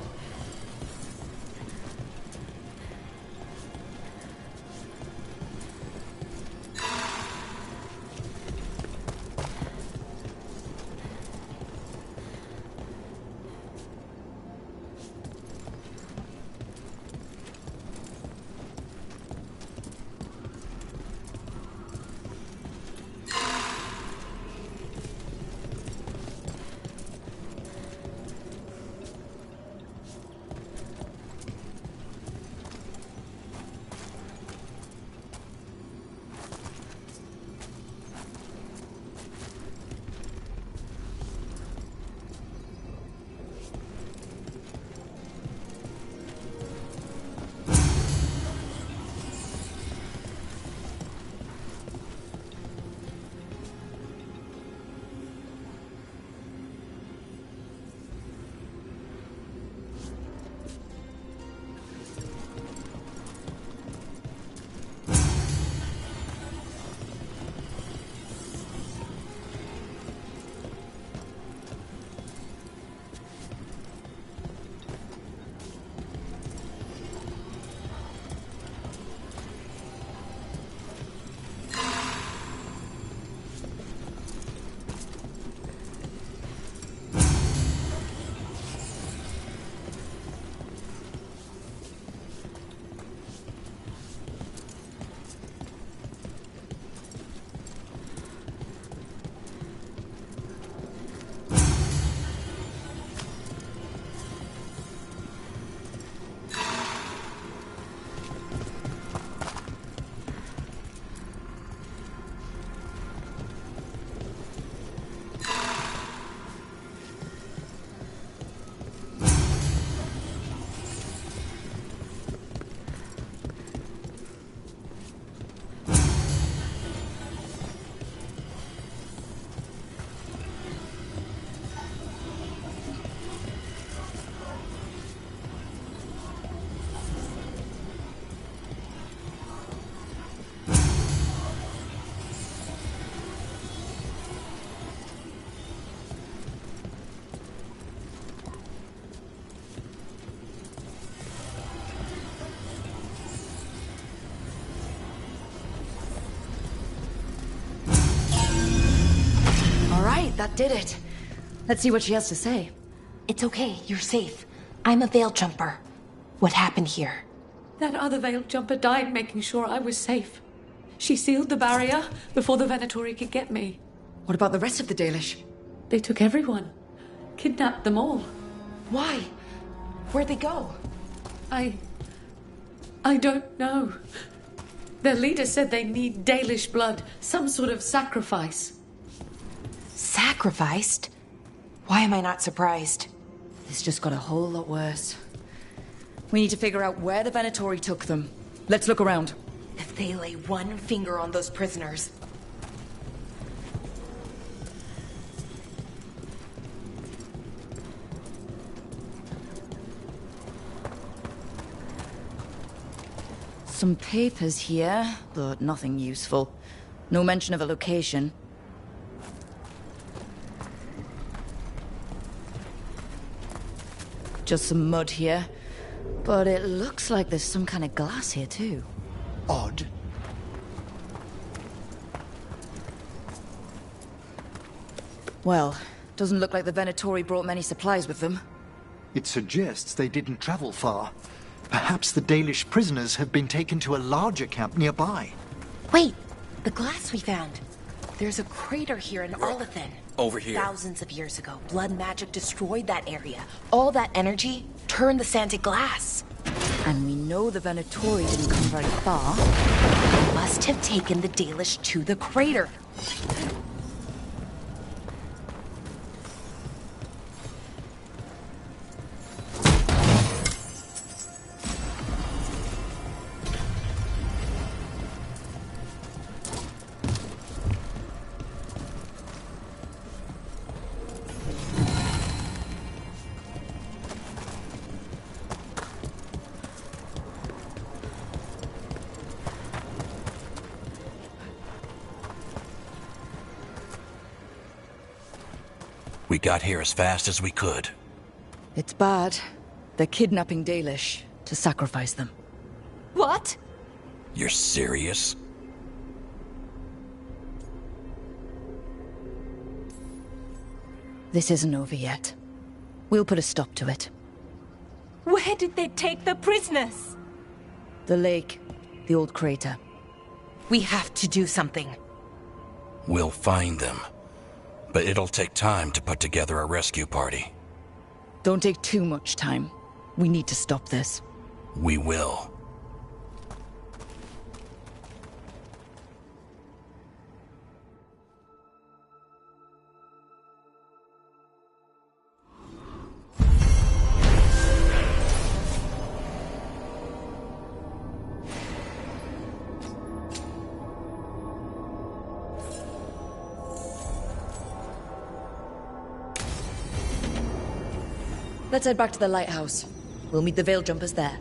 [SPEAKER 5] right, that did it. Let's see what she has to say.
[SPEAKER 4] It's okay, you're safe. I'm a veil jumper. What happened here?
[SPEAKER 2] That other veiled jumper died making sure I was safe. She sealed the barrier before the Venatori could get me.
[SPEAKER 5] What about the rest of the Dalish?
[SPEAKER 2] They took everyone. Kidnapped them all.
[SPEAKER 4] Why? Where'd they go?
[SPEAKER 2] I don't know. Their leader said they need Dalish blood, some sort of sacrifice.
[SPEAKER 4] Sacrificed? Why am I not surprised?
[SPEAKER 5] This just got a whole lot worse. We need to figure out where the Venatori took them. Let's look around.
[SPEAKER 4] If they lay one finger on those prisoners...
[SPEAKER 5] Some papers here, but nothing useful. No mention of a location. Just some mud here. But it looks like there's some kind of glass here too.
[SPEAKER 1] Odd.
[SPEAKER 5] Well, doesn't look like the Venatori brought many supplies with them.
[SPEAKER 1] It suggests they didn't travel far. Perhaps the Dalish prisoners have been taken to a larger camp nearby.
[SPEAKER 4] Wait! The glass we found. There's a crater here in Arlethan.
[SPEAKER 22] Over here.
[SPEAKER 4] Thousands of years ago, blood magic destroyed that area. All that energy turned the sand to glass.
[SPEAKER 5] And we know the Venatori didn't come very far.
[SPEAKER 4] They must have taken the Dalish to the crater.
[SPEAKER 22] We got here as fast as we could.
[SPEAKER 5] It's bad. They're kidnapping Dalish to sacrifice them.
[SPEAKER 4] What?
[SPEAKER 22] You're serious?
[SPEAKER 5] This isn't over yet. We'll put a stop to it.
[SPEAKER 4] Where did they take the prisoners?
[SPEAKER 5] The lake. The old crater.
[SPEAKER 4] We have to do something.
[SPEAKER 22] We'll find them. But it'll take time to put together a rescue party.
[SPEAKER 5] Don't take too much time. We need to stop this.
[SPEAKER 22] We will.
[SPEAKER 5] Let's head back to the lighthouse. We'll meet the Veil Jumpers there.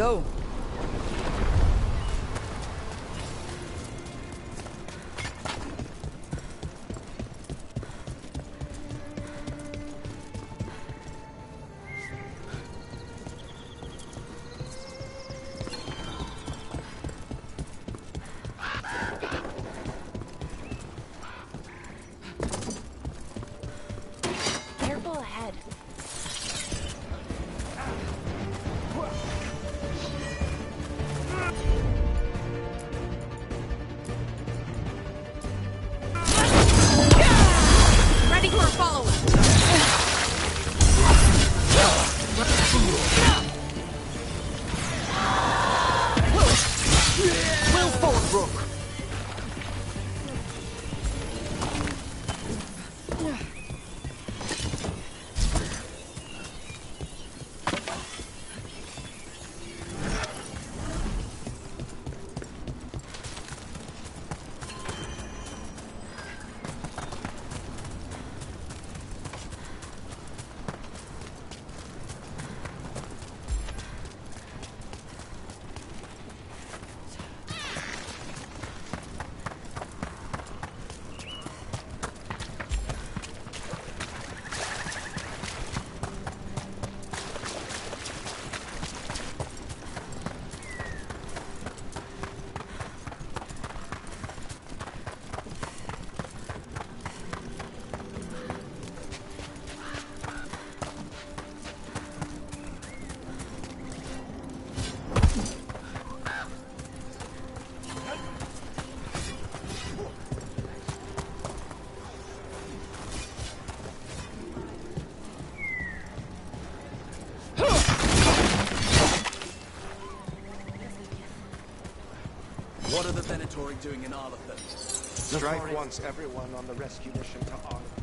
[SPEAKER 5] go.
[SPEAKER 23] Careful ahead. Ready for a follow-up.
[SPEAKER 16] Well fought, Rook.
[SPEAKER 21] What are the Venatori doing in Arlington?
[SPEAKER 15] Strike wants everyone on the rescue mission to Arlington.